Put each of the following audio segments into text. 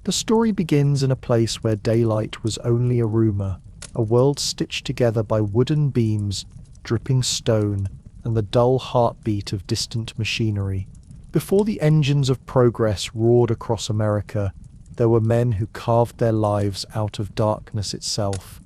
The story begins in a place where daylight was only a rumor, a world stitched together by wooden beams, dripping stone, and the dull heartbeat of distant machinery. Before the engines of progress roared across America, there were men who carved their lives out of darkness itself.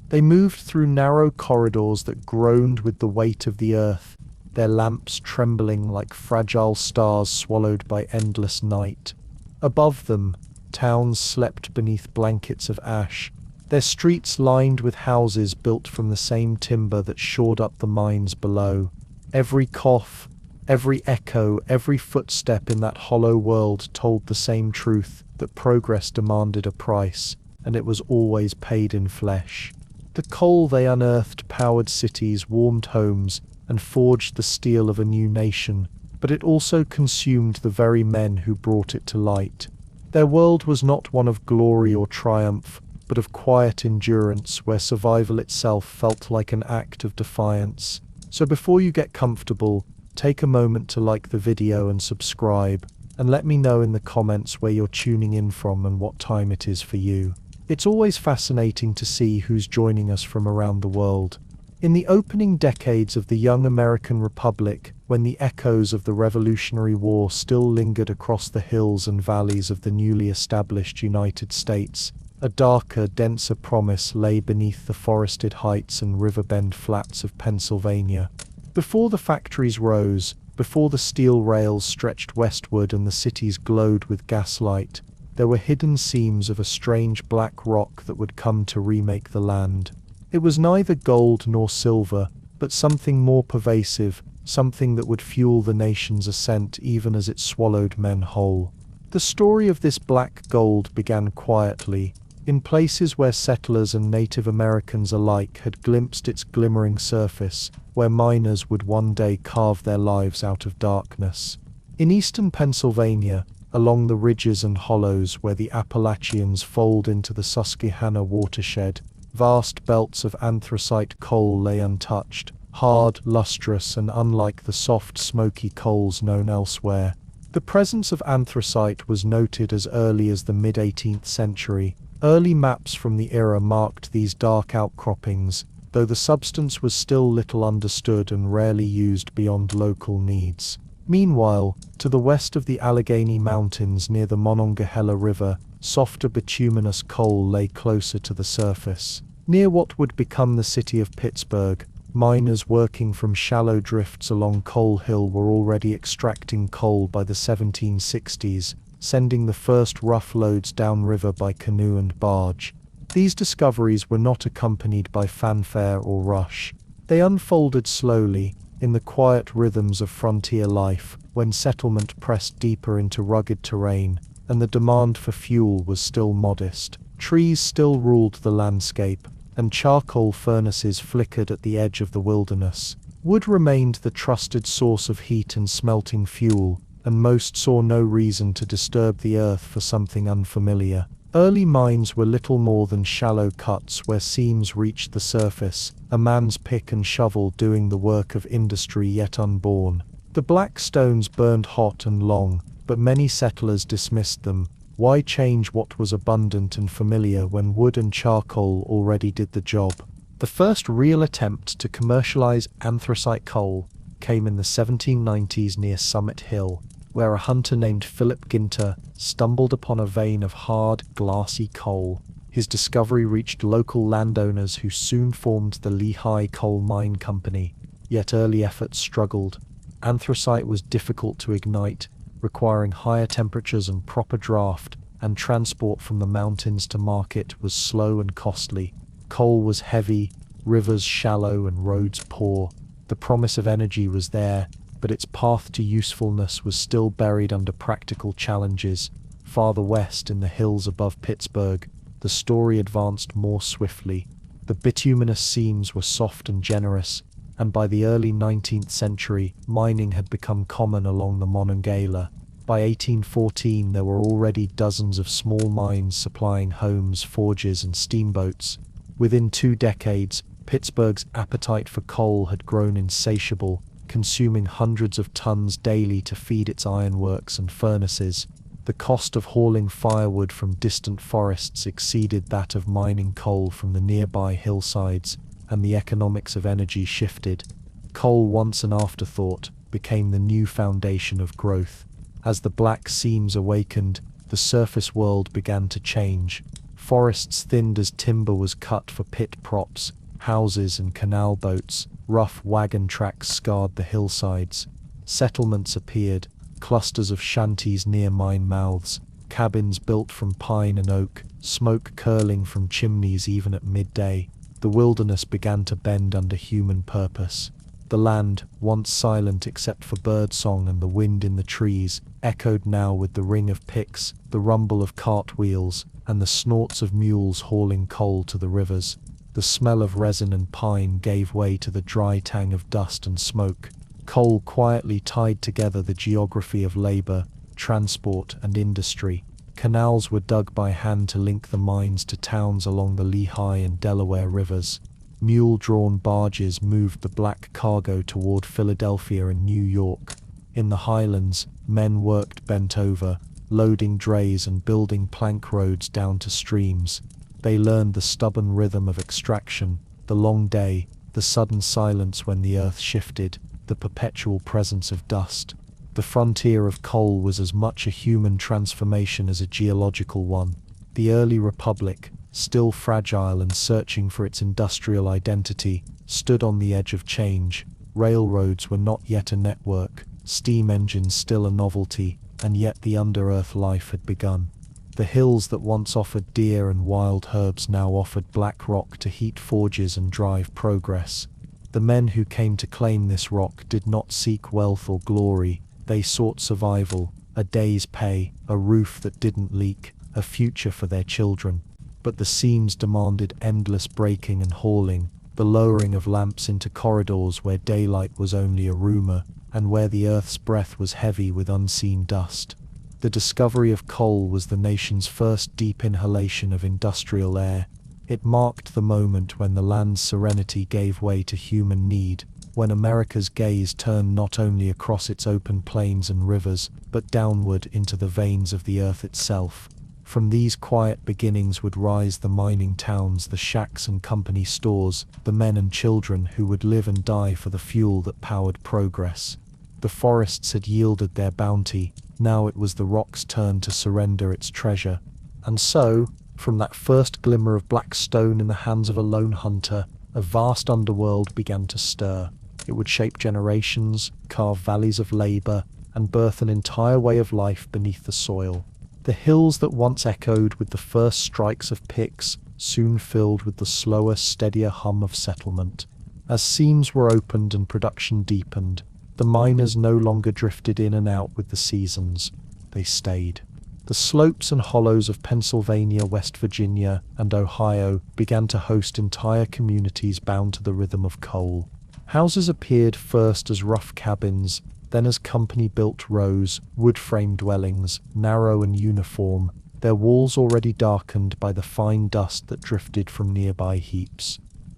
They moved through narrow corridors that groaned with the weight of the earth, their lamps trembling like fragile stars swallowed by endless night. Above them, towns slept beneath blankets of ash, their streets lined with houses built from the same timber that shored up the mines below. Every cough, every echo, every footstep in that hollow world told the same truth, that progress demanded a price, and it was always paid in flesh. The coal they unearthed powered cities, warmed homes, and forged the steel of a new nation, but it also consumed the very men who brought it to light. Their world was not one of glory or triumph, but of quiet endurance, where survival itself felt like an act of defiance. So before you get comfortable, take a moment to like the video and subscribe, and let me know in the comments where you're tuning in from and what time it is for you. It's always fascinating to see who's joining us from around the world. In the opening decades of the young American Republic, when the echoes of the Revolutionary War still lingered across the hills and valleys of the newly established United States, a darker, denser promise lay beneath the forested heights and riverbend flats of Pennsylvania. Before the factories rose, before the steel rails stretched westward and the cities glowed with gaslight, there were hidden seams of a strange black rock that would come to remake the land. It was neither gold nor silver, but something more pervasive, something that would fuel the nation's ascent even as it swallowed men whole. The story of this black gold began quietly, in places where settlers and Native Americans alike had glimpsed its glimmering surface, where miners would one day carve their lives out of darkness. In eastern Pennsylvania, along the ridges and hollows where the Appalachians fold into the Susquehanna watershed, vast belts of anthracite coal lay untouched, hard, lustrous, and unlike the soft, smoky coals known elsewhere. The presence of anthracite was noted as early as the mid-18th century. Early maps from the era marked these dark outcroppings, though the substance was still little understood and rarely used beyond local needs. Meanwhile, to the west of the Allegheny Mountains near the Monongahela River, softer bituminous coal lay closer to the surface. Near what would become the city of Pittsburgh, miners working from shallow drifts along Coal Hill were already extracting coal by the 1760s, sending the first rough loads downriver by canoe and barge. These discoveries were not accompanied by fanfare or rush. They unfolded slowly, in the quiet rhythms of frontier life, when settlement pressed deeper into rugged terrain, and the demand for fuel was still modest. Trees still ruled the landscape, and charcoal furnaces flickered at the edge of the wilderness. Wood remained the trusted source of heat and smelting fuel, and most saw no reason to disturb the earth for something unfamiliar. Early mines were little more than shallow cuts where seams reached the surface, a man's pick and shovel doing the work of industry yet unborn. The black stones burned hot and long, but many settlers dismissed them. Why change what was abundant and familiar when wood and charcoal already did the job? The first real attempt to commercialize anthracite coal came in the 1790s near Summit Hill, where a hunter named Philip Ginter stumbled upon a vein of hard, glassy coal. His discovery reached local landowners who soon formed the Lehigh Coal Mine Company, yet early efforts struggled. Anthracite was difficult to ignite, requiring higher temperatures and proper draft, and transport from the mountains to market was slow and costly. Coal was heavy, rivers shallow, and roads poor. The promise of energy was there, but its path to usefulness was still buried under practical challenges. Farther west, in the hills above Pittsburgh, the story advanced more swiftly. The bituminous seams were soft and generous, and by the early 19th century, mining had become common along the Monongahela. By 1814, there were already dozens of small mines supplying homes, forges, and steamboats. Within 2 decades, Pittsburgh's appetite for coal had grown insatiable, consuming hundreds of tons daily to feed its ironworks and furnaces. The cost of hauling firewood from distant forests exceeded that of mining coal from the nearby hillsides, and the economics of energy shifted. Coal, once an afterthought, became the new foundation of growth. As the black seams awakened, the surface world began to change. Forests thinned as timber was cut for pit props, houses and canal boats. Rough wagon tracks scarred the hillsides. Settlements appeared, clusters of shanties near mine mouths, cabins built from pine and oak, smoke curling from chimneys even at midday. The wilderness began to bend under human purpose. The land, once silent except for birdsong and the wind in the trees, echoed now with the ring of picks, the rumble of cartwheels, and the snorts of mules hauling coal to the rivers. The smell of resin and pine gave way to the dry tang of dust and smoke. Coal quietly tied together the geography of labor, transport, and industry. Canals were dug by hand to link the mines to towns along the Lehigh and Delaware rivers. Mule-drawn barges moved the black cargo toward Philadelphia and New York. In the highlands, men worked bent over, loading drays and building plank roads down to streams. They learned the stubborn rhythm of extraction, the long day, the sudden silence when the earth shifted, the perpetual presence of dust. The frontier of coal was as much a human transformation as a geological one. The early republic, still fragile and searching for its industrial identity, stood on the edge of change. Railroads were not yet a network, steam engines still a novelty, and yet the under-earth life had begun. The hills that once offered deer and wild herbs now offered black rock to heat forges and drive progress. The men who came to claim this rock did not seek wealth or glory, they sought survival, a day's pay, a roof that didn't leak, a future for their children. But the seams demanded endless breaking and hauling, the lowering of lamps into corridors where daylight was only a rumor, and where the earth's breath was heavy with unseen dust. The discovery of coal was the nation's first deep inhalation of industrial air. It marked the moment when the land's serenity gave way to human need, when America's gaze turned not only across its open plains and rivers, but downward into the veins of the earth itself. From these quiet beginnings would rise the mining towns, the shacks and company stores, the men and children who would live and die for the fuel that powered progress. The forests had yielded their bounty, now it was the rock's turn to surrender its treasure. And so, from that first glimmer of black stone in the hands of a lone hunter, a vast underworld began to stir. It would shape generations, carve valleys of labor, and birth an entire way of life beneath the soil. The hills that once echoed with the first strikes of picks soon filled with the slower, steadier hum of settlement. As seams were opened and production deepened, the miners no longer drifted in and out with the seasons. They stayed. The slopes and hollows of Pennsylvania, West Virginia, and Ohio began to host entire communities bound to the rhythm of coal. Houses appeared first as rough cabins, then as company-built rows, wood-frame dwellings, narrow and uniform, their walls already darkened by the fine dust that drifted from nearby heaps.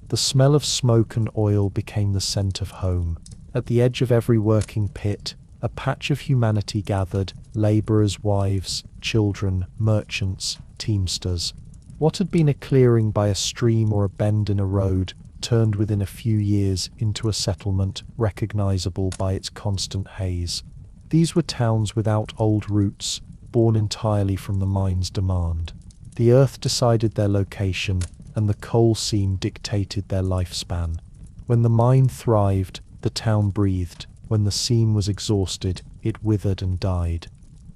The smell of smoke and oil became the scent of home. At the edge of every working pit, a patch of humanity gathered, labourers, wives, children, merchants, teamsters. What had been a clearing by a stream or a bend in a road turned within a few years into a settlement recognisable by its constant haze. These were towns without old roots, born entirely from the mine's demand. The earth decided their location, and the coal seam dictated their lifespan. When the mine thrived, the town breathed. When the seam was exhausted, it withered and died.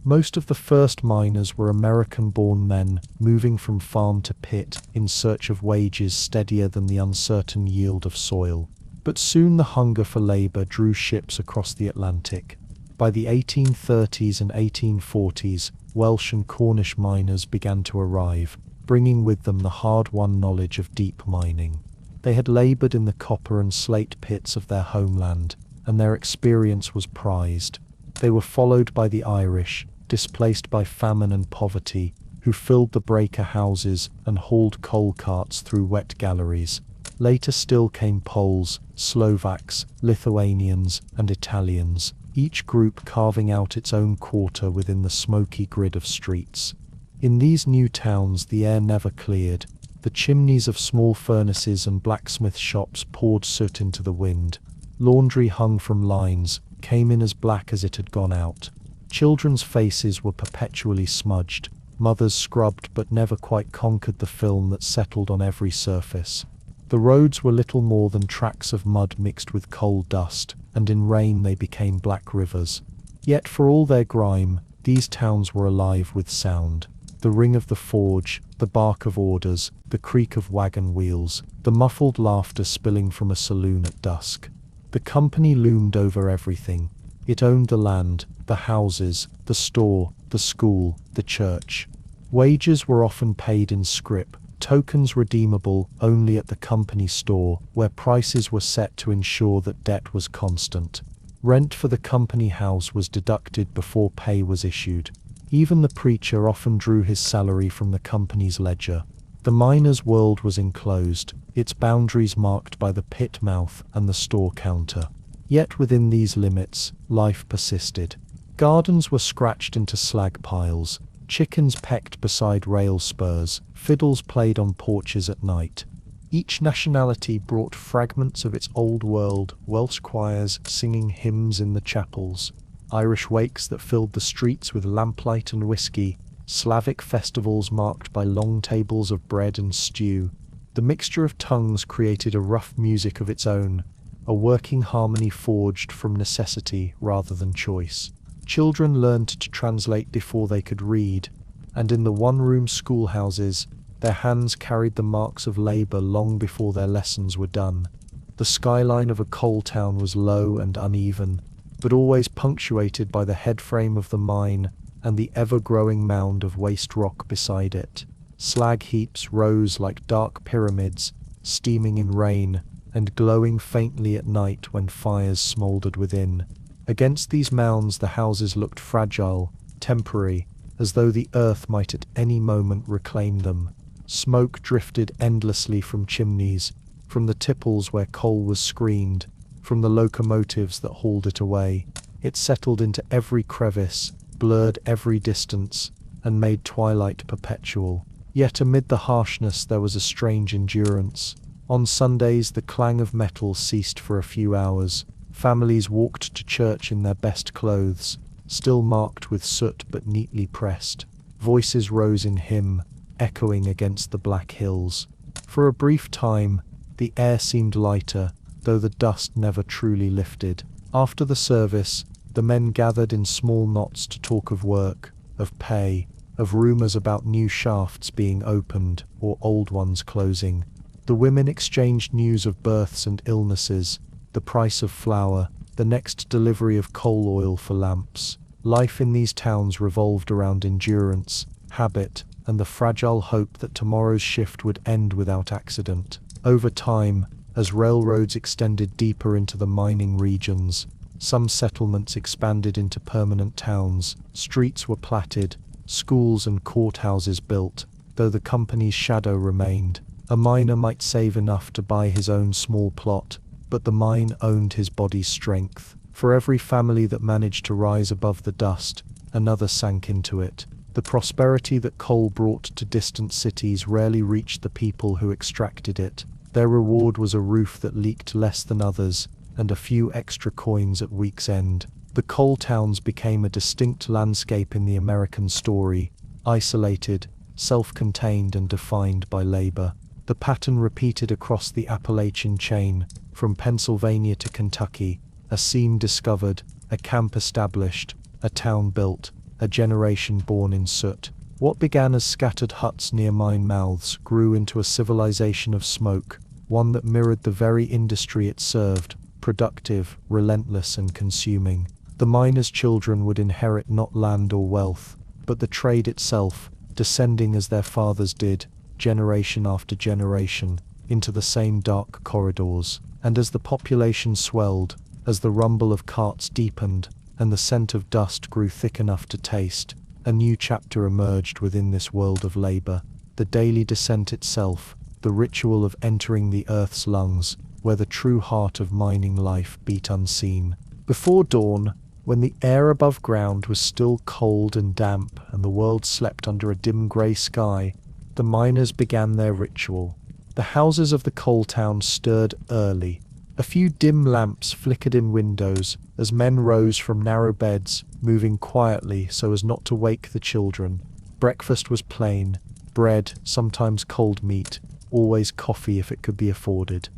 Most of the first miners were American-born men, moving from farm to pit in search of wages steadier than the uncertain yield of soil. But soon the hunger for labor drew ships across the Atlantic. By the 1830s and 1840s, Welsh and Cornish miners began to arrive, bringing with them the hard-won knowledge of deep mining. They had labored in the copper and slate pits of their homeland, and their experience was prized. They were followed by the Irish, displaced by famine and poverty, who filled the breaker houses and hauled coal carts through wet galleries. Later still came Poles, Slovaks, Lithuanians, and Italians. each group carving out its own quarter within the smoky grid of streets. In these new towns the air never cleared. The chimneys of small furnaces and blacksmith shops poured soot into the wind. Laundry hung from lines, came in as black as it had gone out. Children's faces were perpetually smudged. Mothers scrubbed but never quite conquered the film that settled on every surface. The roads were little more than tracks of mud mixed with coal dust, and in rain they became black rivers. Yet for all their grime, these towns were alive with sound. The ring of the forge, the bark of orders, the creak of wagon wheels, the muffled laughter spilling from a saloon at dusk. The company loomed over everything. It owned the land, the houses, the store, the school, the church. Wages were often paid in scrip, tokens redeemable only at the company store, where prices were set to ensure that debt was constant. Rent for the company house was deducted before pay was issued. Even the preacher often drew his salary from the company's ledger. The miner's world was enclosed, its boundaries marked by the pit mouth and the store counter. Yet within these limits, life persisted. Gardens were scratched into slag piles, chickens pecked beside rail spurs, fiddles played on porches at night. Each nationality brought fragments of its old world, Welsh choirs singing hymns in the chapels, Irish wakes that filled the streets with lamplight and whiskey, Slavic festivals marked by long tables of bread and stew. The mixture of tongues created a rough music of its own, a working harmony forged from necessity rather than choice. Children learned to translate before they could read, and in the one-room schoolhouses, their hands carried the marks of labor long before their lessons were done. The skyline of a coal town was low and uneven, but always punctuated by the headframe of the mine and the ever-growing mound of waste rock beside it. Slag heaps rose like dark pyramids, steaming in rain and glowing faintly at night when fires smoldered within. Against these mounds the houses looked fragile, temporary, as though the earth might at any moment reclaim them. Smoke drifted endlessly from chimneys, from the tipples where coal was screened, from the locomotives that hauled it away. It settled into every crevice, blurred every distance, and made twilight perpetual. Yet amid the harshness there was a strange endurance. On Sundays the clang of metal ceased for a few hours. Families walked to church in their best clothes, still marked with soot but neatly pressed. Voices rose in hymn, echoing against the black hills. For a brief time, the air seemed lighter, though the dust never truly lifted. After the service, the men gathered in small knots to talk of work, of pay, of rumors about new shafts being opened or old ones closing. The women exchanged news of births and illnesses, the price of flour, the next delivery of coal oil for lamps. Life in these towns revolved around endurance, habit, and the fragile hope that tomorrow's shift would end without accident. Over time, as railroads extended deeper into the mining regions, some settlements expanded into permanent towns, streets were platted, schools and courthouses built, though the company's shadow remained. A miner might save enough to buy his own small plot, but the mine owned his body's strength. For every family that managed to rise above the dust, another sank into it. The prosperity that coal brought to distant cities rarely reached the people who extracted it. Their reward was a roof that leaked less than others, and a few extra coins at week's end. The coal towns became a distinct landscape in the American story, isolated, self-contained and defined by labor. The pattern repeated across the Appalachian chain, from Pennsylvania to Kentucky, a seam discovered, a camp established, a town built, a generation born in soot. What began as scattered huts near mine mouths grew into a civilization of smoke, one that mirrored the very industry it served, productive, relentless and consuming. The miners' children would inherit not land or wealth, but the trade itself, descending as their fathers did, generation after generation, into the same dark corridors. And as the population swelled, as the rumble of carts deepened, and the scent of dust grew thick enough to taste, a new chapter emerged within this world of labor, the daily descent itself, the ritual of entering the earth's lungs, where the true heart of mining life beat unseen. Before dawn, When the air above ground was still cold and damp and the world slept under a dim grey sky, the miners began their ritual. The houses of the coal town stirred early. A few dim lamps flickered in windows as men rose from narrow beds, moving quietly so as not to wake the children. Breakfast was plain: bread, sometimes cold meat, always coffee if it could be afforded.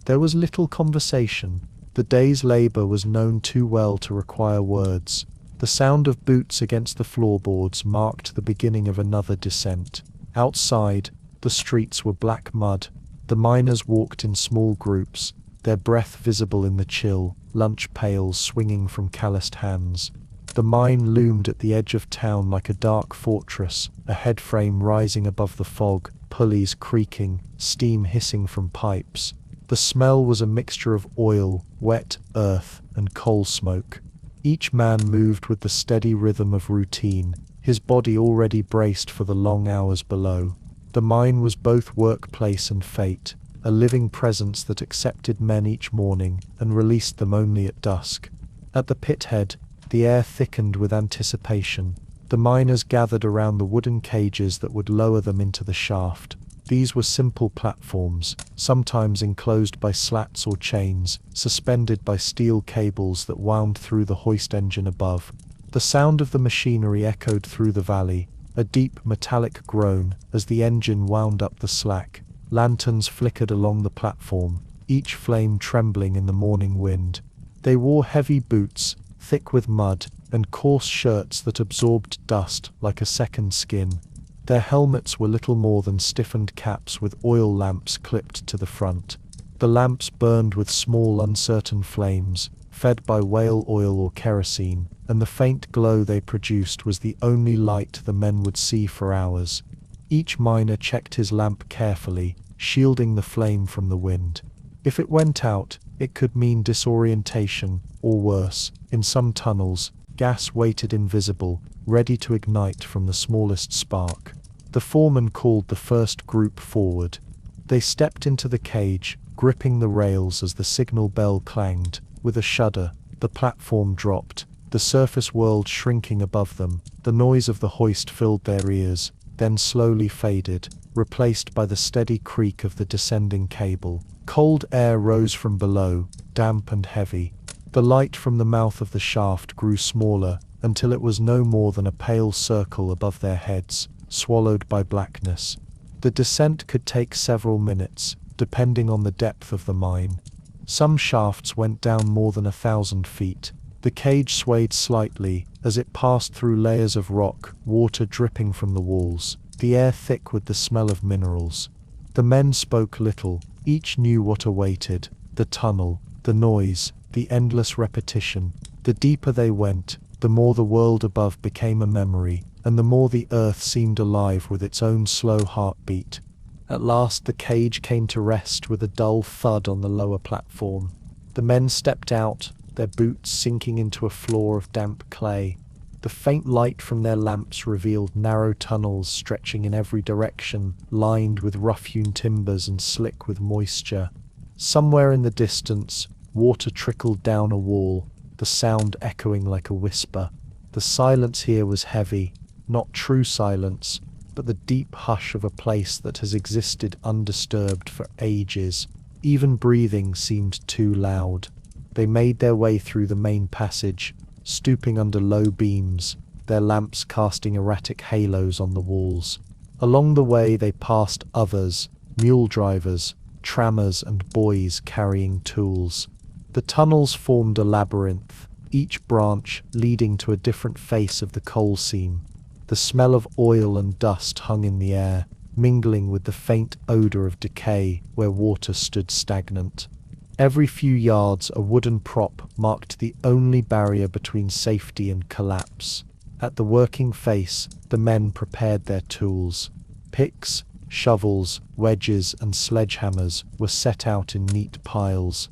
There was little conversation. The day's labour was known too well to require words. The sound of boots against the floorboards marked the beginning of another descent. Outside, the streets were black mud. The miners walked in small groups, their breath visible in the chill, lunch pails swinging from calloused hands. The mine loomed at the edge of town like a dark fortress, a headframe rising above the fog, pulleys creaking, steam hissing from pipes. The smell was a mixture of oil, wet earth, and coal smoke. Each man moved with the steady rhythm of routine, his body already braced for the long hours below. The mine was both workplace and fate, a living presence that accepted men each morning and released them only at dusk. At the pit head, the air thickened with anticipation. The miners gathered around the wooden cages that would lower them into the shaft. These were simple platforms, sometimes enclosed by slats or chains, suspended by steel cables that wound through the hoist engine above. The sound of the machinery echoed through the valley, a deep metallic groan as the engine wound up the slack. Lanterns flickered along the platform, each flame trembling in the morning wind. They wore heavy boots, thick with mud, and coarse shirts that absorbed dust like a second skin. Their helmets were little more than stiffened caps with oil lamps clipped to the front. The lamps burned with small uncertain flames, fed by whale oil or kerosene, and the faint glow they produced was the only light the men would see for hours. Each miner checked his lamp carefully, shielding the flame from the wind. If it went out, it could mean disorientation, or worse, in some tunnels, gas waited invisible, ready to ignite from the smallest spark. The foreman called the first group forward. They stepped into the cage, gripping the rails as the signal bell clanged. With a shudder, the platform dropped, the surface world shrinking above them. The noise of the hoist filled their ears, then slowly faded, replaced by the steady creak of the descending cable. Cold air rose from below, damp and heavy. The light from the mouth of the shaft grew smaller, until it was no more than a pale circle above their heads, swallowed by blackness. The descent could take several minutes, depending on the depth of the mine. Some shafts went down more than 1,000 feet. The cage swayed slightly as it passed through layers of rock, water dripping from the walls, the air thick with the smell of minerals. The men spoke little, each knew what awaited: the tunnel, the noise, the endless repetition. The deeper they went, the more the world above became a memory, and the more the earth seemed alive with its own slow heartbeat. At last the cage came to rest with a dull thud on the lower platform. The men stepped out, their boots sinking into a floor of damp clay. The faint light from their lamps revealed narrow tunnels stretching in every direction, lined with rough-hewn timbers and slick with moisture. Somewhere in the distance, water trickled down a wall, the sound echoing like a whisper. The silence here was heavy, not true silence, but the deep hush of a place that has existed undisturbed for ages. Even breathing seemed too loud. They made their way through the main passage, stooping under low beams, their lamps casting erratic halos on the walls. Along the way they passed others, mule drivers, trammers and boys carrying tools. The tunnels formed a labyrinth, each branch leading to a different face of the coal seam. The smell of oil and dust hung in the air, mingling with the faint odour of decay where water stood stagnant. Every few yards a wooden prop marked the only barrier between safety and collapse. At the working face, the men prepared their tools. Picks, shovels, wedges and sledgehammers were set out in neat piles.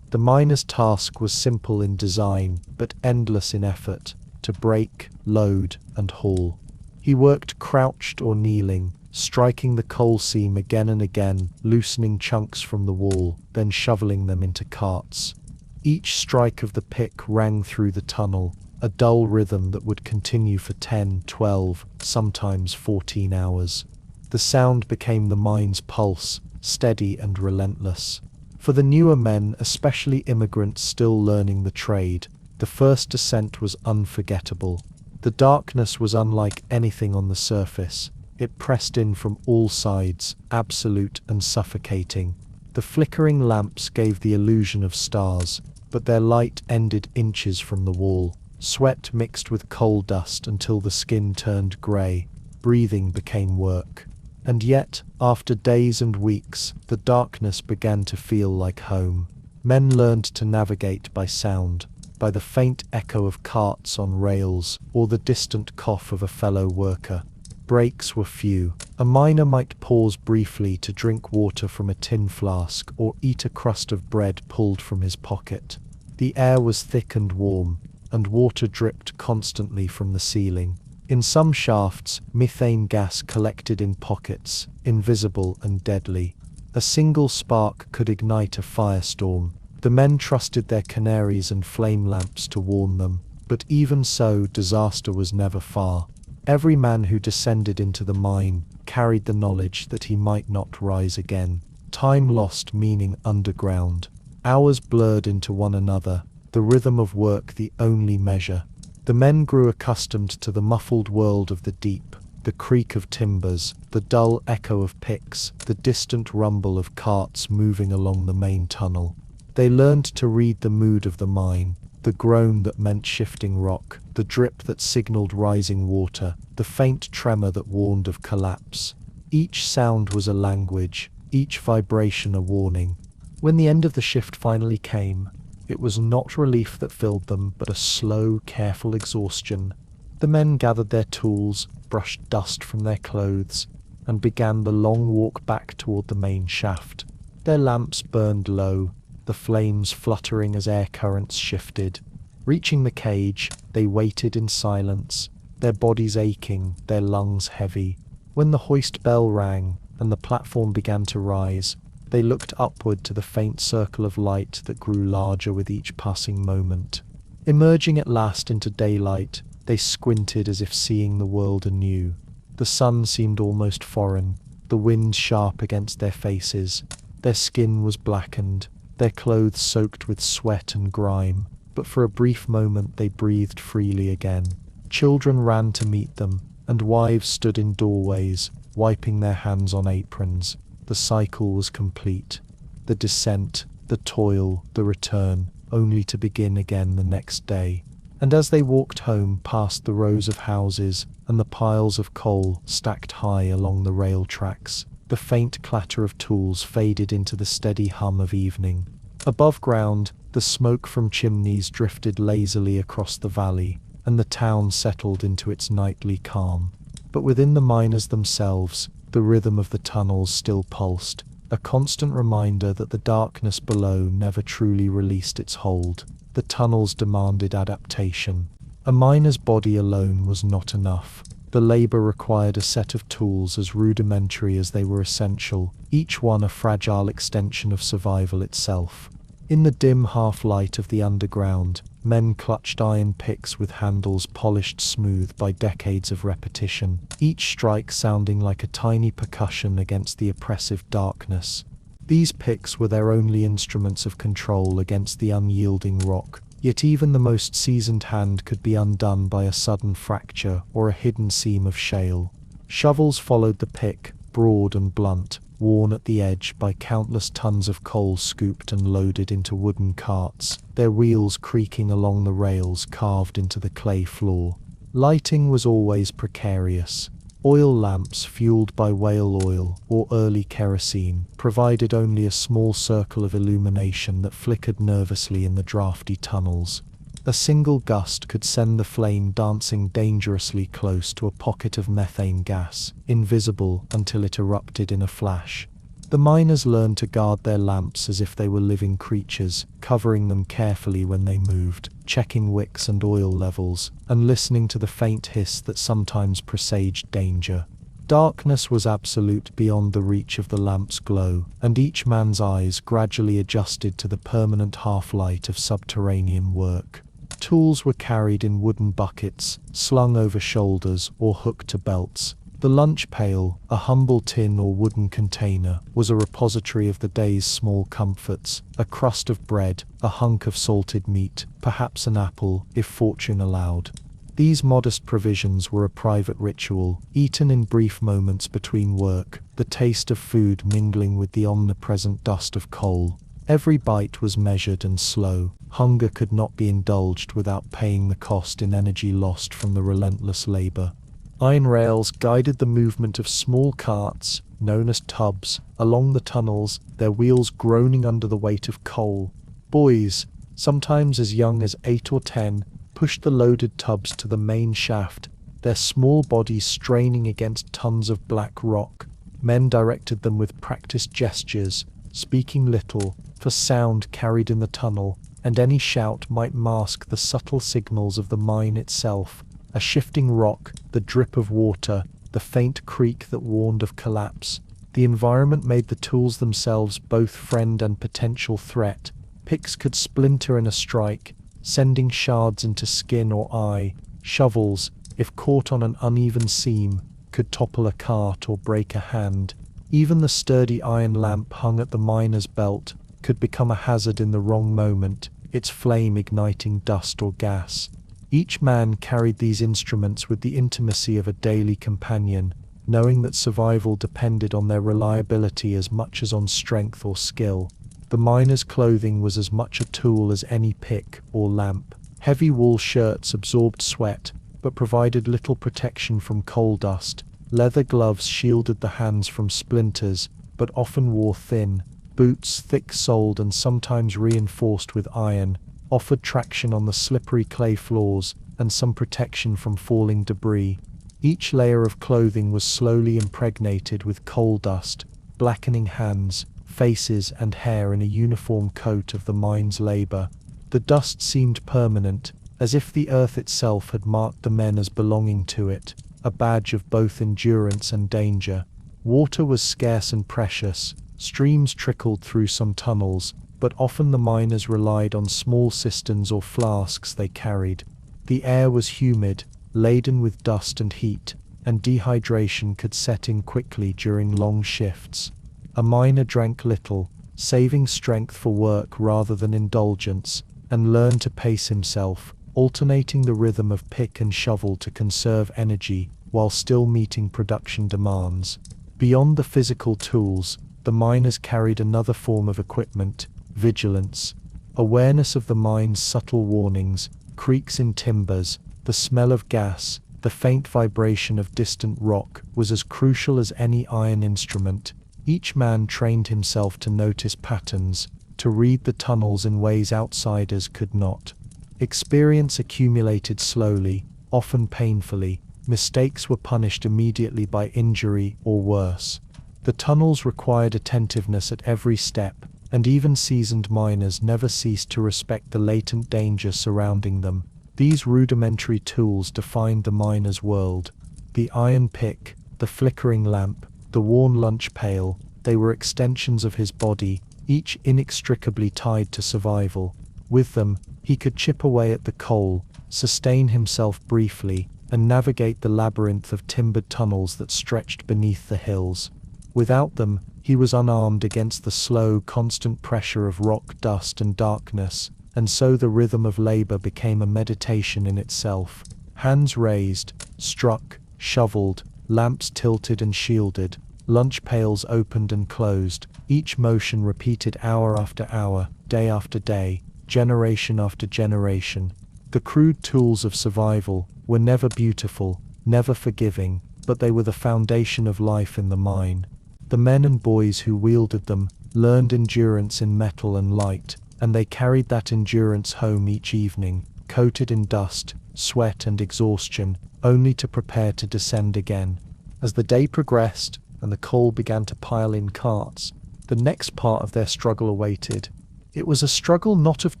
The miner's task was simple in design, but endless in effort: to break, load and haul. He worked crouched or kneeling, striking the coal seam again and again, loosening chunks from the wall, then shoveling them into carts. Each strike of the pick rang through the tunnel, a dull rhythm that would continue for 10, 12, sometimes 14 hours. The sound became the mine's pulse, steady and relentless. For the newer men, especially immigrants still learning the trade, the first descent was unforgettable. The darkness was unlike anything on the surface. It pressed in from all sides, absolute and suffocating. The flickering lamps gave the illusion of stars, but their light ended inches from the wall. Sweat mixed with coal dust until the skin turned grey. Breathing became work. And yet, after days and weeks, the darkness began to feel like home. Men learned to navigate by sound, by the faint echo of carts on rails, or the distant cough of a fellow worker. Breaks were few. A miner might pause briefly to drink water from a tin flask or eat a crust of bread pulled from his pocket. The air was thick and warm, and water dripped constantly from the ceiling. In some shafts, methane gas collected in pockets, invisible and deadly. A single spark could ignite a firestorm. The men trusted their canaries and flame lamps to warn them, but even so, disaster was never far. Every man who descended into the mine carried the knowledge that he might not rise again. Time lost meaning underground. Hours blurred into one another, the rhythm of work the only measure. The men grew accustomed to the muffled world of the deep, the creak of timbers, the dull echo of picks, the distant rumble of carts moving along the main tunnel. They learned to read the mood of the mine, the groan that meant shifting rock, the drip that signaled rising water, the faint tremor that warned of collapse. Each sound was a language, each vibration a warning. When the end of the shift finally came, it was not relief that filled them, but a slow, careful exhaustion. The men gathered their tools, brushed dust from their clothes, and began the long walk back toward the main shaft. Their lamps burned low, the flames fluttering as air currents shifted. Reaching the cage, they waited in silence, their bodies aching, their lungs heavy. When the hoist bell rang, and the platform began to rise, they looked upward to the faint circle of light that grew larger with each passing moment. Emerging at last into daylight, they squinted as if seeing the world anew. The sun seemed almost foreign, the wind sharp against their faces. Their skin was blackened, their clothes soaked with sweat and grime, but for a brief moment they breathed freely again. Children ran to meet them, and wives stood in doorways, wiping their hands on aprons. The cycle was complete. The descent, the toil, the return, only to begin again the next day. And as they walked home past the rows of houses and the piles of coal stacked high along the rail tracks, the faint clatter of tools faded into the steady hum of evening. Above ground, the smoke from chimneys drifted lazily across the valley, and the town settled into its nightly calm. But within the miners themselves, the rhythm of the tunnels still pulsed, a constant reminder that the darkness below never truly released its hold. The tunnels demanded adaptation. A miner's body alone was not enough. The labor required a set of tools as rudimentary as they were essential, each one a fragile extension of survival itself. In the dim half-light of the underground, men clutched iron picks with handles polished smooth by decades of repetition, each strike sounding like a tiny percussion against the oppressive darkness. These picks were their only instruments of control against the unyielding rock, yet even the most seasoned hand could be undone by a sudden fracture or a hidden seam of shale. Shovels followed the pick, broad and blunt, worn at the edge by countless tons of coal scooped and loaded into wooden carts, their wheels creaking along the rails carved into the clay floor. Lighting was always precarious. Oil lamps fueled by whale oil or early kerosene provided only a small circle of illumination that flickered nervously in the drafty tunnels. A single gust could send the flame dancing dangerously close to a pocket of methane gas, invisible until it erupted in a flash. The miners learned to guard their lamps as if they were living creatures, covering them carefully when they moved, checking wicks and oil levels, and listening to the faint hiss that sometimes presaged danger. Darkness was absolute beyond the reach of the lamp's glow, and each man's eyes gradually adjusted to the permanent half-light of subterranean work. Tools were carried in wooden buckets, slung over shoulders or hooked to belts. The lunch pail, a humble tin or wooden container, was a repository of the day's small comforts: a crust of bread, a hunk of salted meat, perhaps an apple, if fortune allowed. These modest provisions were a private ritual, eaten in brief moments between work, the taste of food mingling with the omnipresent dust of coal. Every bite was measured and slow. Hunger could not be indulged without paying the cost in energy lost from the relentless labor. Iron rails guided the movement of small carts, known as tubs, along the tunnels, their wheels groaning under the weight of coal. Boys, sometimes as young as 8 or 10, pushed the loaded tubs to the main shaft, their small bodies straining against tons of black rock. Men directed them with practiced gestures, speaking little, for sound carried in the tunnel, and any shout might mask the subtle signals of the mine itself: a shifting rock, the drip of water, the faint creak that warned of collapse. The environment made the tools themselves both friend and potential threat. Picks could splinter in a strike, sending shards into skin or eye. Shovels, if caught on an uneven seam, could topple a cart or break a hand. Even the sturdy iron lamp hung at the miner's belt could become a hazard in the wrong moment, its flame igniting dust or gas. Each man carried these instruments with the intimacy of a daily companion, knowing that survival depended on their reliability as much as on strength or skill. The miner's clothing was as much a tool as any pick or lamp. Heavy wool shirts absorbed sweat, but provided little protection from coal dust. Leather gloves shielded the hands from splinters, but often wore thin. Boots, thick-soled and sometimes reinforced with iron, offered traction on the slippery clay floors and some protection from falling debris. Each layer of clothing was slowly impregnated with coal dust, blackening hands, faces and hair in a uniform coat of the mine's labor. The dust seemed permanent, as if the earth itself had marked the men as belonging to it, a badge of both endurance and danger. Water was scarce and precious. Streams trickled through some tunnels, but often the miners relied on small cisterns or flasks they carried. The air was humid, laden with dust and heat, and dehydration could set in quickly during long shifts. A miner drank little, saving strength for work rather than indulgence, and learned to pace himself, alternating the rhythm of pick and shovel to conserve energy while still meeting production demands. Beyond the physical tools, the miners carried another form of equipment: vigilance. Awareness of the mine's subtle warnings, creaks in timbers, the smell of gas, the faint vibration of distant rock was as crucial as any iron instrument. Each man trained himself to notice patterns, to read the tunnels in ways outsiders could not. Experience accumulated slowly, often painfully. Mistakes were punished immediately by injury or worse. The tunnels required attentiveness at every step, and even seasoned miners never ceased to respect the latent danger surrounding them. These rudimentary tools defined the miner's world. The iron pick, the flickering lamp, the worn lunch pail, they were extensions of his body, each inextricably tied to survival. With them, he could chip away at the coal, sustain himself briefly, and navigate the labyrinth of timbered tunnels that stretched beneath the hills. Without them, he was unarmed against the slow, constant pressure of rock, dust, and darkness, and so the rhythm of labor became a meditation in itself. Hands raised, struck, shoveled, lamps tilted and shielded, lunch pails opened and closed, each motion repeated hour after hour, day after day, generation after generation. The crude tools of survival were never beautiful, never forgiving, but they were the foundation of life in the mine. The men and boys who wielded them learned endurance in metal and light, and they carried that endurance home each evening, coated in dust, sweat and exhaustion, only to prepare to descend again. As the day progressed and the coal began to pile in carts, the next part of their struggle awaited. It was a struggle not of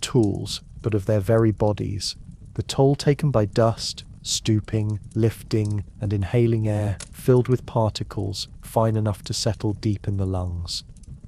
tools, but of their very bodies. The toll taken by dust, stooping, lifting, and inhaling air filled with particles fine enough to settle deep in the lungs.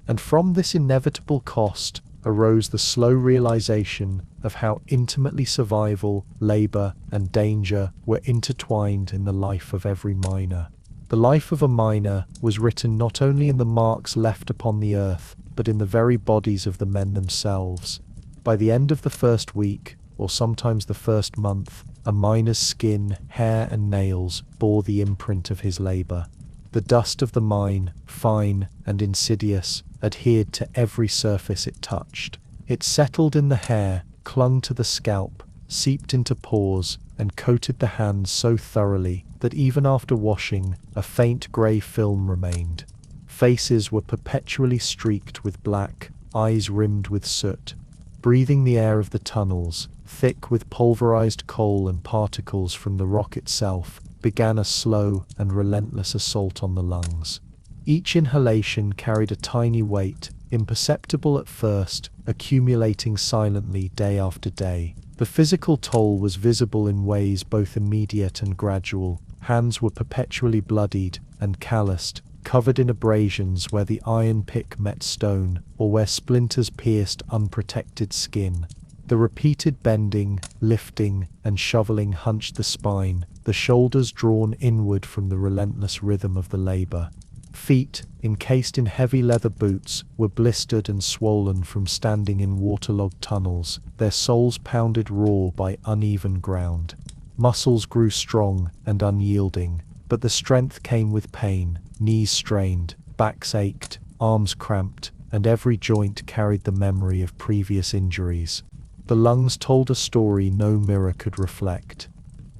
And from this inevitable cost, arose the slow realization of how intimately survival, labor, and danger were intertwined in the life of every miner. The life of a miner was written not only in the marks left upon the earth, but in the very bodies of the men themselves. By the end of the first week, or sometimes the first month, a miner's skin, hair, and nails bore the imprint of his labor. The dust of the mine, fine and insidious, adhered to every surface it touched. It settled in the hair, clung to the scalp, seeped into pores, and coated the hands so thoroughly that even after washing, a faint grey film remained. Faces were perpetually streaked with black, eyes rimmed with soot. Breathing the air of the tunnels, thick with pulverized coal and particles from the rock itself, began a slow and relentless assault on the lungs. Each inhalation carried a tiny weight, imperceptible at first, accumulating silently day after day. The physical toll was visible in ways both immediate and gradual. Hands were perpetually bloodied and calloused, covered in abrasions where the iron pick met stone, or where splinters pierced unprotected skin. The repeated bending, lifting, and shoveling hunched the spine, the shoulders drawn inward from the relentless rhythm of the labor. Feet, encased in heavy leather boots, were blistered and swollen from standing in waterlogged tunnels, their soles pounded raw by uneven ground. Muscles grew strong and unyielding, but the strength came with pain. Knees strained, backs ached, arms cramped, and every joint carried the memory of previous injuries. The lungs told a story no mirror could reflect.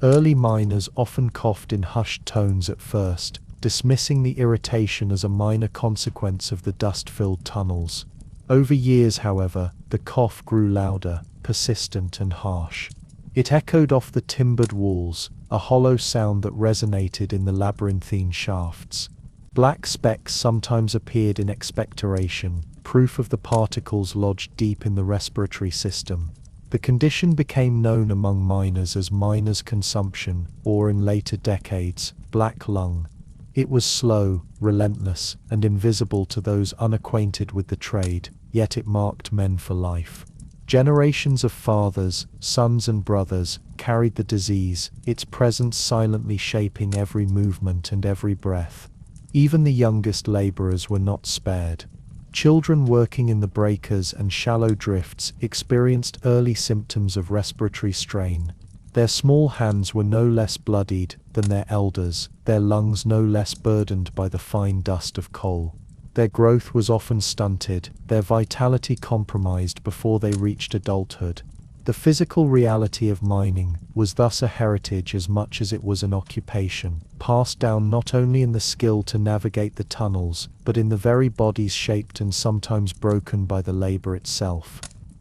Early miners often coughed in hushed tones at first, dismissing the irritation as a minor consequence of the dust-filled tunnels. Over years, however, the cough grew louder, persistent and harsh. It echoed off the timbered walls, a hollow sound that resonated in the labyrinthine shafts. Black specks sometimes appeared in expectoration, proof of the particles lodged deep in the respiratory system. The condition became known among miners as miner's consumption, or in later decades, black lung. It was slow, relentless, and invisible to those unacquainted with the trade, yet it marked men for life. Generations of fathers, sons and brothers carried the disease, its presence silently shaping every movement and every breath. Even the youngest laborers were not spared. Children working in the breakers and shallow drifts experienced early symptoms of respiratory strain. Their small hands were no less bloodied than their elders, their lungs no less burdened by the fine dust of coal. Their growth was often stunted, their vitality compromised before they reached adulthood. The physical reality of mining was thus a heritage as much as it was an occupation, passed down not only in the skill to navigate the tunnels, but in the very bodies shaped and sometimes broken by the labor itself.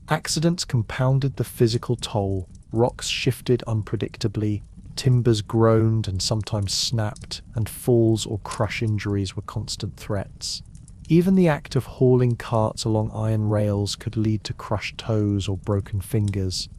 Accidents compounded the physical toll. Rocks shifted unpredictably, timbers groaned and sometimes snapped, and falls or crush injuries were constant threats. Even the act of hauling carts along iron rails could lead to crushed toes or broken fingers.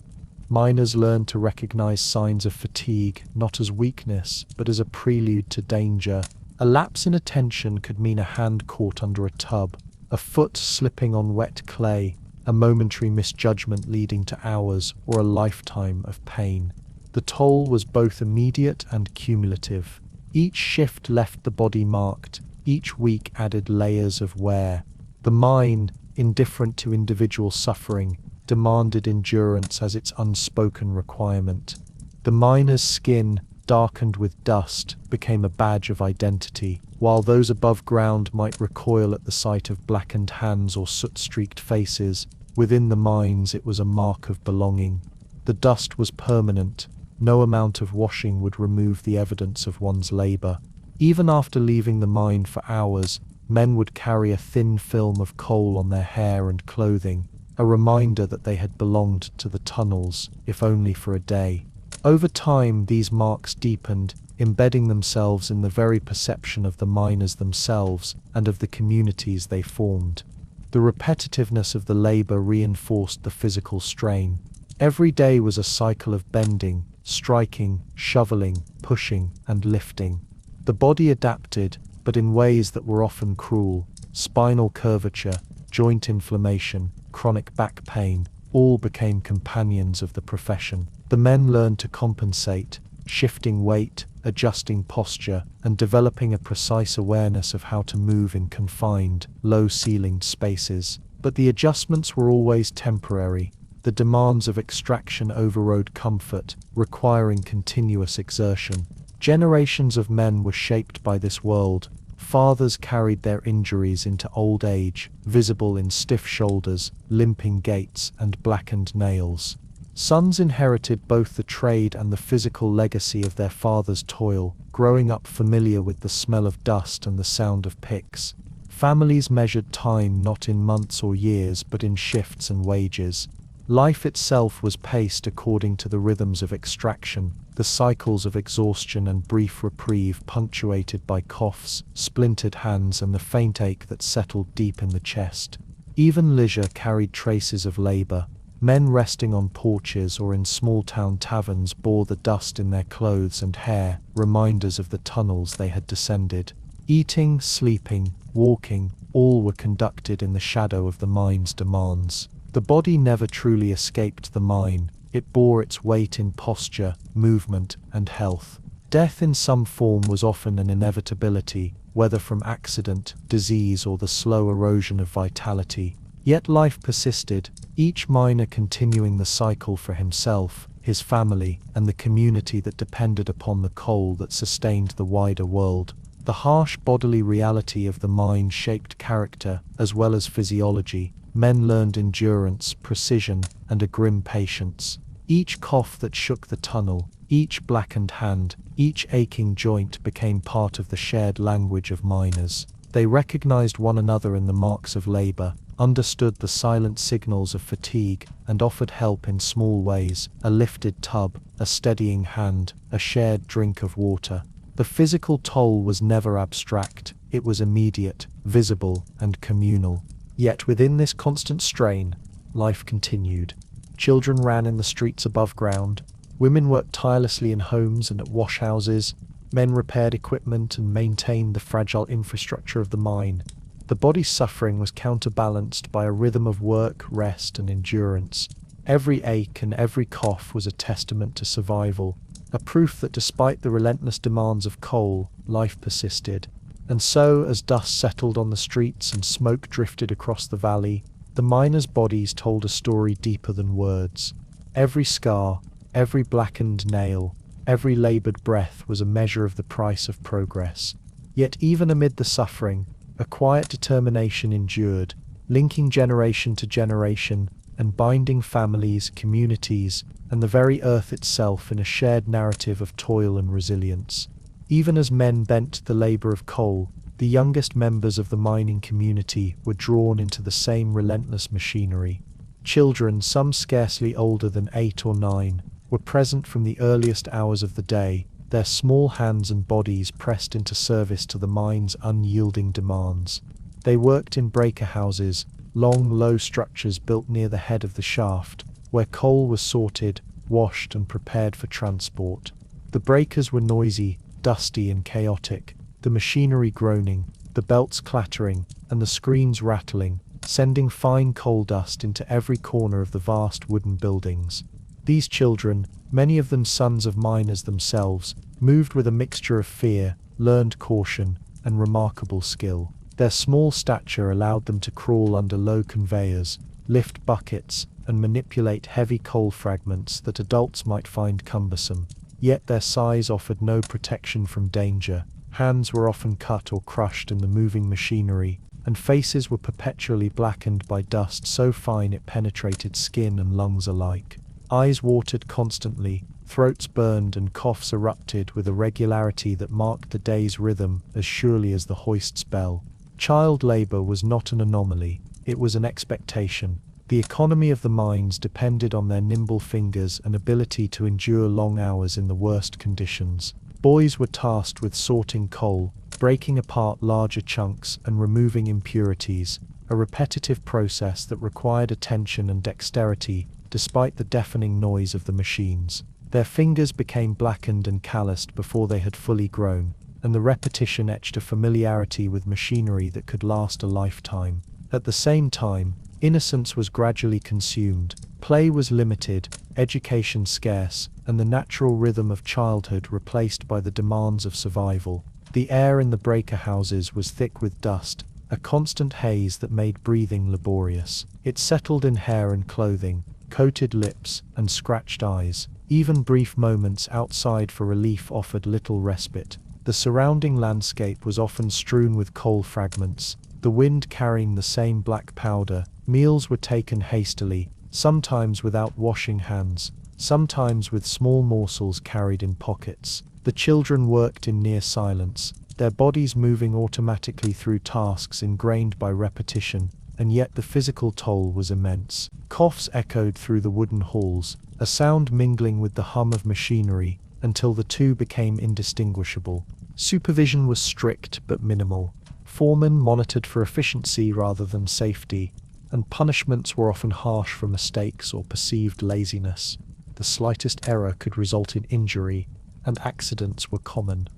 Miners learned to recognize signs of fatigue not as weakness, but as a prelude to danger. A lapse in attention could mean a hand caught under a tub, a foot slipping on wet clay, a momentary misjudgment leading to hours or a lifetime of pain. The toll was both immediate and cumulative. Each shift left the body marked, each week added layers of wear. The mine, indifferent to individual suffering, demanded endurance as its unspoken requirement. The miner's skin, darkened with dust, became a badge of identity, while those above ground might recoil at the sight of blackened hands or soot-streaked faces. Within the mines it was a mark of belonging. The dust was permanent. No amount of washing would remove the evidence of one's labor. Even after leaving the mine for hours, men would carry a thin film of coal on their hair and clothing, a reminder that they had belonged to the tunnels, if only for a day. Over time, these marks deepened, embedding themselves in the very perception of the miners themselves and of the communities they formed. The repetitiveness of the labor reinforced the physical strain. Every day was a cycle of bending, striking, shoveling, pushing, and lifting. The body adapted, but in ways that were often cruel. Spinal curvature, joint inflammation, chronic back pain, all became companions of the profession. The men learned to compensate, shifting weight, adjusting posture, and developing a precise awareness of how to move in confined, low-ceilinged spaces. But the adjustments were always temporary. The demands of extraction overrode comfort, requiring continuous exertion. Generations of men were shaped by this world. Fathers carried their injuries into old age, visible in stiff shoulders, limping gaits, and blackened nails. Sons inherited both the trade and the physical legacy of their father's toil, growing up familiar with the smell of dust and the sound of picks. Families measured time not in months or years but in shifts and wages. Life itself was paced according to the rhythms of extraction, the cycles of exhaustion and brief reprieve punctuated by coughs, splintered hands, and the faint ache that settled deep in the chest. Even leisure carried traces of labor. Men resting on porches or in small-town taverns bore the dust in their clothes and hair, reminders of the tunnels they had descended. Eating, sleeping, walking, all were conducted in the shadow of the mine's demands. The body never truly escaped the mine. It bore its weight in posture, movement, and health. Death in some form was often an inevitability, whether from accident, disease, or the slow erosion of vitality. Yet life persisted, each miner continuing the cycle for himself, his family, and the community that depended upon the coal that sustained the wider world. The harsh bodily reality of the mine shaped character as well as physiology. Men learned endurance, precision, and a grim patience. Each cough that shook the tunnel, each blackened hand, each aching joint became part of the shared language of miners. They recognized one another in the marks of labor, understood the silent signals of fatigue, and offered help in small ways: a lifted tub, a steadying hand, a shared drink of water. The physical toll was never abstract, it was immediate, visible, and communal. Yet within this constant strain, life continued. Children ran in the streets above ground, women worked tirelessly in homes and at washhouses, men repaired equipment and maintained the fragile infrastructure of the mine. The body's suffering was counterbalanced by a rhythm of work, rest, and endurance. Every ache and every cough was a testament to survival, a proof that despite the relentless demands of coal, life persisted. And so, as dust settled on the streets and smoke drifted across the valley, the miners' bodies told a story deeper than words. Every scar, every blackened nail, every labored breath was a measure of the price of progress. Yet even amid the suffering, a quiet determination endured, linking generation to generation and binding families, communities, and the very earth itself in a shared narrative of toil and resilience. Even as men bent to the labor of coal, the youngest members of the mining community were drawn into the same relentless machinery. Children, some scarcely older than 8 or 9, were present from the earliest hours of the day, their small hands and bodies pressed into service to the mine's unyielding demands. They worked in breaker houses, long, low structures built near the head of the shaft, where coal was sorted, washed, and prepared for transport. The breakers were noisy, dusty, and chaotic, the machinery groaning, the belts clattering, and the screens rattling, sending fine coal dust into every corner of the vast wooden buildings. These children, many of them sons of miners themselves, moved with a mixture of fear, learned caution, and remarkable skill. Their small stature allowed them to crawl under low conveyors, lift buckets, and manipulate heavy coal fragments that adults might find cumbersome. Yet their size offered no protection from danger. Hands were often cut or crushed in the moving machinery, and faces were perpetually blackened by dust so fine it penetrated skin and lungs alike. Eyes watered constantly, throats burned, and coughs erupted with a regularity that marked the day's rhythm as surely as the hoist's bell. Child labor was not an anomaly, it was an expectation. The economy of the mines depended on their nimble fingers and ability to endure long hours in the worst conditions. Boys were tasked with sorting coal, breaking apart larger chunks, and removing impurities, a repetitive process that required attention and dexterity despite the deafening noise of the machines. Their fingers became blackened and calloused before they had fully grown, and the repetition etched a familiarity with machinery that could last a lifetime. At the same time, innocence was gradually consumed, play was limited, education scarce, and the natural rhythm of childhood replaced by the demands of survival. The air in the breaker houses was thick with dust, a constant haze that made breathing laborious. It settled in hair and clothing, coated lips, and scratched eyes. Even brief moments outside for relief offered little respite. The surrounding landscape was often strewn with coal fragments, the wind carrying the same black powder. Meals were taken hastily, sometimes without washing hands, sometimes with small morsels carried in pockets. The children worked in near silence, their bodies moving automatically through tasks ingrained by repetition, and yet the physical toll was immense. Coughs echoed through the wooden halls, a sound mingling with the hum of machinery, until the two became indistinguishable. Supervision was strict but minimal. Foremen monitored for efficiency rather than safety, and punishments were often harsh for mistakes or perceived laziness. The slightest error could result in injury, and accidents were common.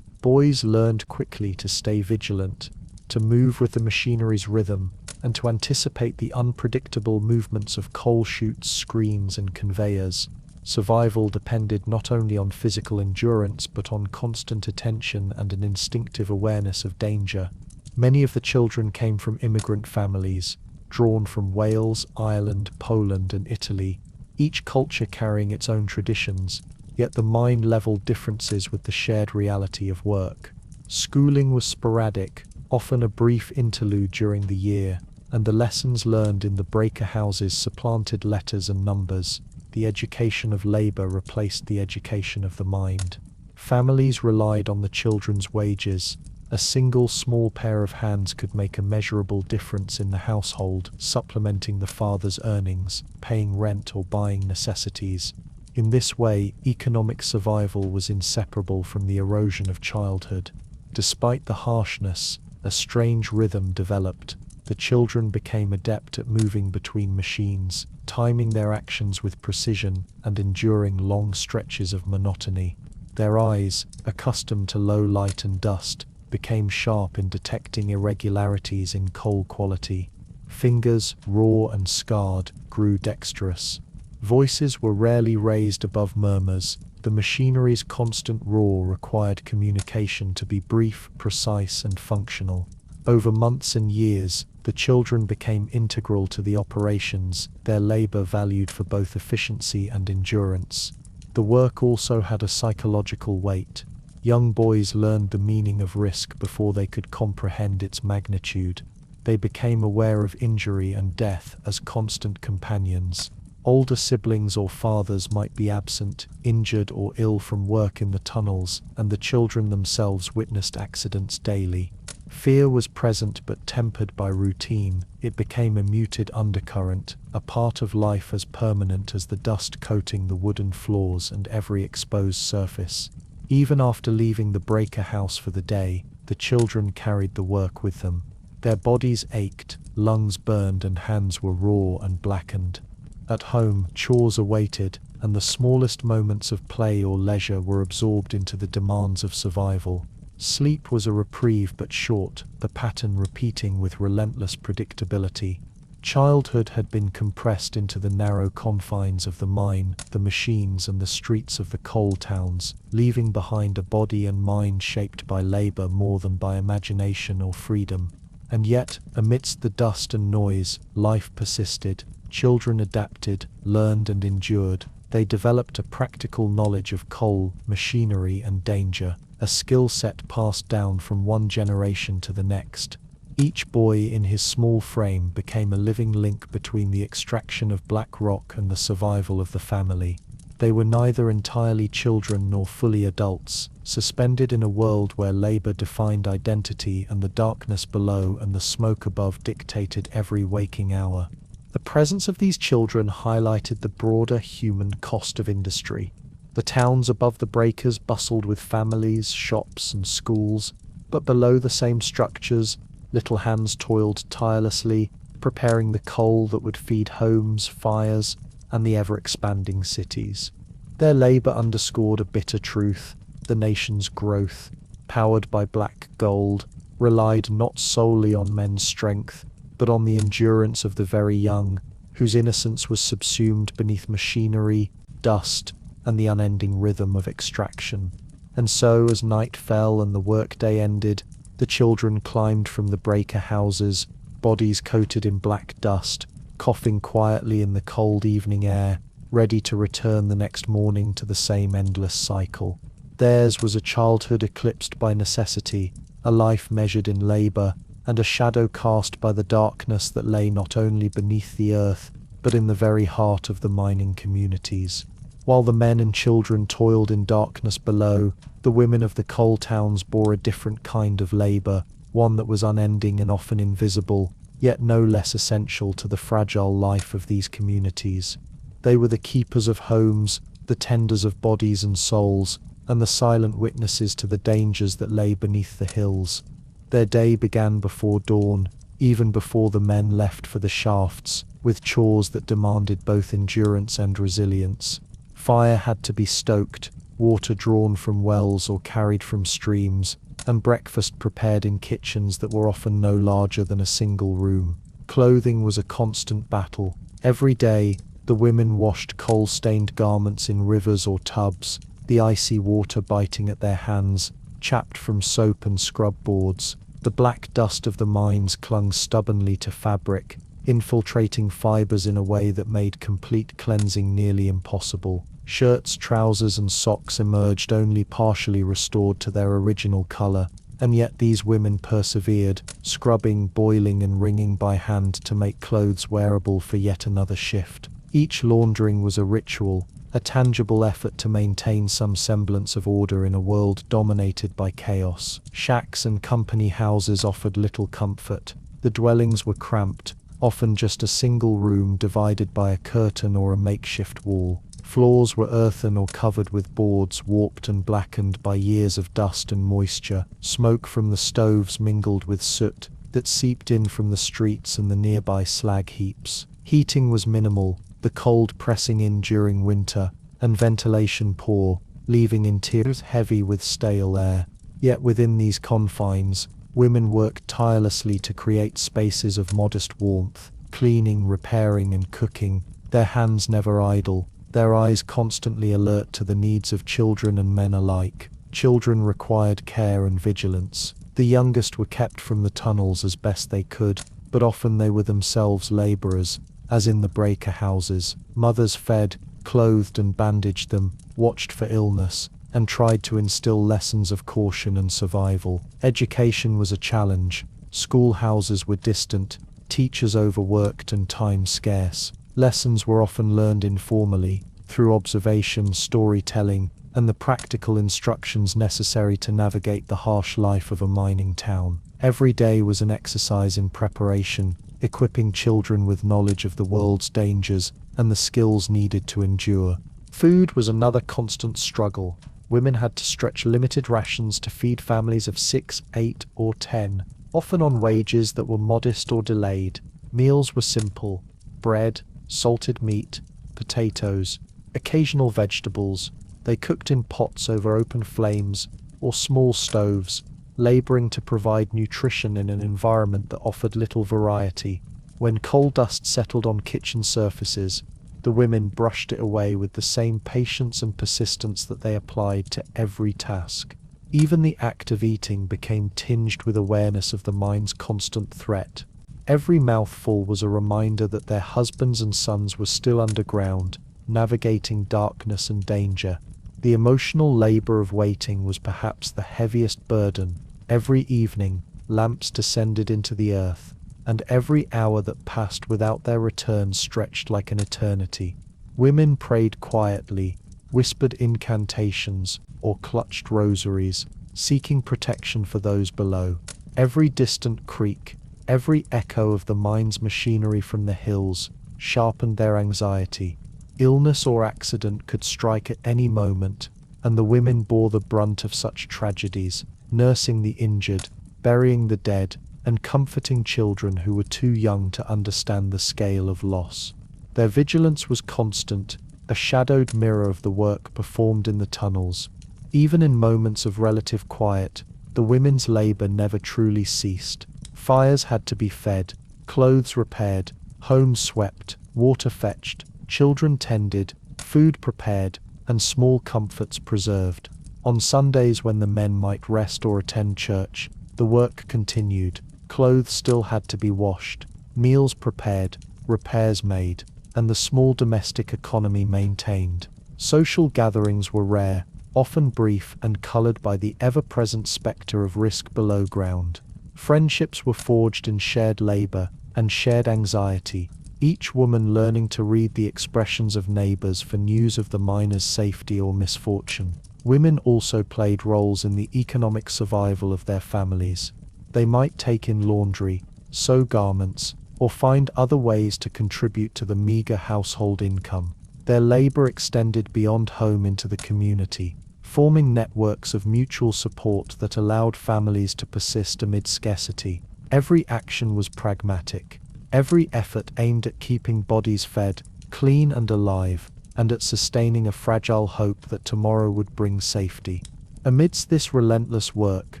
Boys learned quickly to stay vigilant, to move with the machinery's rhythm, and to anticipate the unpredictable movements of coal chutes, screens, and conveyors. Survival depended not only on physical endurance but on constant attention and an instinctive awareness of danger. Many of the children came from immigrant families, drawn from Wales, Ireland, Poland, and Italy, each culture carrying its own traditions, yet the mind leveled differences with the shared reality of work. Schooling was sporadic, often a brief interlude during the year, and the lessons learned in the breaker houses supplanted letters and numbers. The education of labor replaced the education of the mind. Families relied on the children's wages. A single small pair of hands could make a measurable difference in the household, supplementing the father's earnings, paying rent or buying necessities. In this way, economic survival was inseparable from the erosion of childhood. Despite the harshness, a strange rhythm developed. The children became adept at moving between machines, timing their actions with precision and enduring long stretches of monotony. Their eyes, accustomed to low light and dust, became sharp in detecting irregularities in coal quality. Fingers, raw and scarred, grew dexterous. Voices were rarely raised above murmurs. The machinery's constant roar required communication to be brief, precise, and functional. Over months and years, the children became integral to the operations, their labor valued for both efficiency and endurance. The work also had a psychological weight. Young boys learned the meaning of risk before they could comprehend its magnitude. They became aware of injury and death as constant companions. Older siblings or fathers might be absent, injured or ill from work in the tunnels, and the children themselves witnessed accidents daily. Fear was present but tempered by routine. It became a muted undercurrent, a part of life as permanent as the dust coating the wooden floors and every exposed surface. Even after leaving the breaker house for the day, the children carried the work with them. Their bodies ached, lungs burned, and hands were raw and blackened. At home, chores awaited, and the smallest moments of play or leisure were absorbed into the demands of survival. Sleep was a reprieve but short, the pattern repeating with relentless predictability. Childhood had been compressed into the narrow confines of the mine, the machines, and the streets of the coal towns, leaving behind a body and mind shaped by labor more than by imagination or freedom. And yet, amidst the dust and noise, life persisted. Children adapted, learned, and endured. They developed a practical knowledge of coal, machinery, and danger, a skill set passed down from one generation to the next. Each boy in his small frame became a living link between the extraction of black rock and the survival of the family. They were neither entirely children nor fully adults, suspended in a world where labor defined identity and the darkness below and the smoke above dictated every waking hour. The presence of these children highlighted the broader human cost of industry. The towns above the breakers bustled with families, shops, and schools, but below the same structures, little hands toiled tirelessly, preparing the coal that would feed homes, fires, and the ever-expanding cities. Their labor underscored a bitter truth: the nation's growth, powered by black gold, relied not solely on men's strength, but on the endurance of the very young, whose innocence was subsumed beneath machinery, dust, and the unending rhythm of extraction. And so, as night fell and the workday ended, the children climbed from the breaker houses, bodies coated in black dust, coughing quietly in the cold evening air, ready to return the next morning to the same endless cycle. Theirs was a childhood eclipsed by necessity, a life measured in labour, and a shadow cast by the darkness that lay not only beneath the earth, but in the very heart of the mining communities. While the men and children toiled in darkness below, the women of the coal towns bore a different kind of labour, one that was unending and often invisible, yet no less essential to the fragile life of these communities. They were the keepers of homes, the tenders of bodies and souls, and the silent witnesses to the dangers that lay beneath the hills. Their day began before dawn, even before the men left for the shafts, with chores that demanded both endurance and resilience. Fire had to be stoked, water drawn from wells or carried from streams, and breakfast prepared in kitchens that were often no larger than a single room. Clothing was a constant battle. Every day, the women washed coal-stained garments in rivers or tubs, the icy water biting at their hands, chapped from soap and scrub boards. The black dust of the mines clung stubbornly to fabric, infiltrating fibers in a way that made complete cleansing nearly impossible. Shirts, trousers, and socks emerged only partially restored to their original color, and yet these women persevered, scrubbing, boiling, and wringing by hand to make clothes wearable for yet another shift. Each laundering was a ritual, a tangible effort to maintain some semblance of order in a world dominated by chaos. Shacks and company houses offered little comfort. The dwellings were cramped, often just a single room divided by a curtain or a makeshift wall. Floors were earthen or covered with boards warped and blackened by years of dust and moisture. Smoke from the stoves mingled with soot that seeped in from the streets and the nearby slag heaps. Heating was minimal, the cold pressing in during winter, and ventilation poor, leaving interiors heavy with stale air. Yet within these confines, women worked tirelessly to create spaces of modest warmth, cleaning, repairing, and cooking, their hands never idle, their eyes constantly alert to the needs of children and men alike. Children required care and vigilance. The youngest were kept from the tunnels as best they could, but often they were themselves labourers, as in the breaker houses. Mothers fed, clothed and bandaged them, watched for illness, and tried to instill lessons of caution and survival. Education was a challenge. Schoolhouses were distant, teachers overworked and time scarce. Lessons were often learned informally, through observation, storytelling, and the practical instructions necessary to navigate the harsh life of a mining town. Every day was an exercise in preparation, equipping children with knowledge of the world's dangers and the skills needed to endure. Food was another constant struggle. Women had to stretch limited rations to feed families of 6, 8, or 10, often on wages that were modest or delayed. Meals were simple: bread, salted meat, potatoes, occasional vegetables. They cooked in pots over open flames or small stoves, laboring to provide nutrition in an environment that offered little variety. When coal dust settled on kitchen surfaces, the women brushed it away with the same patience and persistence that they applied to every task. Even the act of eating became tinged with awareness of the mine's constant threat. Every mouthful was a reminder that their husbands and sons were still underground, navigating darkness and danger. The emotional labor of waiting was perhaps the heaviest burden. Every evening, lamps descended into the earth, and every hour that passed without their return stretched like an eternity. Women prayed quietly, whispered incantations, or clutched rosaries, seeking protection for those below. Every distant creak, every echo of the mine's machinery from the hills, sharpened their anxiety. Illness or accident could strike at any moment, and the women bore the brunt of such tragedies, nursing the injured, burying the dead, and comforting children who were too young to understand the scale of loss. Their vigilance was constant, a shadowed mirror of the work performed in the tunnels. Even in moments of relative quiet, the women's labor never truly ceased. Fires had to be fed, clothes repaired, homes swept, water fetched, children tended, food prepared, and small comforts preserved. On Sundays when the men might rest or attend church, the work continued. Clothes still had to be washed, meals prepared, repairs made, and the small domestic economy maintained. Social gatherings were rare, often brief and colored by the ever-present specter of risk below ground. Friendships were forged in shared labor and shared anxiety, each woman learning to read the expressions of neighbors for news of the miners' safety or misfortune. Women also played roles in the economic survival of their families. They might take in laundry, sew garments, or find other ways to contribute to the meager household income. Their labor extended beyond home into the community, forming networks of mutual support that allowed families to persist amid scarcity. Every action was pragmatic, every effort aimed at keeping bodies fed, clean and alive, and at sustaining a fragile hope that tomorrow would bring safety. Amidst this relentless work,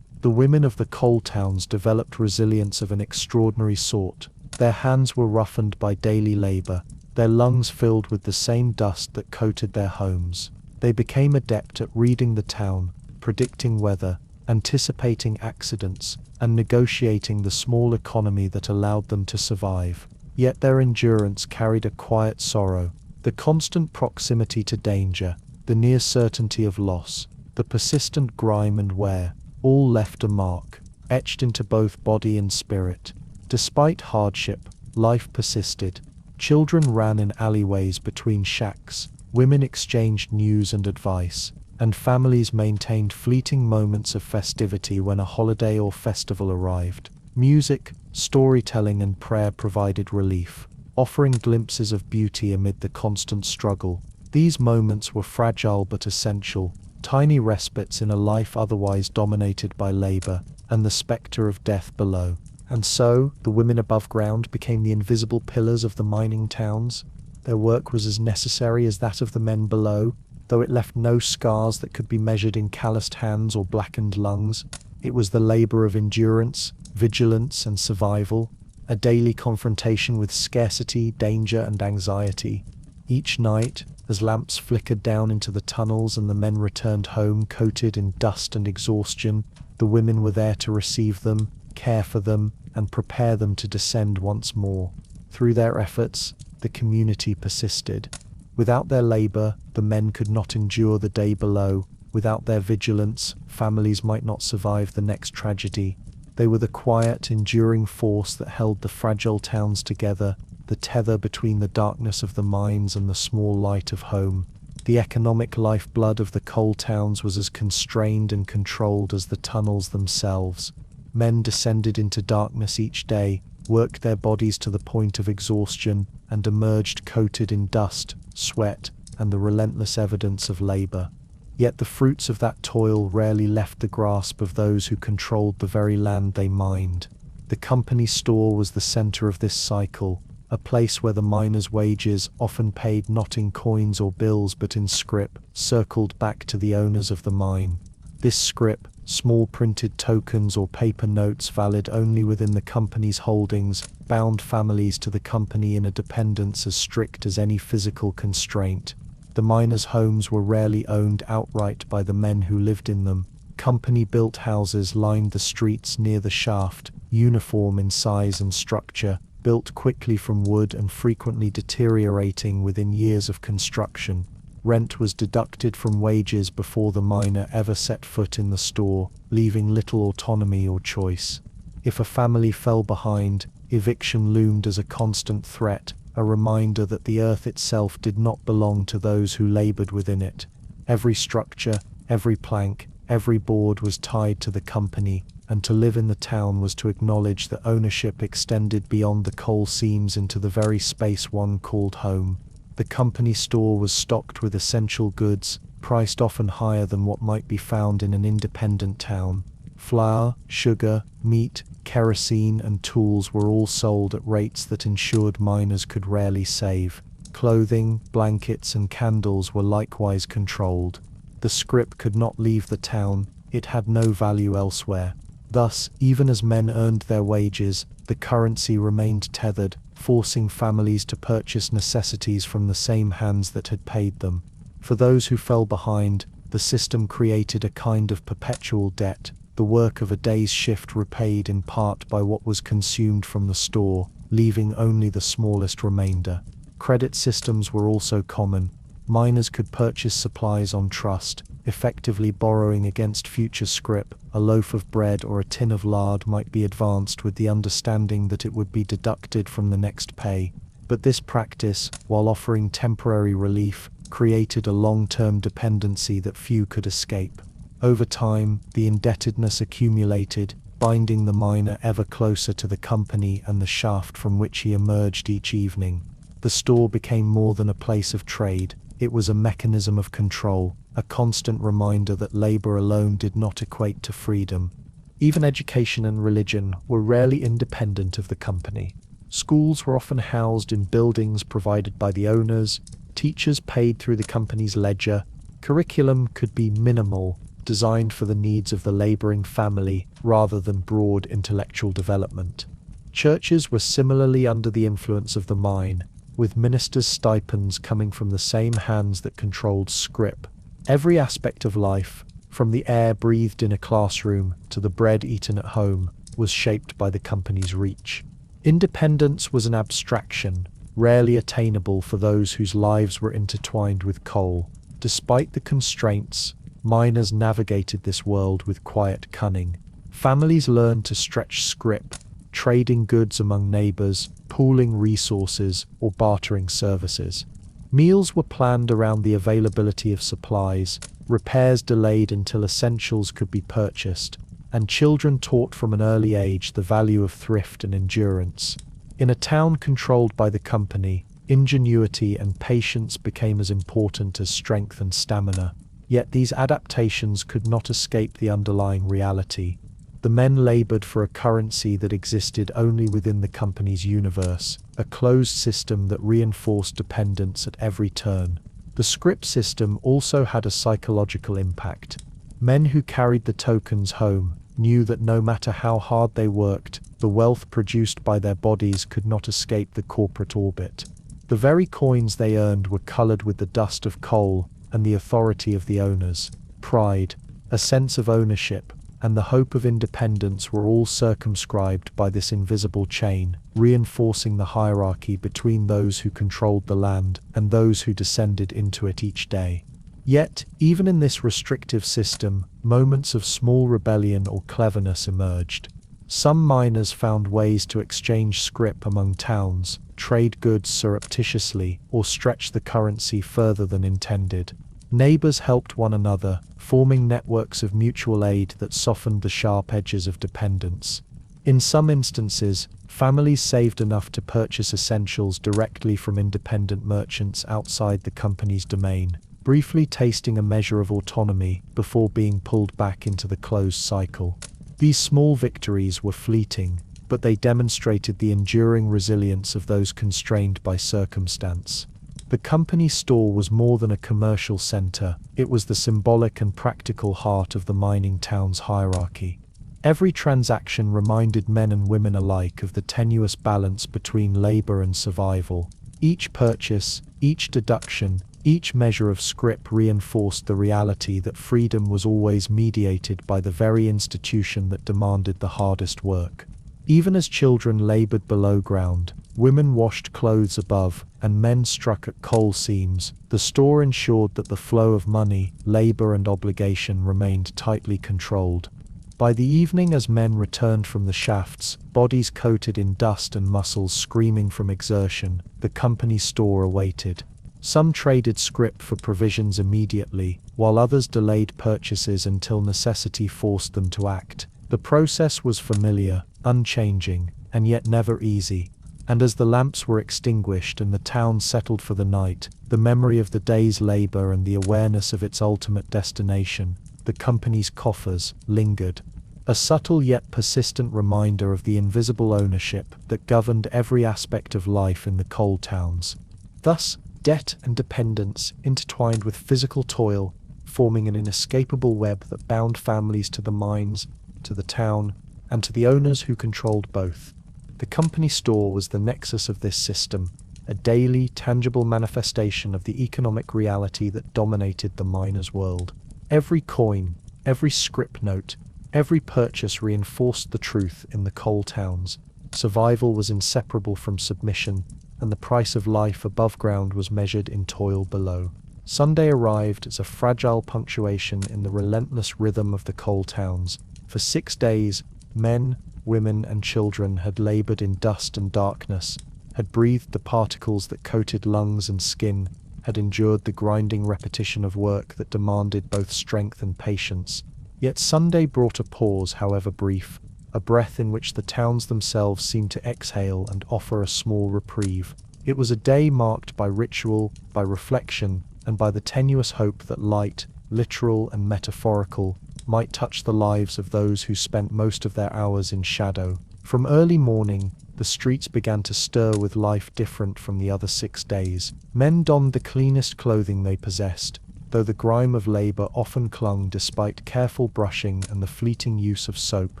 the women of the coal towns developed resilience of an extraordinary sort. Their hands were roughened by daily labor, their lungs filled with the same dust that coated their homes. They became adept at reading the town, predicting weather, anticipating accidents, and negotiating the small economy that allowed them to survive. Yet their endurance carried a quiet sorrow. The constant proximity to danger, the near certainty of loss, the persistent grime and wear, all left a mark, etched into both body and spirit. Despite hardship, life persisted. Children ran in alleyways between shacks, women exchanged news and advice, and families maintained fleeting moments of festivity when a holiday or festival arrived. Music, storytelling, and prayer provided relief, offering glimpses of beauty amid the constant struggle. These moments were fragile but essential, tiny respites in a life otherwise dominated by labor and the specter of death below. And so, the women above ground became the invisible pillars of the mining towns. Their work was as necessary as that of the men below, though it left no scars that could be measured in calloused hands or blackened lungs. It was the labor of endurance, vigilance, and survival, a daily confrontation with scarcity, danger, and anxiety. Each night, as lamps flickered down into the tunnels and the men returned home coated in dust and exhaustion, the women were there to receive them, care for them, and prepare them to descend once more. Through their efforts, the community persisted. Without their labor, the men could not endure the day below. Without their vigilance, families might not survive the next tragedy. They were the quiet, enduring force that held the fragile towns together, the tether between the darkness of the mines and the small light of home. The economic lifeblood of the coal towns was as constrained and controlled as the tunnels themselves. Men descended into darkness each day, worked their bodies to the point of exhaustion, and emerged coated in dust, sweat, and the relentless evidence of labor. Yet the fruits of that toil rarely left the grasp of those who controlled the very land they mined. The company store was the center of this cycle, a place where the miners' wages, often paid not in coins or bills but in scrip, circled back to the owners of the mine. This scrip, small printed tokens or paper notes valid only within the company's holdings, bound families to the company in a dependence as strict as any physical constraint. The miners' homes were rarely owned outright by the men who lived in them. Company-built houses lined the streets near the shaft, uniform in size and structure, built quickly from wood and frequently deteriorating within years of construction. Rent was deducted from wages before the miner ever set foot in the store, leaving little autonomy or choice. If a family fell behind, eviction loomed as a constant threat, a reminder that the earth itself did not belong to those who labored within it. Every structure, every plank, every board was tied to the company, and to live in the town was to acknowledge that ownership extended beyond the coal seams into the very space one called home. The company store was stocked with essential goods, priced often higher than what might be found in an independent town. Flour, sugar, meat, kerosene, and tools were all sold at rates that ensured miners could rarely save. Clothing, blankets, and candles were likewise controlled. The scrip could not leave the town, it had no value elsewhere. Thus, even as men earned their wages, the currency remained tethered, forcing families to purchase necessities from the same hands that had paid them. For those who fell behind, the system created a kind of perpetual debt, the work of a day's shift repaid in part by what was consumed from the store, leaving only the smallest remainder. Credit systems were also common. Miners could purchase supplies on trust, effectively borrowing against future scrip. A loaf of bread or a tin of lard might be advanced with the understanding that it would be deducted from the next pay. But this practice, while offering temporary relief, created a long-term dependency that few could escape. Over time, the indebtedness accumulated, binding the miner ever closer to the company and the shaft from which he emerged each evening. The store became more than a place of trade. It was a mechanism of control, a constant reminder that labor alone did not equate to freedom. Even education and religion were rarely independent of the company. Schools were often housed in buildings provided by the owners, teachers paid through the company's ledger. Curriculum could be minimal, designed for the needs of the laboring family rather than broad intellectual development. Churches were similarly under the influence of the mine, with ministers' stipends coming from the same hands that controlled scrip. Every aspect of life, from the air breathed in a classroom to the bread eaten at home, was shaped by the company's reach. Independence was an abstraction, rarely attainable for those whose lives were intertwined with coal. Despite the constraints, miners navigated this world with quiet cunning. Families learned to stretch scrip, trading goods among neighbors, pooling resources, or bartering services. Meals were planned around the availability of supplies, repairs delayed until essentials could be purchased, and children taught from an early age the value of thrift and endurance. In a town controlled by the company, ingenuity and patience became as important as strength and stamina. Yet these adaptations could not escape the underlying reality. The men labored for a currency that existed only within the company's universe, a closed system that reinforced dependence at every turn. The scrip system also had a psychological impact. Men who carried the tokens home knew that no matter how hard they worked, the wealth produced by their bodies could not escape the corporate orbit. The very coins they earned were colored with the dust of coal and the authority of the owners. Pride, a sense of ownership, and the hope of independence were all circumscribed by this invisible chain, reinforcing the hierarchy between those who controlled the land and those who descended into it each day. Yet, even in this restrictive system, moments of small rebellion or cleverness emerged. Some miners found ways to exchange scrip among towns, trade goods surreptitiously, or stretch the currency further than intended. Neighbors helped one another, forming networks of mutual aid that softened the sharp edges of dependence. In some instances, families saved enough to purchase essentials directly from independent merchants outside the company's domain, briefly tasting a measure of autonomy before being pulled back into the closed cycle. These small victories were fleeting, but they demonstrated the enduring resilience of those constrained by circumstance. The company store was more than a commercial center, it was the symbolic and practical heart of the mining town's hierarchy. Every transaction reminded men and women alike of the tenuous balance between labor and survival. Each purchase, each deduction, each measure of scrip reinforced the reality that freedom was always mediated by the very institution that demanded the hardest work. Even as children labored below ground, women washed clothes above, and men struck at coal seams, the store ensured that the flow of money, labor and obligation remained tightly controlled. By the evening, as men returned from the shafts, bodies coated in dust and muscles screaming from exertion, the company store awaited. Some traded scrip for provisions immediately, while others delayed purchases until necessity forced them to act. The process was familiar, unchanging, and yet never easy. And as the lamps were extinguished and the town settled for the night, the memory of the day's labor and the awareness of its ultimate destination, the company's coffers, lingered. A subtle yet persistent reminder of the invisible ownership that governed every aspect of life in the coal towns. Thus, debt and dependence intertwined with physical toil, forming an inescapable web that bound families to the mines to the town, and to the owners who controlled both. The company store was the nexus of this system, a daily, tangible manifestation of the economic reality that dominated the miners' world. Every coin, every scrip note, every purchase reinforced the truth in the coal towns. Survival was inseparable from submission, and the price of life above ground was measured in toil below. Sunday arrived as a fragile punctuation in the relentless rhythm of the coal towns. For 6 days, men, women, and children had labored in dust and darkness, had breathed the particles that coated lungs and skin, had endured the grinding repetition of work that demanded both strength and patience. Yet Sunday brought a pause, however brief, a breath in which the towns themselves seemed to exhale and offer a small reprieve. It was a day marked by ritual, by reflection, and by the tenuous hope that light, literal and metaphorical, might touch the lives of those who spent most of their hours in shadow. From early morning, the streets began to stir with life different from the other 6 days. Men donned the cleanest clothing they possessed, though the grime of labor often clung despite careful brushing and the fleeting use of soap.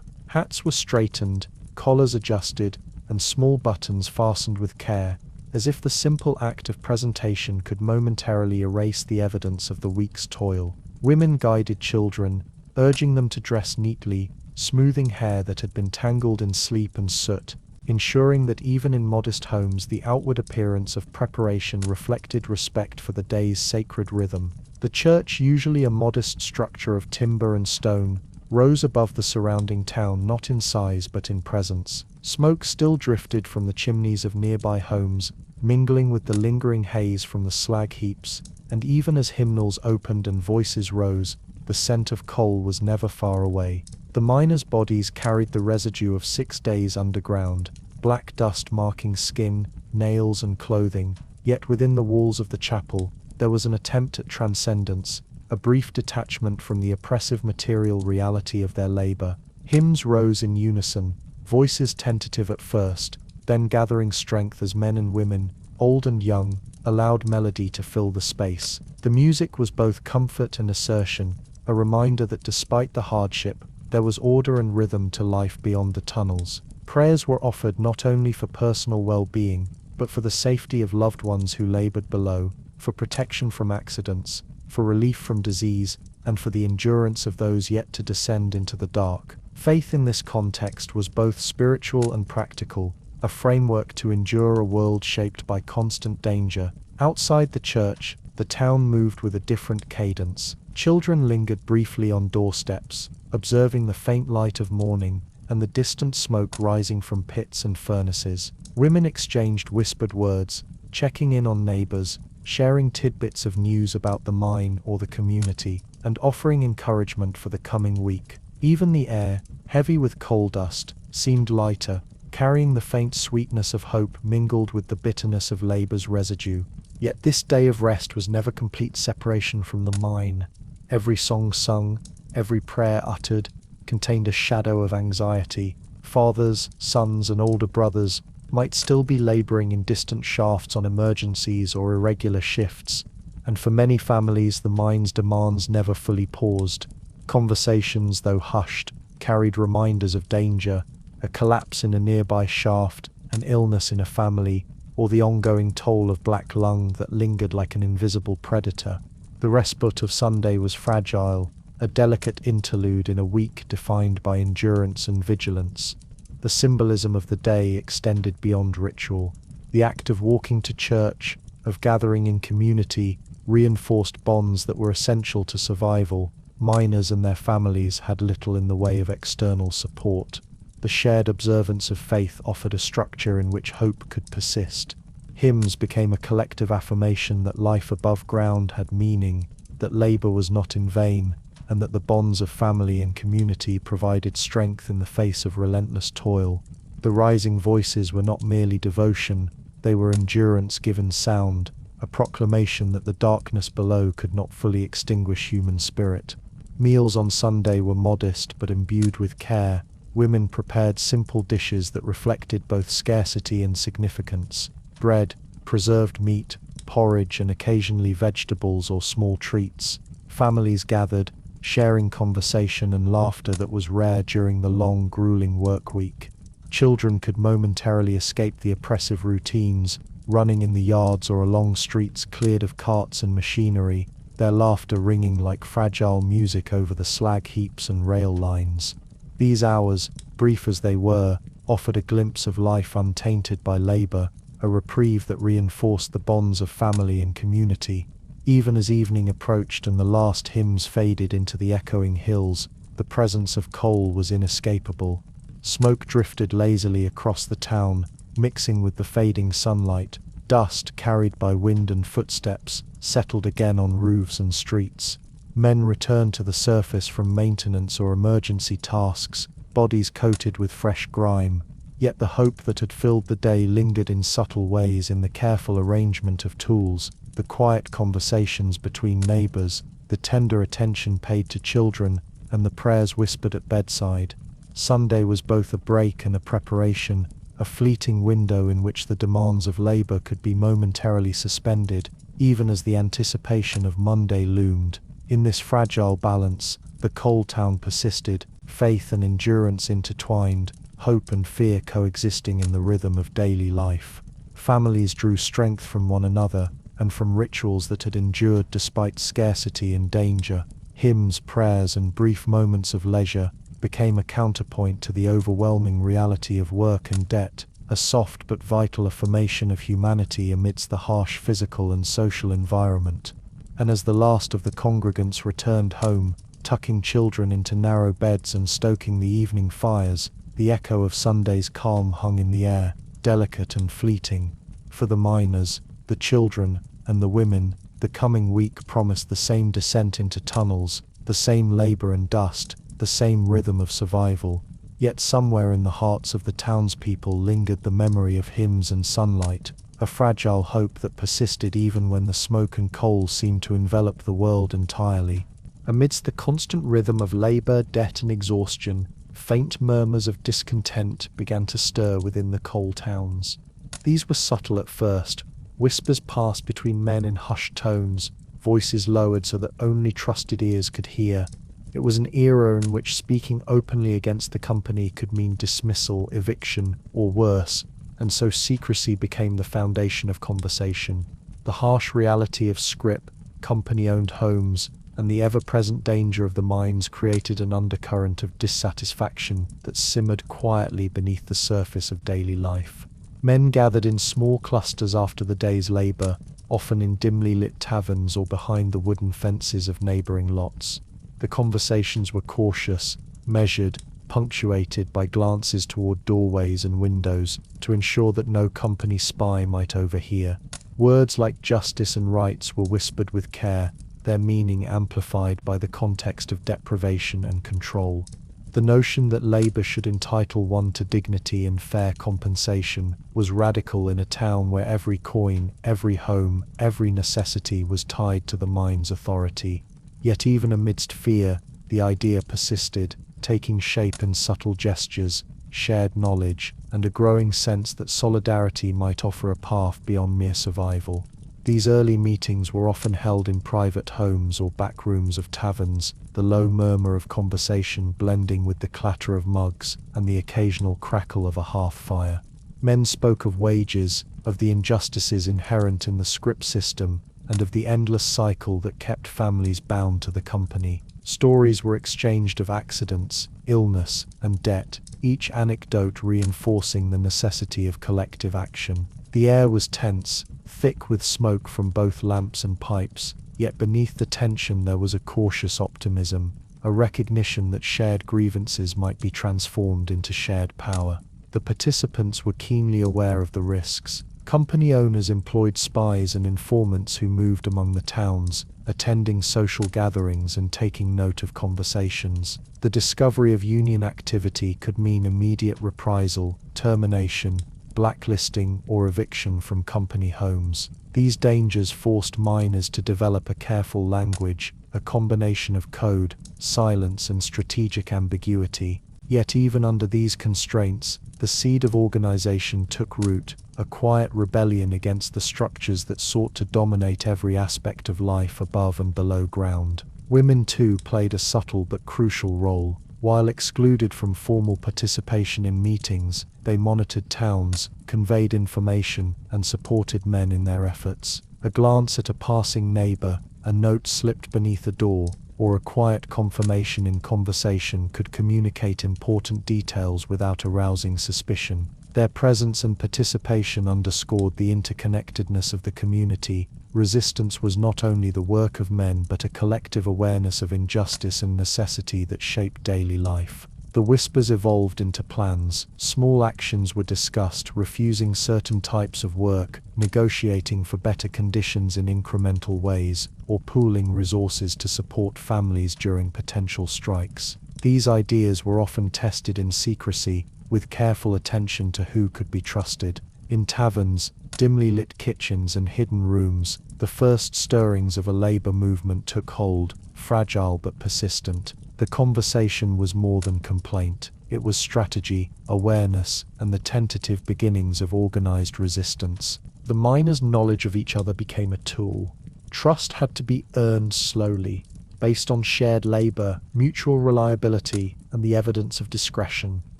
Hats were straightened, collars adjusted, and small buttons fastened with care, as if the simple act of presentation could momentarily erase the evidence of the week's toil. Women guided children, urging them to dress neatly, smoothing hair that had been tangled in sleep and soot, ensuring that even in modest homes the outward appearance of preparation reflected respect for the day's sacred rhythm. The church, usually a modest structure of timber and stone, rose above the surrounding town not in size but in presence. Smoke still drifted from the chimneys of nearby homes, mingling with the lingering haze from the slag heaps, and even as hymnals opened and voices rose, the scent of coal was never far away. The miners' bodies carried the residue of 6 days underground, black dust marking skin, nails and clothing, yet within the walls of the chapel, there was an attempt at transcendence, a brief detachment from the oppressive material reality of their labor. Hymns rose in unison, voices tentative at first, then gathering strength as men and women, old and young, allowed melody to fill the space. The music was both comfort and assertion, a reminder that despite the hardship, there was order and rhythm to life beyond the tunnels. Prayers were offered not only for personal well-being, but for the safety of loved ones who labored below, for protection from accidents, for relief from disease, and for the endurance of those yet to descend into the dark. Faith in this context was both spiritual and practical, a framework to endure a world shaped by constant danger. Outside the church, the town moved with a different cadence. Children lingered briefly on doorsteps, observing the faint light of morning and the distant smoke rising from pits and furnaces. Women exchanged whispered words, checking in on neighbors, sharing tidbits of news about the mine or the community, and offering encouragement for the coming week. Even the air, heavy with coal dust, seemed lighter, carrying the faint sweetness of hope mingled with the bitterness of labor's residue. Yet this day of rest was never complete separation from the mine. Every song sung, every prayer uttered, contained a shadow of anxiety. Fathers, sons, and older brothers might still be laboring in distant shafts on emergencies or irregular shifts, and for many families the mine's demands never fully paused. Conversations, though hushed, carried reminders of danger, a collapse in a nearby shaft, an illness in a family, or the ongoing toll of black lung that lingered like an invisible predator. The respite of Sunday was fragile, a delicate interlude in a week defined by endurance and vigilance. The symbolism of the day extended beyond ritual. The act of walking to church, of gathering in community, reinforced bonds that were essential to survival. Miners and their families had little in the way of external support. The shared observance of faith offered a structure in which hope could persist. Hymns became a collective affirmation that life above ground had meaning, that labor was not in vain, and that the bonds of family and community provided strength in the face of relentless toil. The rising voices were not merely devotion, they were endurance given sound, a proclamation that the darkness below could not fully extinguish human spirit. Meals on Sunday were modest but imbued with care. Women prepared simple dishes that reflected both scarcity and significance. Bread, preserved meat, porridge, and occasionally vegetables or small treats. Families gathered, sharing conversation and laughter that was rare during the long, grueling work week. Children could momentarily escape the oppressive routines, running in the yards or along streets cleared of carts and machinery, their laughter ringing like fragile music over the slag heaps and rail lines. These hours, brief as they were, offered a glimpse of life untainted by labor, a reprieve that reinforced the bonds of family and community. Even as evening approached and the last hymns faded into the echoing hills, the presence of coal was inescapable. Smoke drifted lazily across the town, mixing with the fading sunlight. Dust, carried by wind and footsteps, settled again on roofs and streets. Men returned to the surface from maintenance or emergency tasks, bodies coated with fresh grime. Yet the hope that had filled the day lingered in subtle ways, in the careful arrangement of tools, the quiet conversations between neighbors, the tender attention paid to children, and the prayers whispered at bedside. Sunday was both a break and a preparation, a fleeting window in which the demands of labor could be momentarily suspended, even as the anticipation of Monday loomed. In this fragile balance, the coal town persisted, faith and endurance intertwined, hope and fear coexisting in the rhythm of daily life. Families drew strength from one another, and from rituals that had endured despite scarcity and danger. Hymns, prayers, and brief moments of leisure became a counterpoint to the overwhelming reality of work and debt, a soft but vital affirmation of humanity amidst the harsh physical and social environment. And as the last of the congregants returned home, tucking children into narrow beds and stoking the evening fires, the echo of Sunday's calm hung in the air, delicate and fleeting. For the miners, the children, and the women, the coming week promised the same descent into tunnels, the same labor and dust, the same rhythm of survival. Yet somewhere in the hearts of the townspeople lingered the memory of hymns and sunlight, a fragile hope that persisted even when the smoke and coal seemed to envelop the world entirely. Amidst the constant rhythm of labor, debt, and exhaustion, faint murmurs of discontent began to stir within the coal towns. These were subtle at first. Whispers passed between men in hushed tones, voices lowered so that only trusted ears could hear. It was an era in which speaking openly against the company could mean dismissal, eviction, or worse, and so secrecy became the foundation of conversation. The harsh reality of scrip, company-owned homes, and the ever-present danger of the mines created an undercurrent of dissatisfaction that simmered quietly beneath the surface of daily life. Men gathered in small clusters after the day's labor, often in dimly lit taverns or behind the wooden fences of neighboring lots. The conversations were cautious, measured, punctuated by glances toward doorways and windows to ensure that no company spy might overhear. Words like justice and rights were whispered with care, their meaning amplified by the context of deprivation and control. The notion that labor should entitle one to dignity and fair compensation was radical in a town where every coin, every home, every necessity was tied to the mine's authority. Yet even amidst fear, the idea persisted, taking shape in subtle gestures, shared knowledge, and a growing sense that solidarity might offer a path beyond mere survival. These early meetings were often held in private homes or back rooms of taverns, the low murmur of conversation blending with the clatter of mugs and the occasional crackle of a hearth fire. Men spoke of wages, of the injustices inherent in the scrip system, and of the endless cycle that kept families bound to the company. Stories were exchanged of accidents, illness, and debt, each anecdote reinforcing the necessity of collective action. The air was tense, thick with smoke from both lamps and pipes, yet beneath the tension there was a cautious optimism, a recognition that shared grievances might be transformed into shared power. The participants were keenly aware of the risks. Company owners employed spies and informants who moved among the towns, attending social gatherings and taking note of conversations. The discovery of union activity could mean immediate reprisal, termination, blacklisting, or eviction from company homes. These dangers forced miners to develop a careful language, a combination of code, silence, and strategic ambiguity. Yet even under these constraints, the seed of organization took root, a quiet rebellion against the structures that sought to dominate every aspect of life above and below ground. Women too played a subtle but crucial role. While excluded from formal participation in meetings, they monitored towns, conveyed information, and supported men in their efforts. A glance at a passing neighbor, a note slipped beneath a door, or a quiet confirmation in conversation could communicate important details without arousing suspicion. Their presence and participation underscored the interconnectedness of the community. Resistance was not only the work of men but a collective awareness of injustice and necessity that shaped daily life. The whispers evolved into plans. Small actions were discussed, refusing certain types of work, negotiating for better conditions in incremental ways, or pooling resources to support families during potential strikes. These ideas were often tested in secrecy, with careful attention to who could be trusted. In taverns, dimly lit kitchens and hidden rooms, the first stirrings of a labor movement took hold, fragile but persistent. The conversation was more than complaint. It was strategy, awareness, and the tentative beginnings of organized resistance. The miners' knowledge of each other became a tool. Trust had to be earned slowly, based on shared labor, mutual reliability, and the evidence of discretion.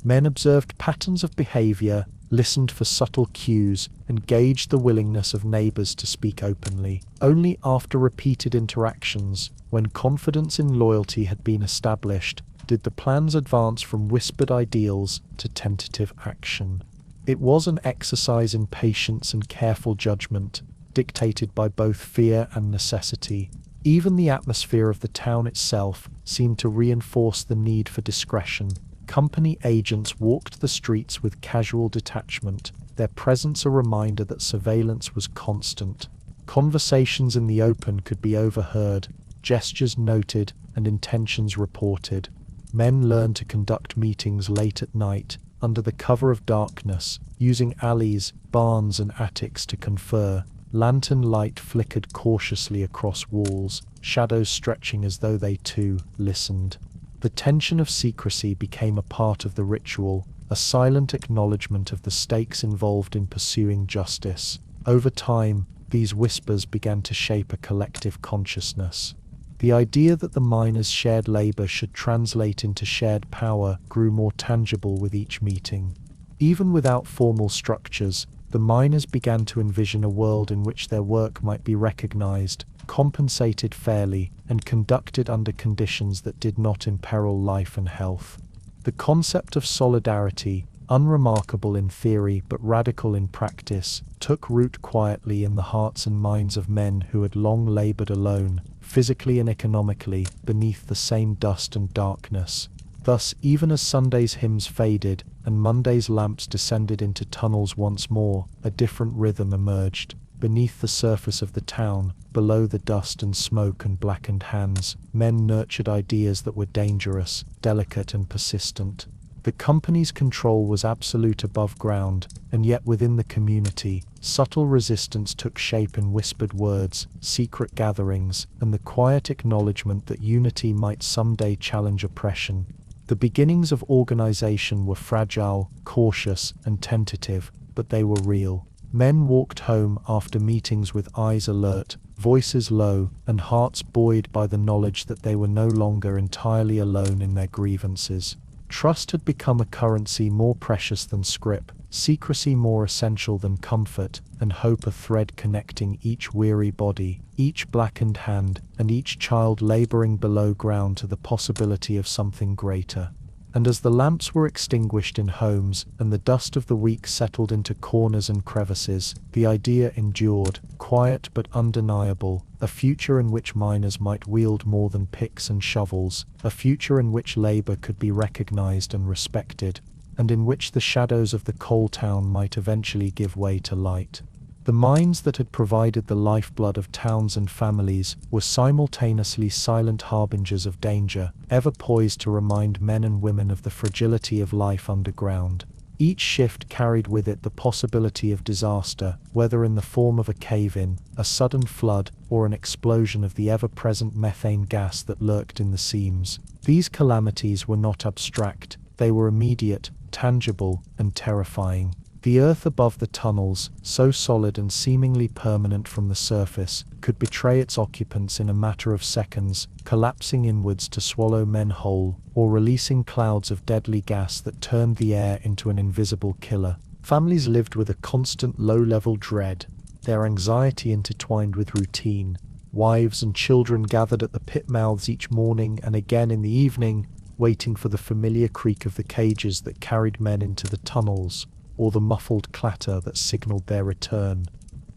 Men observed patterns of behavior, listened for subtle cues, and gauged the willingness of neighbors to speak openly. Only after repeated interactions, when confidence in loyalty had been established, did the plans advance from whispered ideals to tentative action. It was an exercise in patience and careful judgment, dictated by both fear and necessity. Even the atmosphere of the town itself seemed to reinforce the need for discretion. Company agents walked the streets with casual detachment, their presence a reminder that surveillance was constant. Conversations in the open could be overheard, gestures noted, and intentions reported. Men learned to conduct meetings late at night, under the cover of darkness, using alleys, barns, and attics to confer. Lantern light flickered cautiously across walls, shadows stretching as though they too listened. The tension of secrecy became a part of the ritual, a silent acknowledgement of the stakes involved in pursuing justice. Over time, these whispers began to shape a collective consciousness. The idea that the miners' shared labor should translate into shared power grew more tangible with each meeting. Even without formal structures, the miners began to envision a world in which their work might be recognized, compensated fairly, and conducted under conditions that did not imperil life and health. The concept of solidarity, unremarkable in theory but radical in practice, took root quietly in the hearts and minds of men who had long labored alone, physically and economically, beneath the same dust and darkness. Thus, even as Sunday's hymns faded and Monday's lamps descended into tunnels once more, a different rhythm emerged. Beneath the surface of the town, below the dust and smoke and blackened hands, men nurtured ideas that were dangerous, delicate, and persistent. The company's control was absolute above ground, and yet within the community, subtle resistance took shape in whispered words, secret gatherings, and the quiet acknowledgement that unity might someday challenge oppression. The beginnings of organization were fragile, cautious, and tentative, but they were real. Men walked home after meetings with eyes alert, voices low, and hearts buoyed by the knowledge that they were no longer entirely alone in their grievances. Trust had become a currency more precious than scrip, secrecy more essential than comfort, and hope a thread connecting each weary body, each blackened hand, and each child laboring below ground to the possibility of something greater. And as the lamps were extinguished in homes, and the dust of the week settled into corners and crevices, the idea endured, quiet but undeniable, a future in which miners might wield more than picks and shovels, a future in which labor could be recognized and respected, and in which the shadows of the coal town might eventually give way to light. The mines that had provided the lifeblood of towns and families were simultaneously silent harbingers of danger, ever poised to remind men and women of the fragility of life underground. Each shift carried with it the possibility of disaster, whether in the form of a cave-in, a sudden flood, or an explosion of the ever-present methane gas that lurked in the seams. These calamities were not abstract, they were immediate, tangible, and terrifying. The earth above the tunnels, so solid and seemingly permanent from the surface, could betray its occupants in a matter of seconds, collapsing inwards to swallow men whole, or releasing clouds of deadly gas that turned the air into an invisible killer. Families lived with a constant low-level dread, their anxiety intertwined with routine. Wives and children gathered at the pit mouths each morning and again in the evening, waiting for the familiar creak of the cages that carried men into the tunnels, or the muffled clatter that signaled their return.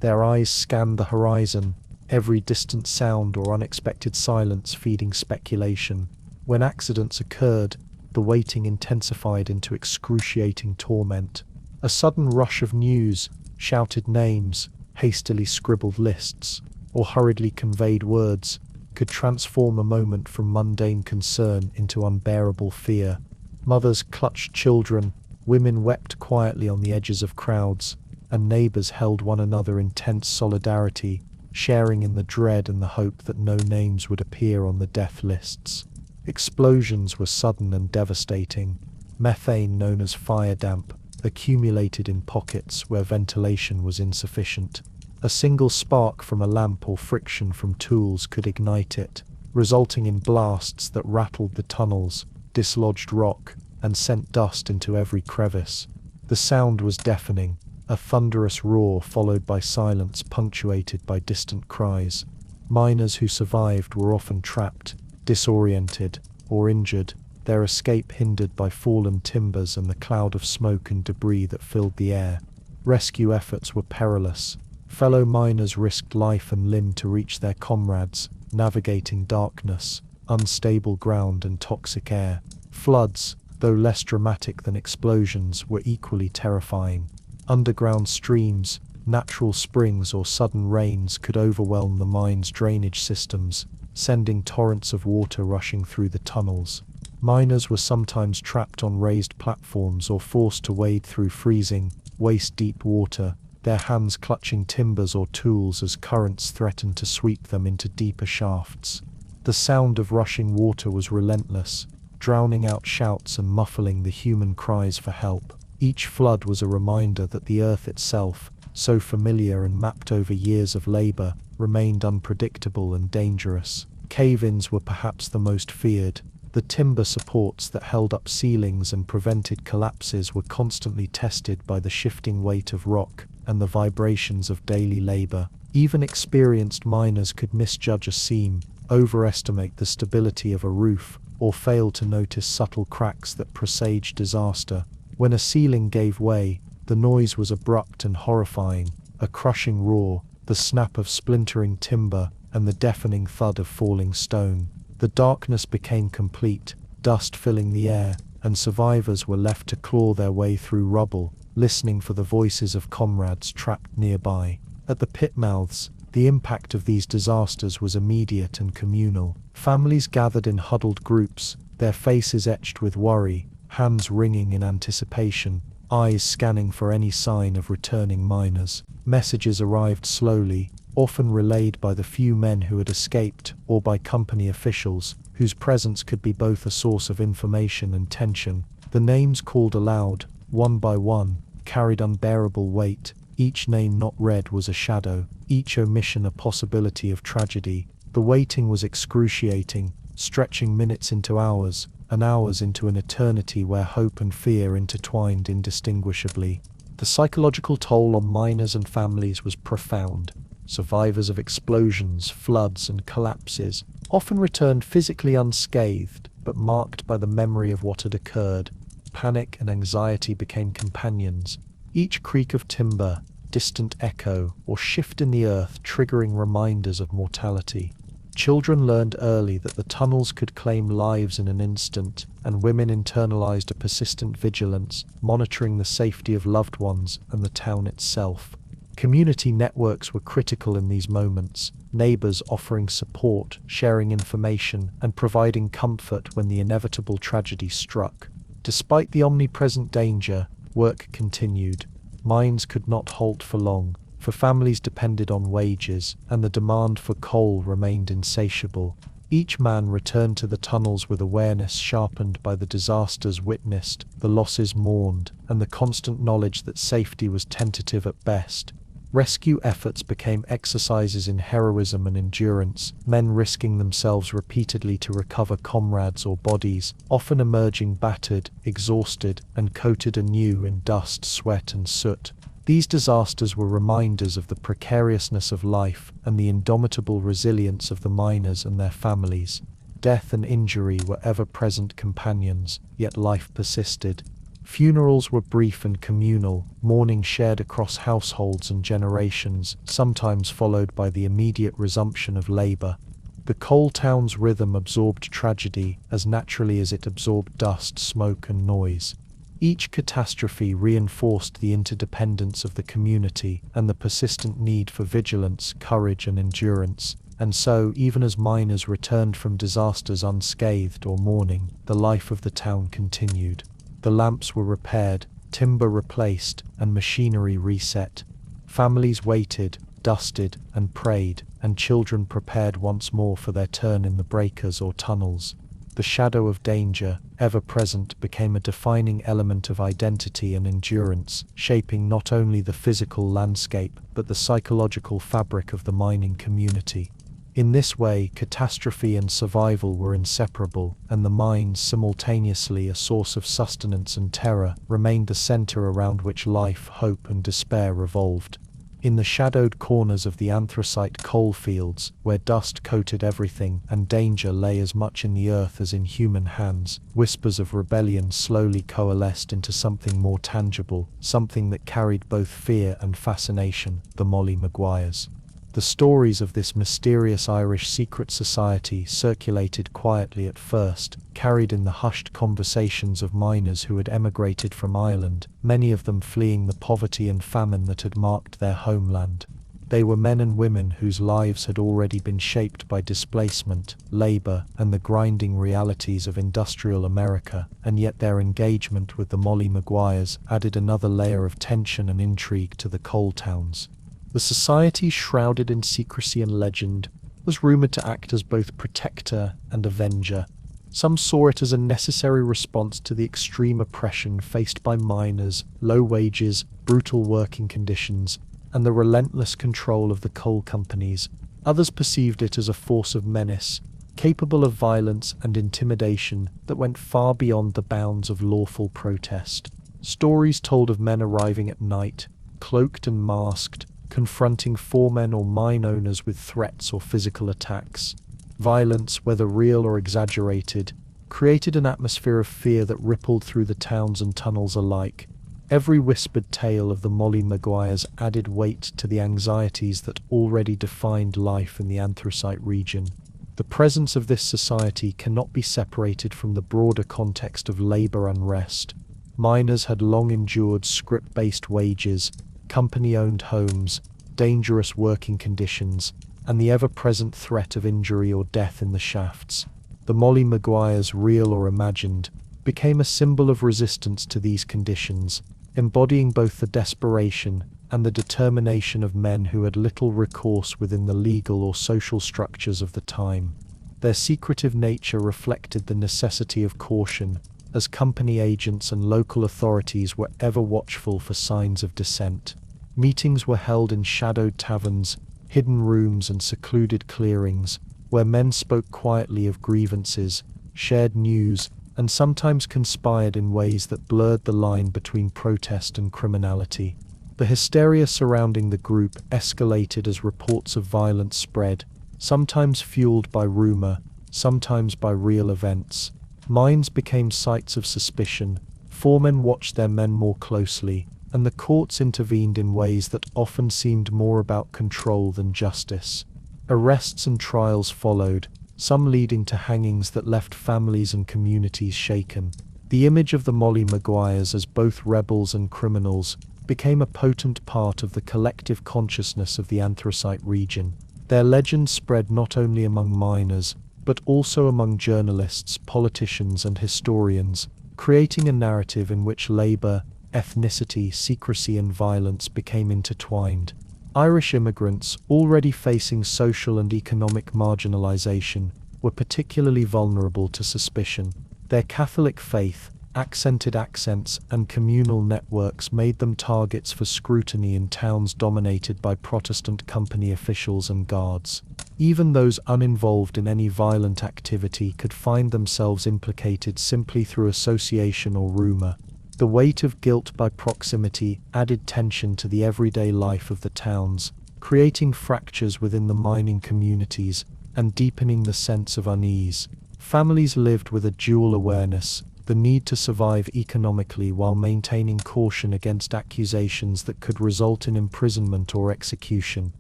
Their eyes scanned the horizon, every distant sound or unexpected silence feeding speculation. When accidents occurred, the waiting intensified into excruciating torment. A sudden rush of news, shouted names, hastily scribbled lists, or hurriedly conveyed words, could transform a moment from mundane concern into unbearable fear. Mothers clutched children, women wept quietly on the edges of crowds, and neighbors held one another in tense solidarity, sharing in the dread and the hope that no names would appear on the death lists. Explosions were sudden and devastating. Methane, known as fire damp, accumulated in pockets where ventilation was insufficient. A single spark from a lamp or friction from tools could ignite it, resulting in blasts that rattled the tunnels, dislodged rock, and sent dust into every crevice. The sound was deafening, a thunderous roar followed by silence punctuated by distant cries. Miners who survived were often trapped, disoriented, or injured, their escape hindered by fallen timbers and the cloud of smoke and debris that filled the air. Rescue efforts were perilous. Fellow miners risked life and limb to reach their comrades, navigating darkness, unstable ground and toxic air. Floods, though less dramatic than explosions, were equally terrifying. Underground streams, natural springs or sudden rains could overwhelm the mine's drainage systems, sending torrents of water rushing through the tunnels. Miners were sometimes trapped on raised platforms or forced to wade through freezing, waist-deep water, their hands clutching timbers or tools as currents threatened to sweep them into deeper shafts. The sound of rushing water was relentless, drowning out shouts and muffling the human cries for help. Each flood was a reminder that the earth itself, so familiar and mapped over years of labor, remained unpredictable and dangerous. Cave-ins were perhaps the most feared. The timber supports that held up ceilings and prevented collapses were constantly tested by the shifting weight of rock and the vibrations of daily labor. Even experienced miners could misjudge a seam, overestimate the stability of a roof, or fail to notice subtle cracks that presaged disaster. When a ceiling gave way, the noise was abrupt and horrifying, a crushing roar, the snap of splintering timber, and the deafening thud of falling stone. The darkness became complete, dust filling the air, and survivors were left to claw their way through rubble, listening for the voices of comrades trapped nearby. At the pit mouths, the impact of these disasters was immediate and communal. Families gathered in huddled groups, their faces etched with worry, hands wringing in anticipation, eyes scanning for any sign of returning miners. Messages arrived slowly, often relayed by the few men who had escaped, or by company officials, whose presence could be both a source of information and tension. The names called aloud, one by one, carried unbearable weight. Each name not read was a shadow, each omission a possibility of tragedy. The waiting was excruciating, stretching minutes into hours, and hours into an eternity where hope and fear intertwined indistinguishably. The psychological toll on miners and families was profound. Survivors of explosions, floods, and collapses often returned physically unscathed, but marked by the memory of what had occurred. Panic and anxiety became companions, each creak of timber, distant echo, or shift in the earth triggering reminders of mortality. Children learned early that the tunnels could claim lives in an instant, and women internalized a persistent vigilance, monitoring the safety of loved ones and the town itself. Community networks were critical in these moments, neighbors offering support, sharing information, and providing comfort when the inevitable tragedy struck. Despite the omnipresent danger, work continued. Mines could not halt for long, for families depended on wages, and the demand for coal remained insatiable. Each man returned to the tunnels with awareness sharpened by the disasters witnessed, the losses mourned, and the constant knowledge that safety was tentative at best. Rescue efforts became exercises in heroism and endurance, men risking themselves repeatedly to recover comrades or bodies, often emerging battered, exhausted, and coated anew in dust, sweat, and soot. These disasters were reminders of the precariousness of life and the indomitable resilience of the miners and their families. Death and injury were ever-present companions, yet life persisted. Funerals were brief and communal, mourning shared across households and generations, sometimes followed by the immediate resumption of labor. The coal town's rhythm absorbed tragedy as naturally as it absorbed dust, smoke, and noise. Each catastrophe reinforced the interdependence of the community and the persistent need for vigilance, courage, and endurance. And so, even as miners returned from disasters unscathed or mourning, the life of the town continued. The lamps were repaired, timber replaced, and machinery reset. Families waited, dusted, and prayed, and children prepared once more for their turn in the breakers or tunnels. The shadow of danger, ever present, became a defining element of identity and endurance, shaping not only the physical landscape but the psychological fabric of the mining community. In this way, catastrophe and survival were inseparable, and the mines, simultaneously a source of sustenance and terror, remained the center around which life, hope, and despair revolved. In the shadowed corners of the anthracite coal fields, where dust coated everything and danger lay as much in the earth as in human hands, whispers of rebellion slowly coalesced into something more tangible, something that carried both fear and fascination: the Maguires. The stories of this mysterious Irish secret society circulated quietly at first, carried in the hushed conversations of miners who had emigrated from Ireland, many of them fleeing the poverty and famine that had marked their homeland. They were men and women whose lives had already been shaped by displacement, labor, and the grinding realities of industrial America, and yet their engagement with the Maguires added another layer of tension and intrigue to the coal towns. The society, shrouded in secrecy and legend, was rumored to act as both protector and avenger. Some saw it as a necessary response to the extreme oppression faced by miners, low wages, brutal working conditions, and the relentless control of the coal companies. Others perceived it as a force of menace, capable of violence and intimidation that went far beyond the bounds of lawful protest. Stories told of men arriving at night, cloaked and masked, confronting foremen or mine owners with threats or physical attacks. Violence, whether real or exaggerated, created an atmosphere of fear that rippled through the towns and tunnels alike. Every whispered tale of the Maguires added weight to the anxieties that already defined life in the Anthracite region. The presence of this society cannot be separated from the broader context of labor unrest. Miners had long endured scrip-based wages, company-owned homes, dangerous working conditions, and the ever-present threat of injury or death in the shafts. The Maguires, real or imagined, became a symbol of resistance to these conditions, embodying both the desperation and the determination of men who had little recourse within the legal or social structures of the time. Their secretive nature reflected the necessity of caution, as company agents and local authorities were ever watchful for signs of dissent. Meetings were held in shadowed taverns, hidden rooms, and secluded clearings, where men spoke quietly of grievances, shared news, and sometimes conspired in ways that blurred the line between protest and criminality. The hysteria surrounding the group escalated as reports of violence spread, sometimes fueled by rumor, sometimes by real events. Mines became sites of suspicion, foremen watched their men more closely, and the courts intervened in ways that often seemed more about control than justice. Arrests and trials followed, some leading to hangings that left families and communities shaken. The image of the Maguires as both rebels and criminals became a potent part of the collective consciousness of the Anthracite region. Their legend spread not only among miners, but also among journalists, politicians, and historians, creating a narrative in which labor, ethnicity, secrecy, and violence became intertwined. Irish immigrants, already facing social and economic marginalization, were particularly vulnerable to suspicion. Their Catholic faith, accented accents, and communal networks made them targets for scrutiny in towns dominated by Protestant company officials and guards. Even those uninvolved in any violent activity could find themselves implicated simply through association or rumor. The weight of guilt by proximity added tension to the everyday life of the towns, creating fractures within the mining communities and deepening the sense of unease. Families lived with a dual awareness: the need to survive economically while maintaining caution against accusations that could result in imprisonment or execution.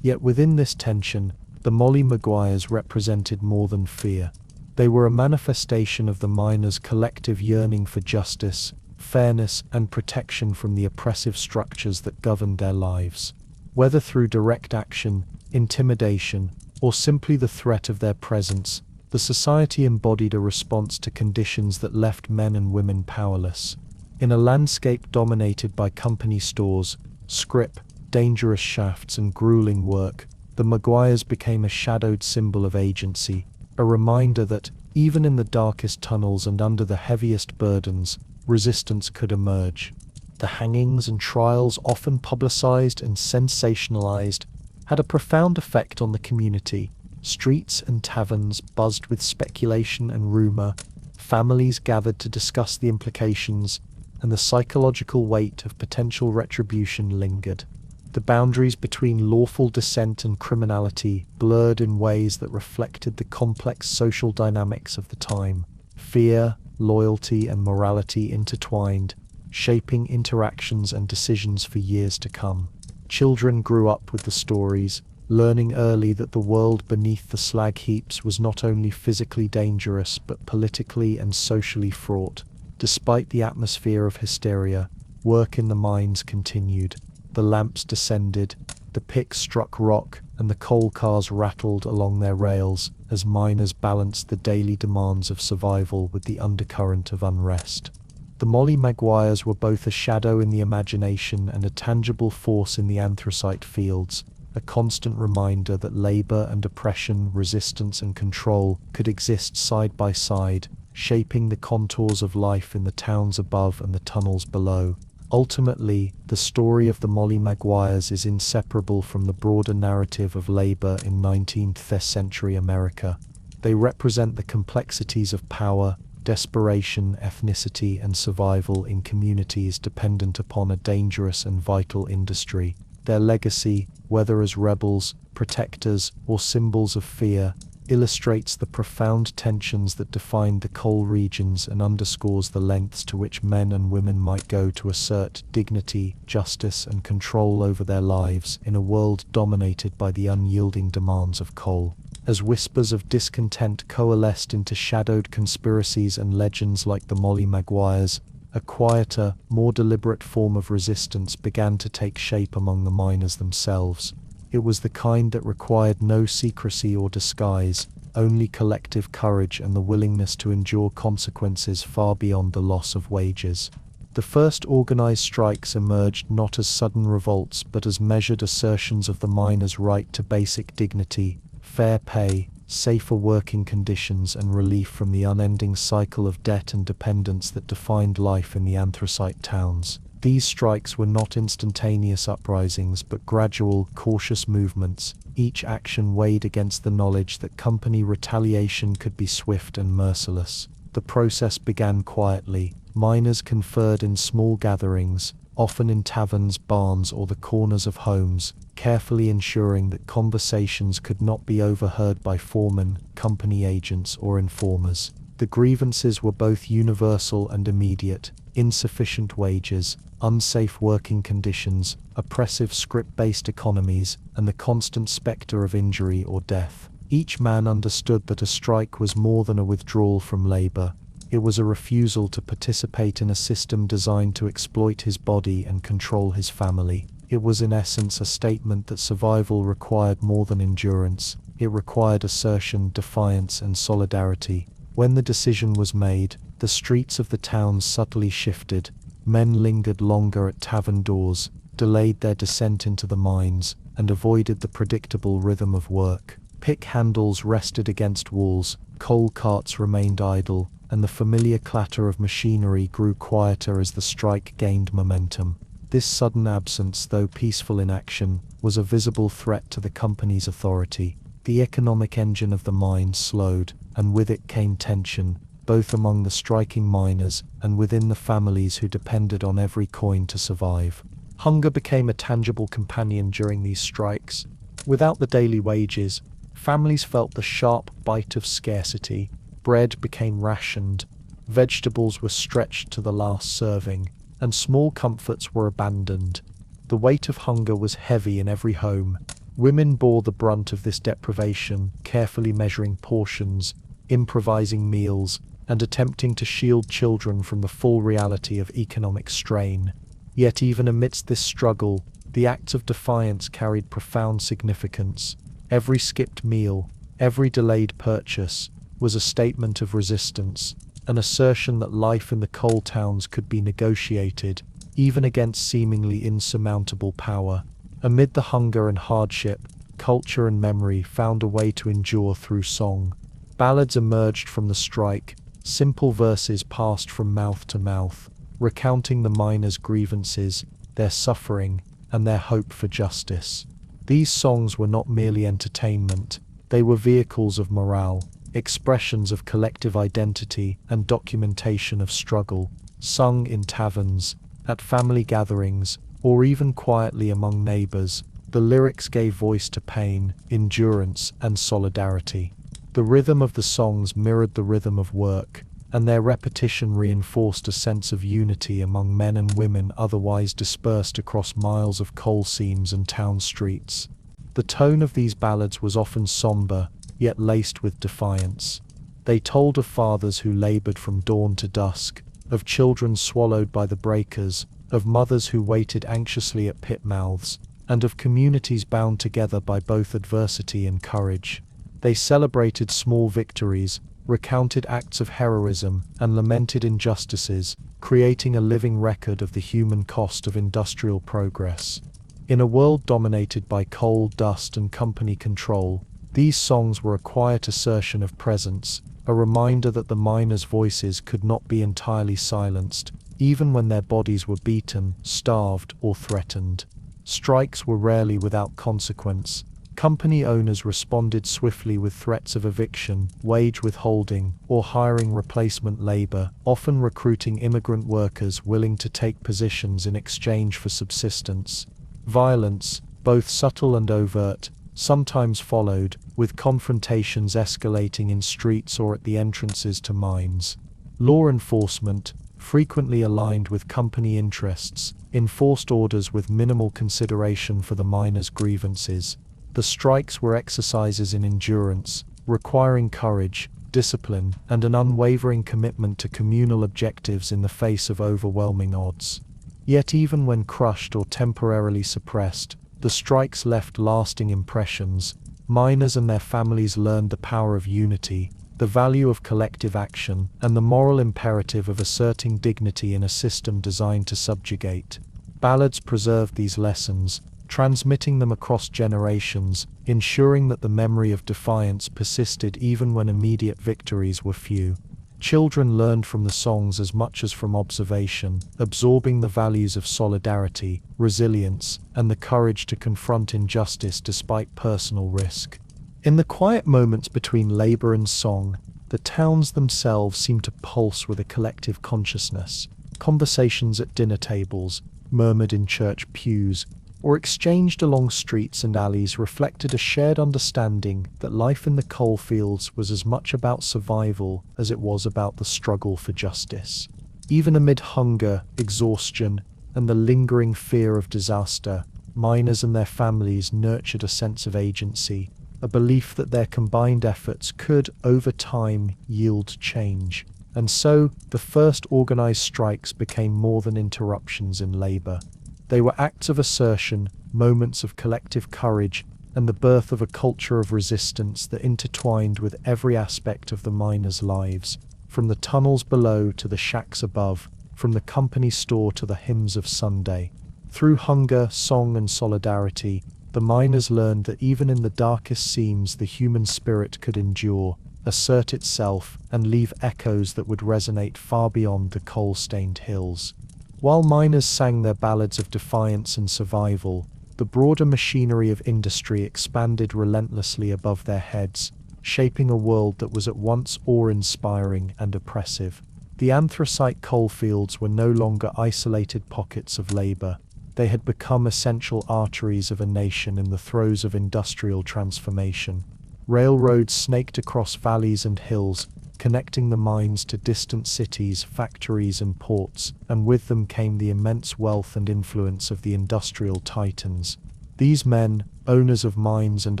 Yet within this tension, the Molly Maguires represented more than fear. They were a manifestation of the miners' collective yearning for justice, fairness, and protection from the oppressive structures that governed their lives. Whether through direct action, intimidation, or simply the threat of their presence, the society embodied a response to conditions that left men and women powerless. In a landscape dominated by company stores, scrip, dangerous shafts, and grueling work, the Maguires became a shadowed symbol of agency, a reminder that, even in the darkest tunnels and under the heaviest burdens, resistance could emerge. The hangings and trials, often publicized and sensationalized, had a profound effect on the community. Streets and taverns buzzed with speculation and rumor, families gathered to discuss the implications, and the psychological weight of potential retribution lingered. The boundaries between lawful dissent and criminality blurred in ways that reflected the complex social dynamics of the time. Fear, loyalty, and morality intertwined, shaping interactions and decisions for years to come. Children grew up with the stories, learning early that the world beneath the slag heaps was not only physically dangerous but politically and socially fraught. Despite the atmosphere of hysteria, work in the mines continued. The lamps descended, the picks struck rock, and the coal cars rattled along their rails as miners balanced the daily demands of survival with the undercurrent of unrest. The Molly Maguires were both a shadow in the imagination and a tangible force in the anthracite fields, a constant reminder that labor and oppression, resistance and control could exist side by side, shaping the contours of life in the towns above and the tunnels below. Ultimately, the story of the Molly Maguires is inseparable from the broader narrative of labor in 19th-century America. They represent the complexities of power, desperation, ethnicity, and survival in communities dependent upon a dangerous and vital industry. Their legacy, whether as rebels, protectors, or symbols of fear, illustrates the profound tensions that defined the coal regions and underscores the lengths to which men and women might go to assert dignity, justice, and control over their lives in a world dominated by the unyielding demands of coal. As whispers of discontent coalesced into shadowed conspiracies and legends like the Molly Maguires, a quieter, more deliberate form of resistance began to take shape among the miners themselves. It was the kind that required no secrecy or disguise, only collective courage and the willingness to endure consequences far beyond the loss of wages. The first organized strikes emerged not as sudden revolts but as measured assertions of the miners' right to basic dignity, fair pay, safer working conditions, and relief from the unending cycle of debt and dependence that defined life in the anthracite towns. These strikes were not instantaneous uprisings but gradual, cautious movements, each action weighed against the knowledge that company retaliation could be swift and merciless. The process began quietly. Miners conferred in small gatherings, often in taverns, barns, or the corners of homes, carefully ensuring that conversations could not be overheard by foremen, company agents, or informers. The grievances were both universal and immediate: insufficient wages, unsafe working conditions, oppressive scrip-based economies, and the constant specter of injury or death. Each man understood that a strike was more than a withdrawal from labor. It was a refusal to participate in a system designed to exploit his body and control his family. It was in essence a statement that survival required more than endurance. It required assertion, defiance, and solidarity. When the decision was made, the streets of the towns subtly shifted. Men lingered longer at tavern doors, delayed their descent into the mines, and avoided the predictable rhythm of work. Pick handles rested against walls, coal carts remained idle, and the familiar clatter of machinery grew quieter as the strike gained momentum. This sudden absence, though peaceful in action, was a visible threat to the company's authority. The economic engine of the mine slowed, and with it came tension, both among the striking miners and within the families who depended on every coin to survive. Hunger became a tangible companion during these strikes. Without the daily wages, families felt the sharp bite of scarcity. Bread became rationed, vegetables were stretched to the last serving, and small comforts were abandoned. The weight of hunger was heavy in every home. Women bore the brunt of this deprivation, carefully measuring portions, improvising meals, and attempting to shield children from the full reality of economic strain. Yet even amidst this struggle, the acts of defiance carried profound significance. Every skipped meal, every delayed purchase, was a statement of resistance, an assertion that life in the coal towns could be negotiated, even against seemingly insurmountable power. Amid the hunger and hardship, culture and memory found a way to endure through song. Ballads emerged from the strike, simple verses passed from mouth to mouth, recounting the miners' grievances, their suffering, and their hope for justice. These songs were not merely entertainment, they were vehicles of morale, expressions of collective identity and documentation of struggle, sung in taverns, at family gatherings, or even quietly among neighbors. The lyrics gave voice to pain, endurance, and solidarity. The rhythm of the songs mirrored the rhythm of work, and their repetition reinforced a sense of unity among men and women otherwise dispersed across miles of coal seams and town streets. The tone of these ballads was often somber, yet laced with defiance. They told of fathers who labored from dawn to dusk, of children swallowed by the breakers, of mothers who waited anxiously at pit mouths, and of communities bound together by both adversity and courage. They celebrated small victories, recounted acts of heroism, and lamented injustices, creating a living record of the human cost of industrial progress. In a world dominated by coal, dust, and company control, these songs were a quiet assertion of presence, a reminder that the miners' voices could not be entirely silenced, even when their bodies were beaten, starved, or threatened. Strikes were rarely without consequence. Company owners responded swiftly with threats of eviction, wage withholding, or hiring replacement labor, often recruiting immigrant workers willing to take positions in exchange for subsistence. Violence, both subtle and overt, sometimes followed, with confrontations escalating in streets or at the entrances to mines. Law enforcement, frequently aligned with company interests, enforced orders with minimal consideration for the miners' grievances. The strikes were exercises in endurance, requiring courage, discipline, and an unwavering commitment to communal objectives in the face of overwhelming odds. Yet even when crushed or temporarily suppressed, the strikes left lasting impressions. Miners and their families learned the power of unity, the value of collective action, and the moral imperative of asserting dignity in a system designed to subjugate. Ballads preserved these lessons, transmitting them across generations, ensuring that the memory of defiance persisted even when immediate victories were few. Children learned from the songs as much as from observation, absorbing the values of solidarity, resilience, and the courage to confront injustice despite personal risk. In the quiet moments between labor and song, the towns themselves seemed to pulse with a collective consciousness. Conversations at dinner tables, murmured in church pews, or exchanged along streets and alleys reflected a shared understanding that life in the coal fields was as much about survival as it was about the struggle for justice. Even amid hunger, exhaustion, and the lingering fear of disaster, miners and their families nurtured a sense of agency, a belief that their combined efforts could, over time, yield change. And so, the first organized strikes became more than interruptions in labor. They were acts of assertion, moments of collective courage, and the birth of a culture of resistance that intertwined with every aspect of the miners' lives, from the tunnels below to the shacks above, from the company store to the hymns of Sunday. Through hunger, song, and solidarity, the miners learned that even in the darkest seams the human spirit could endure, assert itself, and leave echoes that would resonate far beyond the coal-stained hills. While miners sang their ballads of defiance and survival, the broader machinery of industry expanded relentlessly above their heads, shaping a world that was at once awe-inspiring and oppressive. The anthracite coalfields were no longer isolated pockets of labor. They had become essential arteries of a nation in the throes of industrial transformation. Railroads snaked across valleys and hills, connecting the mines to distant cities, factories, and ports, and with them came the immense wealth and influence of the industrial titans. These men, owners of mines and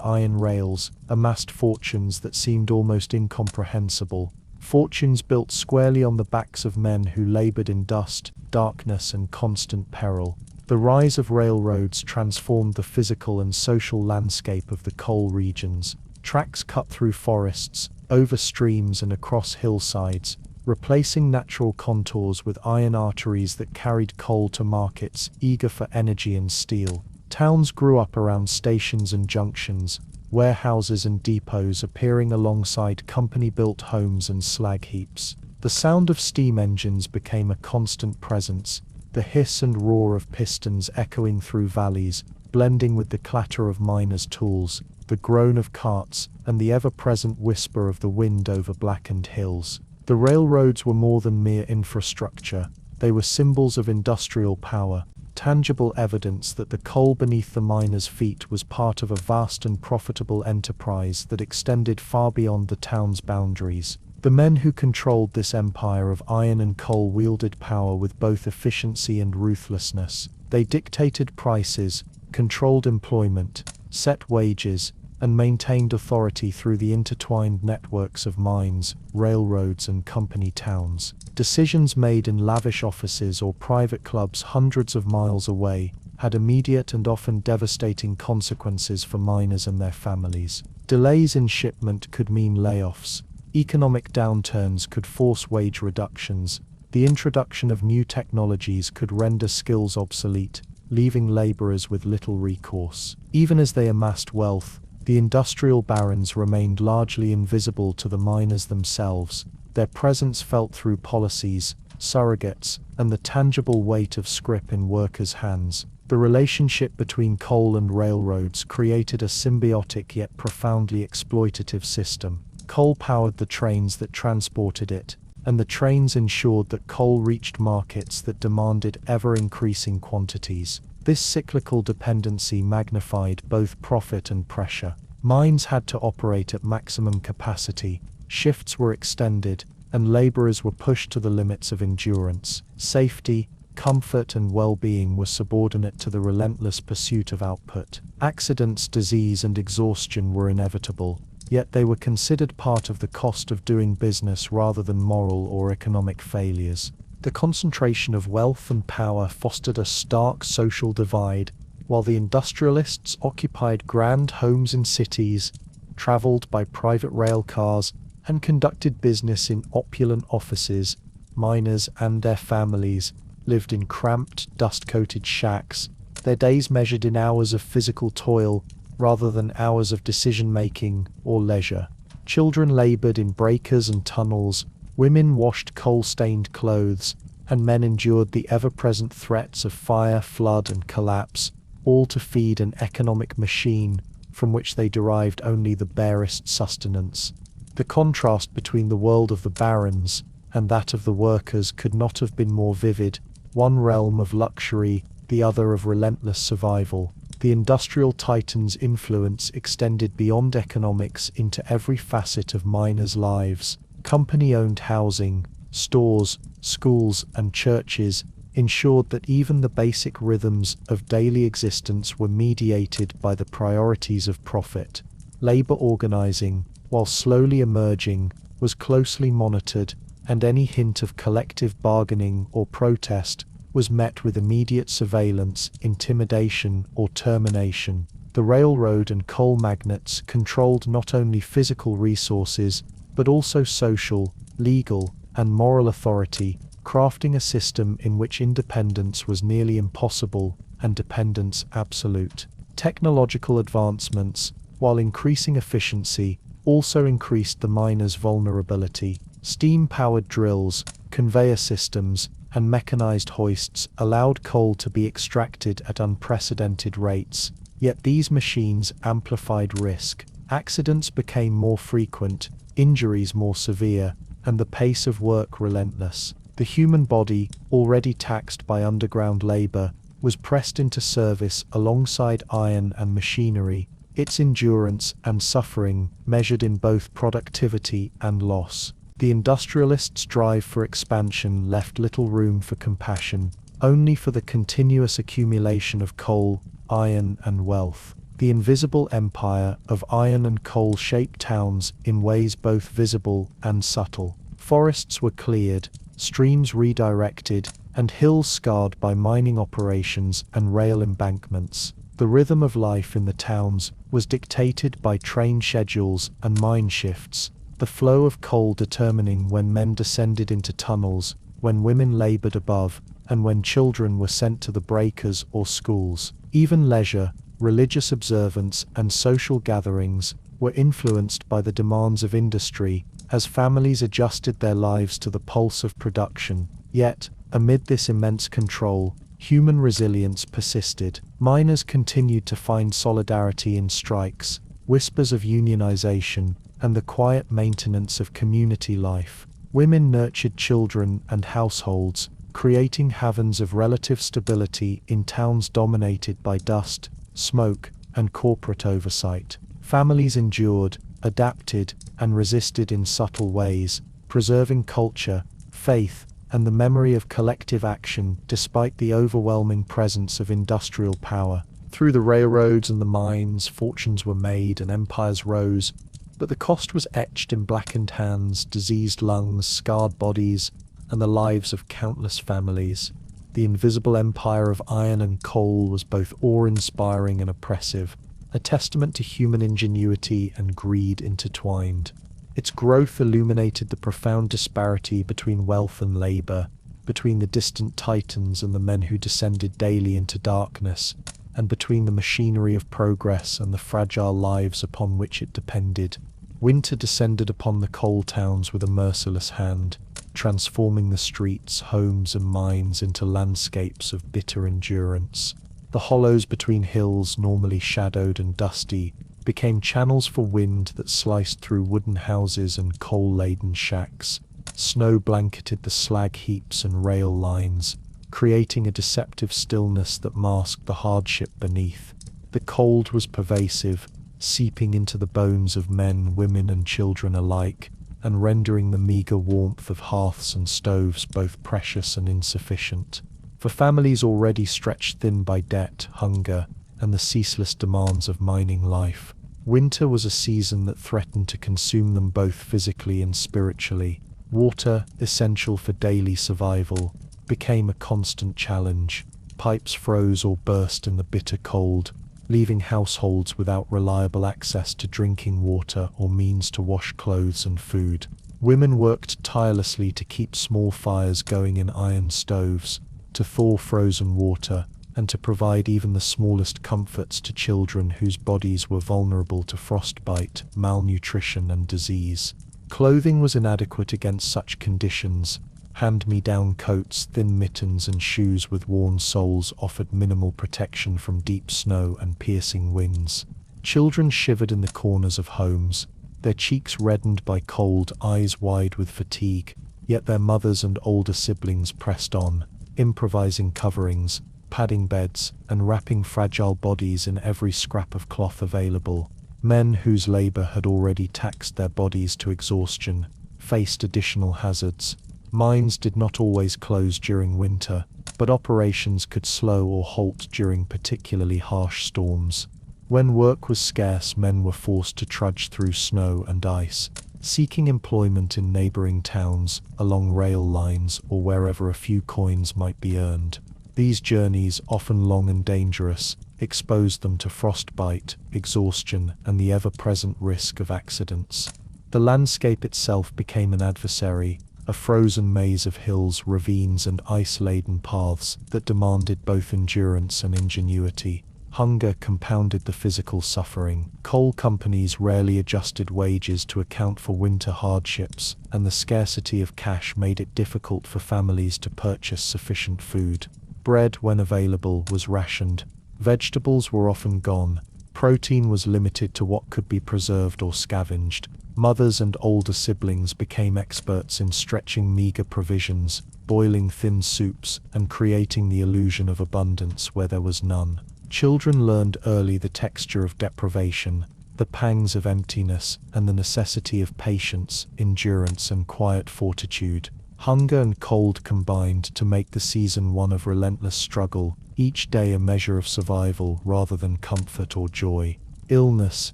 iron rails, amassed fortunes that seemed almost incomprehensible. Fortunes built squarely on the backs of men who labored in dust, darkness, and constant peril. The rise of railroads transformed the physical and social landscape of the coal regions. Tracks cut through forests, over streams, and across hillsides, replacing natural contours with iron arteries that carried coal to markets eager for energy and steel. Towns grew up around stations and junctions, warehouses and depots appearing alongside company-built homes and slag heaps. The sound of steam engines became a constant presence, the hiss and roar of pistons echoing through valleys, blending with the clatter of miners' tools, the groan of carts, and the ever-present whisper of the wind over blackened hills. The railroads were more than mere infrastructure. They were symbols of industrial power, tangible evidence that the coal beneath the miners' feet was part of a vast and profitable enterprise that extended far beyond the town's boundaries. The men who controlled this empire of iron and coal wielded power with both efficiency and ruthlessness. They dictated prices, controlled employment, set wages, and maintained authority through the intertwined networks of mines, railroads, and company towns. Decisions made in lavish offices or private clubs hundreds of miles away had immediate and often devastating consequences for miners and their families. Delays in shipment could mean layoffs. Economic downturns could force wage reductions. The introduction of new technologies could render skills obsolete, leaving laborers with little recourse. Even as they amassed wealth, the industrial barons remained largely invisible to the miners themselves, their presence felt through policies, surrogates, and the tangible weight of scrip in workers' hands. The relationship between coal and railroads created a symbiotic yet profoundly exploitative system. Coal powered the trains that transported it, and the trains ensured that coal reached markets that demanded ever-increasing quantities. This cyclical dependency magnified both profit and pressure. Mines had to operate at maximum capacity, shifts were extended, and laborers were pushed to the limits of endurance. Safety, comfort, and well-being were subordinate to the relentless pursuit of output. Accidents, disease, and exhaustion were inevitable, yet they were considered part of the cost of doing business rather than moral or economic failures. The concentration of wealth and power fostered a stark social divide. While the industrialists occupied grand homes in cities, traveled by private rail cars, and conducted business in opulent offices, miners and their families lived in cramped, dust-coated shacks, their days measured in hours of physical toil rather than hours of decision-making or leisure. Children labored in breakers and tunnels, women washed coal-stained clothes, and men endured the ever-present threats of fire, flood, and collapse, all to feed an economic machine from which they derived only the barest sustenance. The contrast between the world of the barons and that of the workers could not have been more vivid, one realm of luxury, the other of relentless survival. The industrial titans' influence extended beyond economics into every facet of miners' lives. Company-owned housing, stores, schools, and churches ensured that even the basic rhythms of daily existence were mediated by the priorities of profit. Labor organizing, while slowly emerging, was closely monitored, and any hint of collective bargaining or protest was met with immediate surveillance, intimidation, or termination. The railroad and coal magnates controlled not only physical resources, but also social, legal, and moral authority, crafting a system in which independence was nearly impossible and dependence absolute. Technological advancements, while increasing efficiency, also increased the miners' vulnerability. Steam-powered drills, conveyor systems, and mechanized hoists allowed coal to be extracted at unprecedented rates, yet these machines amplified risk. Accidents became more frequent, injuries more severe, and the pace of work relentless. The human body, already taxed by underground labor, was pressed into service alongside iron and machinery, its endurance and suffering measured in both productivity and loss. The industrialists' drive for expansion left little room for compassion, only for the continuous accumulation of coal, iron, and wealth. The invisible empire of iron and coal shaped towns in ways both visible and subtle. Forests were cleared, streams redirected, and hills scarred by mining operations and rail embankments. The rhythm of life in the towns was dictated by train schedules and mine shifts, the flow of coal determining when men descended into tunnels, when women labored above, and when children were sent to the breakers or schools. Even leisure, religious observance, and social gatherings were influenced by the demands of industry as families adjusted their lives to the pulse of production. Yet, amid this immense control, human resilience persisted. Miners continued to find solidarity in strikes, whispers of unionization, and the quiet maintenance of community life. Women nurtured children and households, creating havens of relative stability in towns dominated by dust, smoke, and corporate oversight. Families endured, adapted, and resisted in subtle ways, preserving culture, faith, and the memory of collective action despite the overwhelming presence of industrial power. Through the railroads and the mines, fortunes were made and empires rose, but the cost was etched in blackened hands, diseased lungs, scarred bodies, and the lives of countless families. The invisible empire of iron and coal was both awe-inspiring and oppressive, a testament to human ingenuity and greed intertwined. Its growth illuminated the profound disparity between wealth and labor, between the distant titans and the men who descended daily into darkness, and between the machinery of progress and the fragile lives upon which it depended. Winter descended upon the coal towns with a merciless hand, transforming the streets, homes, and mines into landscapes of bitter endurance. The hollows between hills, normally shadowed and dusty, became channels for wind that sliced through wooden houses and coal-laden shacks. Snow blanketed the slag heaps and rail lines, creating a deceptive stillness that masked the hardship beneath. The cold was pervasive, seeping into the bones of men, women, and children alike, and rendering the meager warmth of hearths and stoves both precious and insufficient. For families already stretched thin by debt, hunger, and the ceaseless demands of mining life, winter was a season that threatened to consume them both physically and spiritually. Water, essential for daily survival, became a constant challenge. Pipes froze or burst in the bitter cold, leaving households without reliable access to drinking water or means to wash clothes and food. Women worked tirelessly to keep small fires going in iron stoves, to thaw frozen water, and to provide even the smallest comforts to children whose bodies were vulnerable to frostbite, malnutrition, and disease. Clothing was inadequate against such conditions. Hand-me-down coats, thin mittens, and shoes with worn soles offered minimal protection from deep snow and piercing winds. Children shivered in the corners of homes, their cheeks reddened by cold, eyes wide with fatigue, yet their mothers and older siblings pressed on, improvising coverings, padding beds, and wrapping fragile bodies in every scrap of cloth available. Men whose labor had already taxed their bodies to exhaustion faced additional hazards. Mines did not always close during winter, but operations could slow or halt during particularly harsh storms. When work was scarce, men were forced to trudge through snow and ice, seeking employment in neighboring towns, along rail lines, or wherever a few coins might be earned. These journeys, often long and dangerous, exposed them to frostbite, exhaustion, and the ever-present risk of accidents. The landscape itself became an adversary, a frozen maze of hills, ravines, and ice-laden paths that demanded both endurance and ingenuity. Hunger compounded the physical suffering. Coal companies rarely adjusted wages to account for winter hardships, and the scarcity of cash made it difficult for families to purchase sufficient food. Bread, when available, was rationed. Vegetables were often gone. Protein was limited to what could be preserved or scavenged. Mothers and older siblings became experts in stretching meager provisions, boiling thin soups, and creating the illusion of abundance where there was none. Children learned early the texture of deprivation, the pangs of emptiness, and the necessity of patience, endurance, and quiet fortitude. Hunger and cold combined to make the season one of relentless struggle, each day a measure of survival rather than comfort or joy. Illness,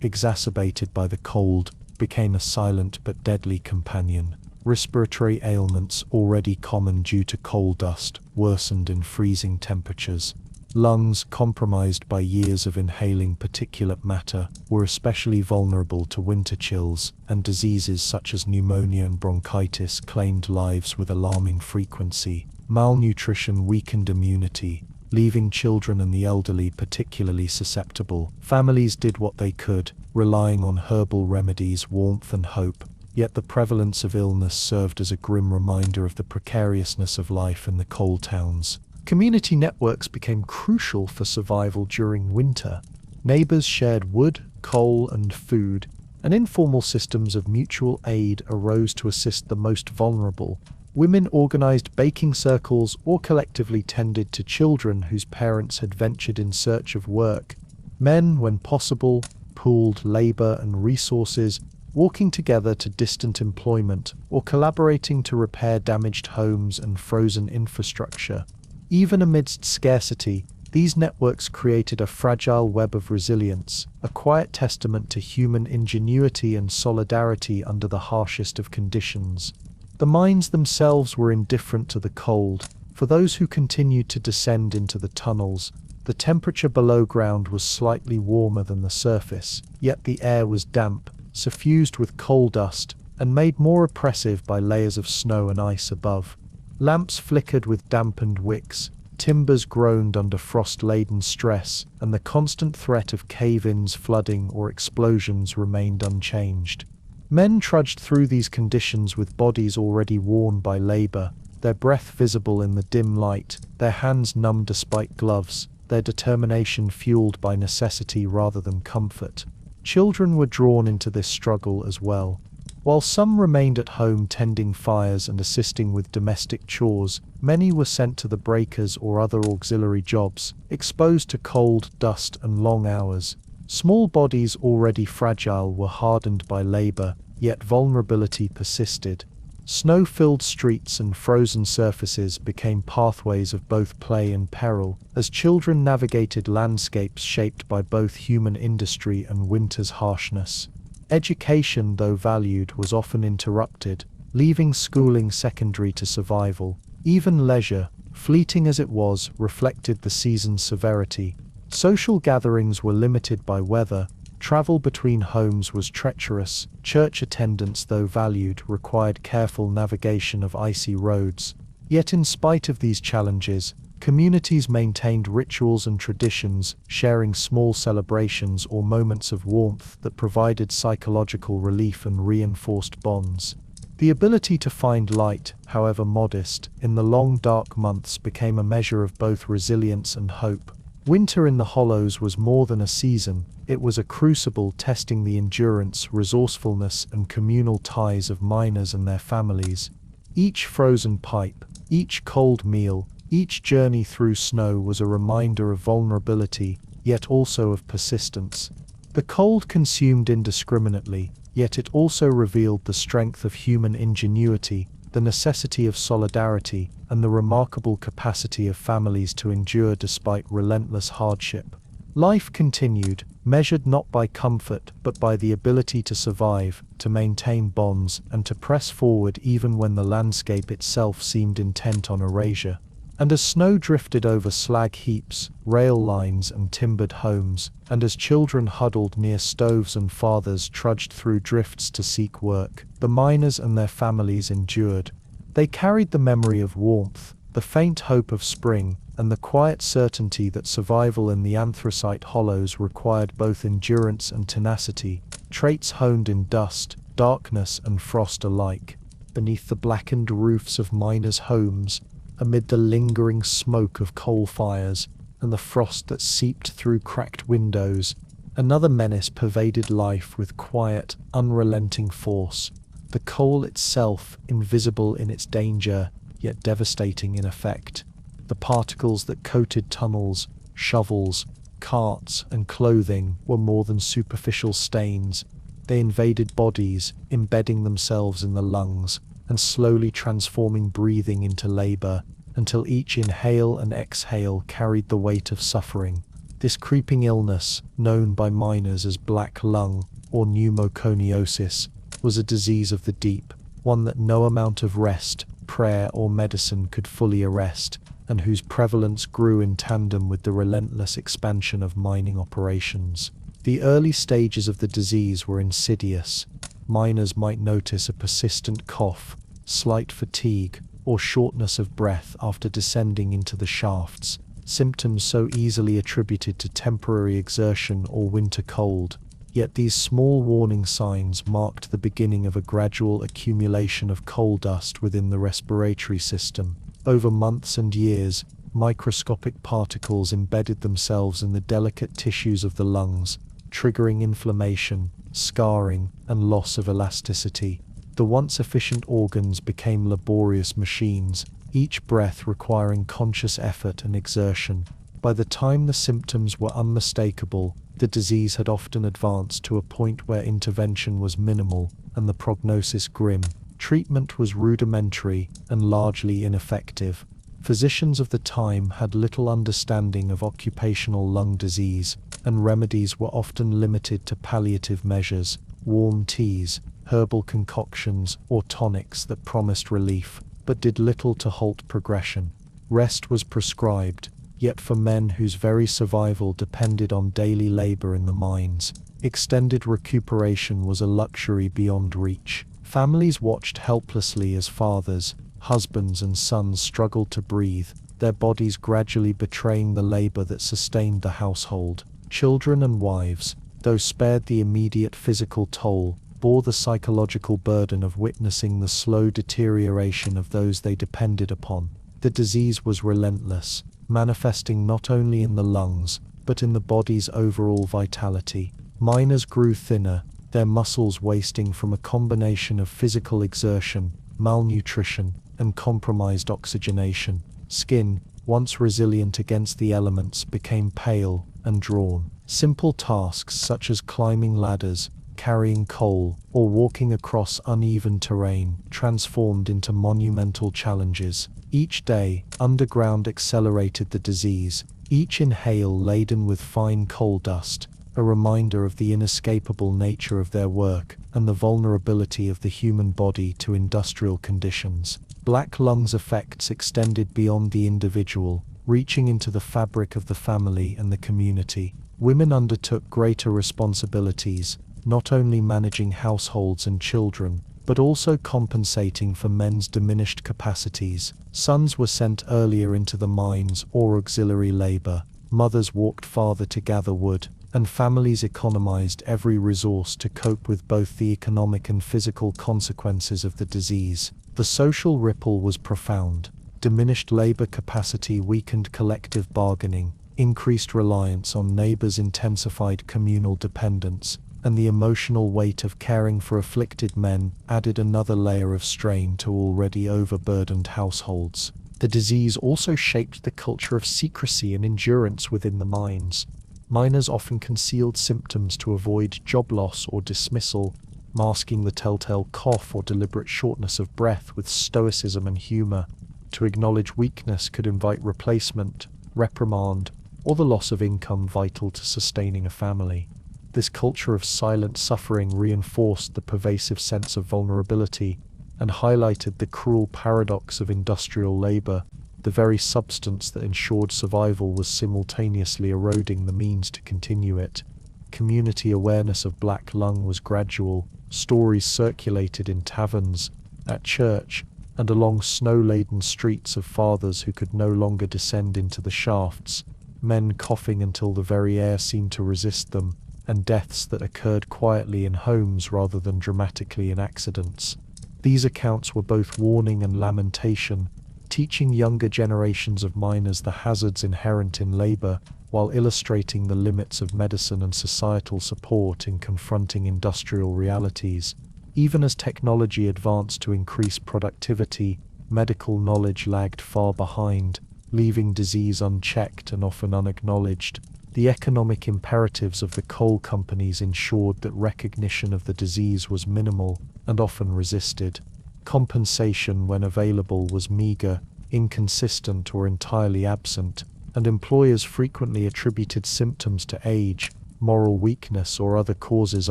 exacerbated by the cold, became a silent but deadly companion. Respiratory ailments, already common due to coal dust, worsened in freezing temperatures. Lungs, compromised by years of inhaling particulate matter, were especially vulnerable to winter chills, and diseases such as pneumonia and bronchitis claimed lives with alarming frequency. Malnutrition weakened immunity, leaving children and the elderly particularly susceptible. Families did what they could, relying on herbal remedies, warmth, and hope, yet the prevalence of illness served as a grim reminder of the precariousness of life in the coal towns. Community networks became crucial for survival during winter. Neighbors shared wood, coal, and food, and informal systems of mutual aid arose to assist the most vulnerable. Women organized baking circles or collectively tended to children whose parents had ventured in search of work. Men, when possible, pooled labor and resources, walking together to distant employment or collaborating to repair damaged homes and frozen infrastructure. Even amidst scarcity, these networks created a fragile web of resilience, a quiet testament to human ingenuity and solidarity under the harshest of conditions. The mines themselves were indifferent to the cold. For those who continued to descend into the tunnels, the temperature below ground was slightly warmer than the surface, yet the air was damp, suffused with coal dust, and made more oppressive by layers of snow and ice above. Lamps flickered with dampened wicks, timbers groaned under frost-laden stress, and the constant threat of cave-ins, flooding, or explosions remained unchanged. Men trudged through these conditions with bodies already worn by labor, their breath visible in the dim light, their hands numb despite gloves, their determination fueled by necessity rather than comfort. Children were drawn into this struggle as well. While some remained at home tending fires and assisting with domestic chores, many were sent to the breakers or other auxiliary jobs, exposed to cold, dust, and long hours. Small bodies already fragile were hardened by labor, yet vulnerability persisted. Snow-filled streets and frozen surfaces became pathways of both play and peril, as children navigated landscapes shaped by both human industry and winter's harshness. Education, though valued, was often interrupted, leaving schooling secondary to survival. Even leisure, fleeting as it was, reflected the season's severity. Social gatherings were limited by weather, travel between homes was treacherous, church attendance, though valued, required careful navigation of icy roads. Yet in spite of these challenges, communities maintained rituals and traditions, sharing small celebrations or moments of warmth that provided psychological relief and reinforced bonds. The ability to find light, however modest, in the long dark months became a measure of both resilience and hope. Winter in the Hollows was more than a season, it was a crucible testing the endurance, resourcefulness, and communal ties of miners and their families. Each frozen pipe, each cold meal, each journey through snow was a reminder of vulnerability, yet also of persistence. The cold consumed indiscriminately, yet it also revealed the strength of human ingenuity, the necessity of solidarity, and the remarkable capacity of families to endure despite relentless hardship. Life continued, measured not by comfort but by the ability to survive, to maintain bonds, and to press forward even when the landscape itself seemed intent on erasure. And as snow drifted over slag heaps, rail lines, and timbered homes, and as children huddled near stoves and fathers trudged through drifts to seek work, the miners and their families endured. They carried the memory of warmth, The faint hope of spring, and the quiet certainty that survival in the anthracite hollows required both endurance and tenacity, traits honed in dust, darkness, and frost alike. Beneath the blackened roofs of miners' homes, amid the lingering smoke of coal fires, and the frost that seeped through cracked windows, another menace pervaded life with quiet, unrelenting force. The coal itself, invisible in its danger, yet devastating in effect. The particles that coated tunnels, shovels, carts, and clothing were more than superficial stains. They invaded bodies, embedding themselves in the lungs, and slowly transforming breathing into labor, until each inhale and exhale carried the weight of suffering. This creeping illness, known by miners as black lung or pneumoconiosis, was a disease of the deep, one that no amount of rest, prayer, or medicine could fully arrest, and whose prevalence grew in tandem with the relentless expansion of mining operations. The early stages of the disease were insidious. Miners might notice a persistent cough, slight fatigue, or shortness of breath after descending into the shafts, symptoms so easily attributed to temporary exertion or winter cold. Yet these small warning signs marked the beginning of a gradual accumulation of coal dust within the respiratory system. Over months and years, microscopic particles embedded themselves in the delicate tissues of the lungs, triggering inflammation, scarring, and loss of elasticity. The once efficient organs became laborious machines, each breath requiring conscious effort and exertion. By the time the symptoms were unmistakable, the disease had often advanced to a point where intervention was minimal and the prognosis grim. Treatment was rudimentary and largely ineffective. Physicians of the time had little understanding of occupational lung disease, and remedies were often limited to palliative measures, warm teas, herbal concoctions, or tonics that promised relief, but did little to halt progression. Rest was prescribed, yet for men whose very survival depended on daily labor in the mines, extended recuperation was a luxury beyond reach. Families watched helplessly as fathers, husbands, and sons struggled to breathe, their bodies gradually betraying the labor that sustained the household. Children and wives, though spared the immediate physical toll, bore the psychological burden of witnessing the slow deterioration of those they depended upon. The disease was relentless, manifesting not only in the lungs, but in the body's overall vitality. Miners grew thinner, their muscles wasting from a combination of physical exertion, malnutrition, and compromised oxygenation. Skin, once resilient against the elements, became pale and drawn. Simple tasks such as climbing ladders, carrying coal, or walking across uneven terrain transformed into monumental challenges. Each day, underground accelerated the disease, each inhale laden with fine coal dust, a reminder of the inescapable nature of their work and the vulnerability of the human body to industrial conditions. Black lung's effects extended beyond the individual, reaching into the fabric of the family and the community. Women undertook greater responsibilities, not only managing households and children, but also compensating for men's diminished capacities. Sons were sent earlier into the mines or auxiliary labor, mothers walked farther to gather wood, and families economized every resource to cope with both the economic and physical consequences of the disease. The social ripple was profound. Diminished labor capacity weakened collective bargaining, increased reliance on neighbors intensified communal dependence, and the emotional weight of caring for afflicted men added another layer of strain to already overburdened households. The disease also shaped the culture of secrecy and endurance within the mines. Miners often concealed symptoms to avoid job loss or dismissal, masking the telltale cough or deliberate shortness of breath with stoicism and humor. To acknowledge weakness could invite replacement, reprimand, or the loss of income vital to sustaining a family. This culture of silent suffering reinforced the pervasive sense of vulnerability and highlighted the cruel paradox of industrial labor. The very substance that ensured survival was simultaneously eroding the means to continue it. Community awareness of black lung was gradual. Stories circulated in taverns, at church, and along snow-laden streets of fathers who could no longer descend into the shafts, men coughing until the very air seemed to resist them, and deaths that occurred quietly in homes rather than dramatically in accidents. These accounts were both warning and lamentation, teaching younger generations of miners the hazards inherent in labor, while illustrating the limits of medicine and societal support in confronting industrial realities. Even as technology advanced to increase productivity, medical knowledge lagged far behind, leaving disease unchecked and often unacknowledged. The economic imperatives of the coal companies ensured that recognition of the disease was minimal and often resisted. Compensation, when available, was meager, inconsistent, or entirely absent, and employers frequently attributed symptoms to age, moral weakness, or other causes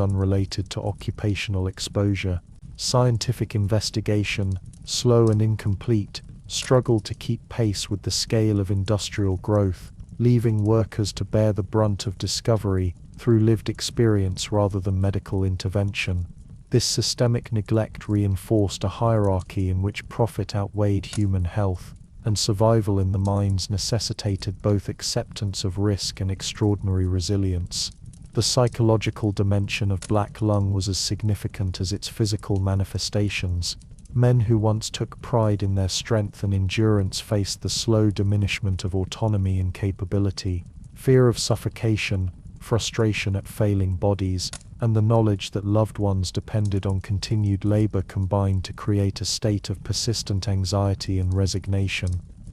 unrelated to occupational exposure. Scientific investigation, slow and incomplete, struggled to keep pace with the scale of industrial growth, leaving workers to bear the brunt of discovery through lived experience rather than medical intervention. This systemic neglect reinforced a hierarchy in which profit outweighed human health, and survival in the mines necessitated both acceptance of risk and extraordinary resilience. The psychological dimension of black lung was as significant as its physical manifestations. Men who once took pride in their strength and endurance faced the slow diminishment of autonomy and capability, fear of suffocation, frustration at failing bodies, and the knowledge that loved ones depended on continued labor combined to create a state of persistent anxiety and resignation.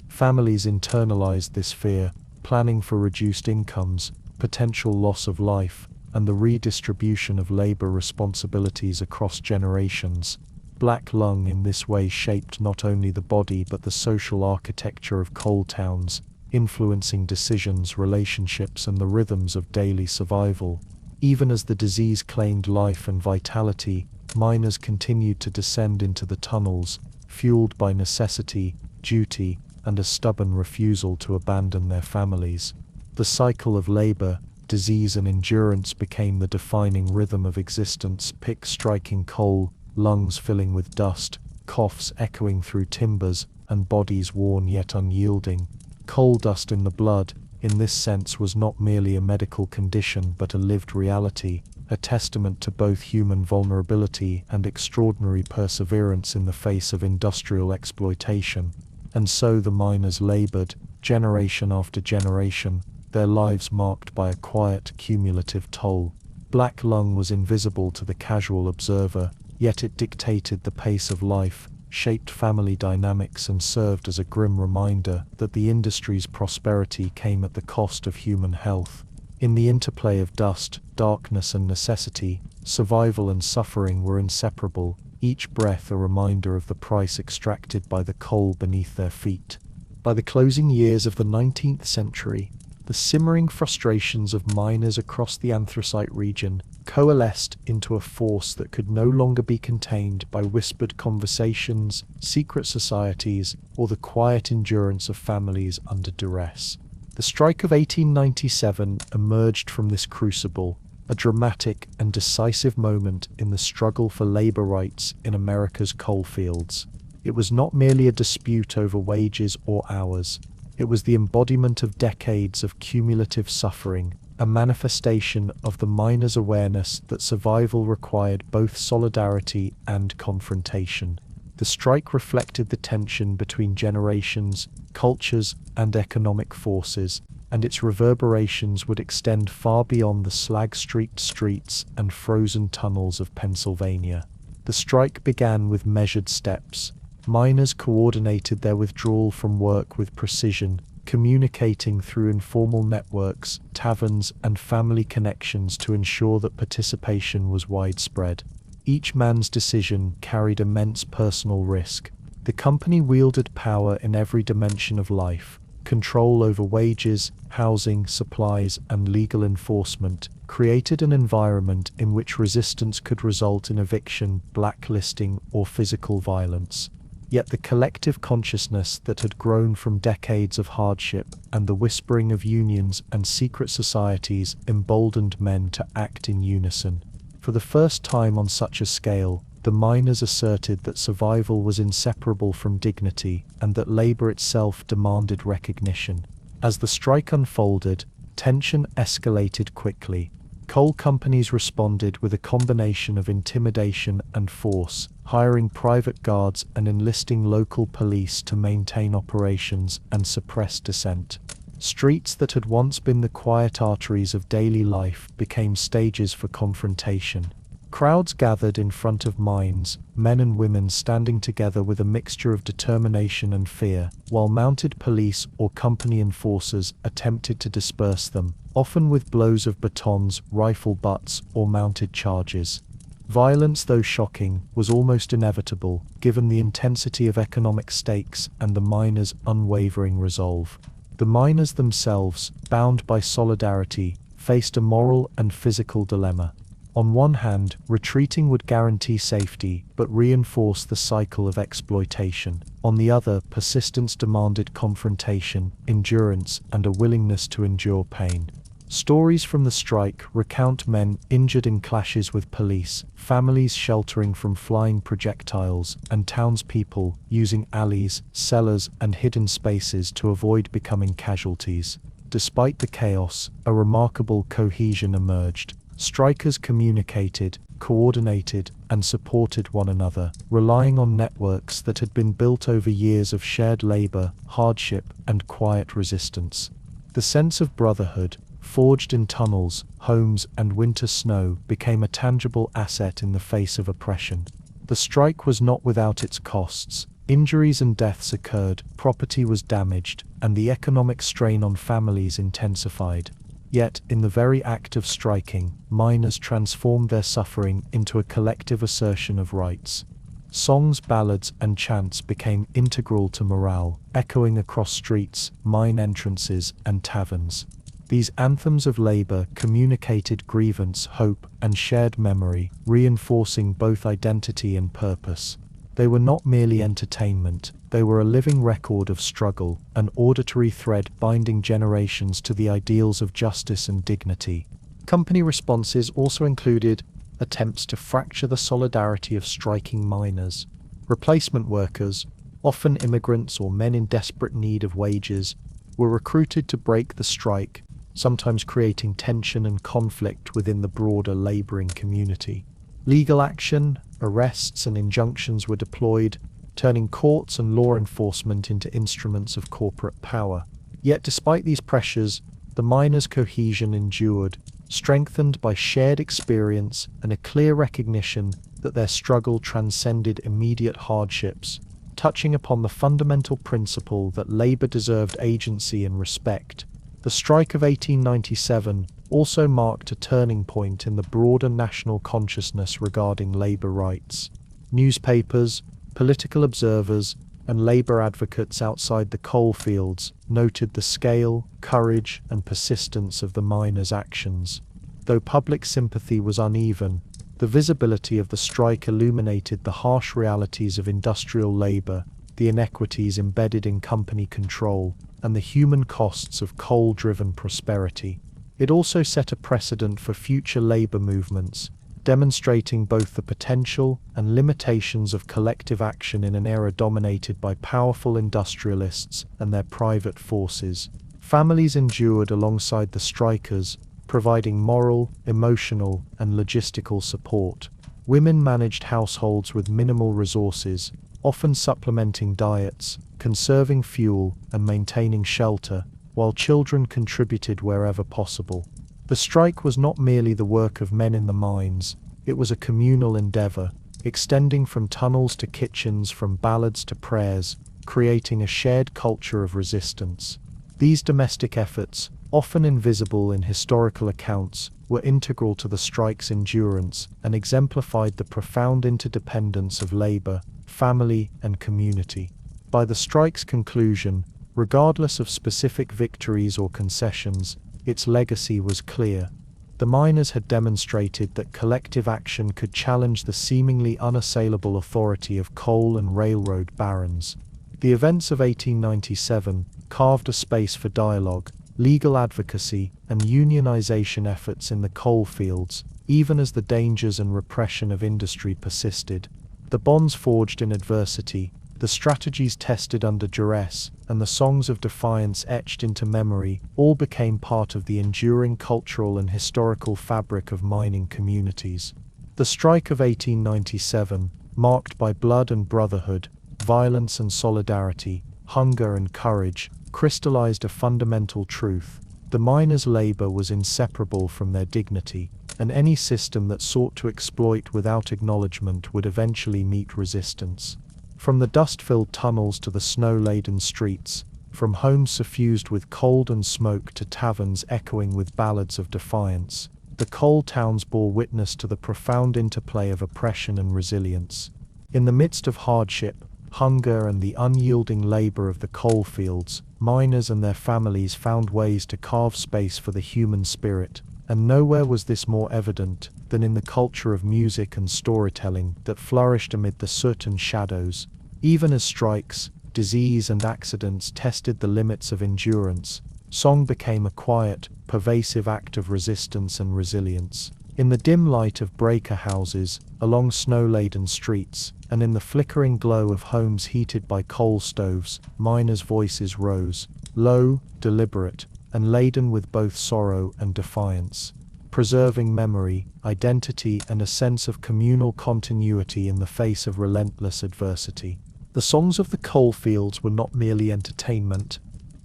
Families internalized this fear, planning for reduced incomes, potential loss of life, and the redistribution of labor responsibilities across generations. Black lung in this way shaped not only the body but the social architecture of coal towns, influencing decisions, relationships, and the rhythms of daily survival. Even as the disease claimed life and vitality, miners continued to descend into the tunnels, fueled by necessity, duty, and a stubborn refusal to abandon their families. The cycle of labor, disease, and endurance became the defining rhythm of existence, picks striking coal, lungs filling with dust, coughs echoing through timbers, and bodies worn yet unyielding. Coal dust in the blood, in this sense, was not merely a medical condition but a lived reality, a testament to both human vulnerability and extraordinary perseverance in the face of industrial exploitation. And so the miners labored, generation after generation, their lives marked by a quiet, cumulative toll. Black lung was invisible to the casual observer, yet it dictated the pace of life, shaped family dynamics, and served as a grim reminder that the industry's prosperity came at the cost of human health. In the interplay of dust, darkness, and necessity, survival and suffering were inseparable, each breath a reminder of the price extracted by the coal beneath their feet. By the closing years of the 19th century, the simmering frustrations of miners across the Anthracite region coalesced into a force that could no longer be contained by whispered conversations, secret societies, or the quiet endurance of families under duress. The strike of 1897 emerged from this crucible, a dramatic and decisive moment in the struggle for labor rights in America's coalfields. It was not merely a dispute over wages or hours. It was the embodiment of decades of cumulative suffering, a manifestation of the miners' awareness that survival required both solidarity and confrontation. The strike reflected the tension between generations, cultures, and economic forces, and its reverberations would extend far beyond the slag-streaked streets and frozen tunnels of Pennsylvania. The strike began with measured steps. Miners coordinated their withdrawal from work with precision, communicating through informal networks, taverns, and family connections to ensure that participation was widespread. Each man's decision carried immense personal risk. The company wielded power in every dimension of life: control over wages, housing, supplies, and legal enforcement, created an environment in which resistance could result in eviction, blacklisting, or physical violence. Yet the collective consciousness that had grown from decades of hardship and the whispering of unions and secret societies emboldened men to act in unison. For the first time on such a scale, the miners asserted that survival was inseparable from dignity and that labor itself demanded recognition. As the strike unfolded, tension escalated quickly. Coal companies responded with a combination of intimidation and force, hiring private guards and enlisting local police to maintain operations and suppress dissent. Streets that had once been the quiet arteries of daily life became stages for confrontation. Crowds gathered in front of mines, men and women standing together with a mixture of determination and fear, while mounted police or company enforcers attempted to disperse them, often with blows of batons, rifle butts, or mounted charges. Violence, though shocking, was almost inevitable, given the intensity of economic stakes and the miners' unwavering resolve. The miners themselves, bound by solidarity, faced a moral and physical dilemma. On one hand, retreating would guarantee safety, but reinforce the cycle of exploitation. On the other, persistence demanded confrontation, endurance, and a willingness to endure pain. Stories from the strike recount men injured in clashes with police, families sheltering from flying projectiles, and townspeople using alleys, cellars, and hidden spaces to avoid becoming casualties. Despite the chaos, a remarkable cohesion emerged. Strikers communicated, coordinated, and supported one another, relying on networks that had been built over years of shared labor, hardship, and quiet resistance. The sense of brotherhood, forged in tunnels, homes, and winter snow, became a tangible asset in the face of oppression. The strike was not without its costs. Injuries and deaths occurred, property was damaged, and the economic strain on families intensified. Yet, in the very act of striking, miners transformed their suffering into a collective assertion of rights. Songs, ballads, and chants became integral to morale, echoing across streets, mine entrances, and taverns. These anthems of labor communicated grievance, hope, and shared memory, reinforcing both identity and purpose. They were not merely entertainment, they were a living record of struggle, an auditory thread binding generations to the ideals of justice and dignity. Company responses also included attempts to fracture the solidarity of striking miners. Replacement workers, often immigrants or men in desperate need of wages, were recruited to break the strike, sometimes creating tension and conflict within the broader laboring community. Legal action, arrests, and injunctions were deployed, turning courts and law enforcement into instruments of corporate power. Yet despite these pressures, the miners' cohesion endured, strengthened by shared experience and a clear recognition that their struggle transcended immediate hardships, touching upon the fundamental principle that labor deserved agency and respect. The strike of 1897 also marked a turning point in the broader national consciousness regarding labor rights. Newspapers, political observers, and labor advocates outside the coal fields noted the scale, courage, and persistence of the miners' actions. Though public sympathy was uneven, the visibility of the strike illuminated the harsh realities of industrial labor, the inequities embedded in company control, and the human costs of coal-driven prosperity. It also set a precedent for future labor movements, demonstrating both the potential and limitations of collective action in an era dominated by powerful industrialists and their private forces. Families endured alongside the strikers, providing moral, emotional, and logistical support. Women managed households with minimal resources, often supplementing diets, conserving fuel, and maintaining shelter, while children contributed wherever possible. The strike was not merely the work of men in the mines, it was a communal endeavor, extending from tunnels to kitchens, from ballads to prayers, creating a shared culture of resistance. These domestic efforts, often invisible in historical accounts, were integral to the strike's endurance and exemplified the profound interdependence of labor, family, and community. By the strike's conclusion, regardless of specific victories or concessions, its legacy was clear. The miners had demonstrated that collective action could challenge the seemingly unassailable authority of coal and railroad barons. The events of 1897 carved a space for dialogue, legal advocacy, and unionization efforts in the coal fields, even as the dangers and repression of industry persisted. The bonds forged in adversity, the strategies tested under duress, and the songs of defiance etched into memory all became part of the enduring cultural and historical fabric of mining communities. The strike of 1897, marked by blood and brotherhood, violence and solidarity, hunger and courage, crystallized a fundamental truth. The miners' labor was inseparable from their dignity, and any system that sought to exploit without acknowledgement would eventually meet resistance. From the dust-filled tunnels to the snow-laden streets, from homes suffused with cold and smoke to taverns echoing with ballads of defiance, the coal towns bore witness to the profound interplay of oppression and resilience. In the midst of hardship, hunger and the unyielding labor of the coal fields, miners and their families found ways to carve space for the human spirit, and nowhere was this more evident than in the culture of music and storytelling that flourished amid the soot and shadows. Even as strikes, disease and accidents tested the limits of endurance, song became a quiet, pervasive act of resistance and resilience. In the dim light of breaker houses, along snow-laden streets, and in the flickering glow of homes heated by coal stoves, miners' voices rose, low, deliberate, and laden with both sorrow and defiance, preserving memory, identity, and a sense of communal continuity in the face of relentless adversity. The songs of the coal fields were not merely entertainment,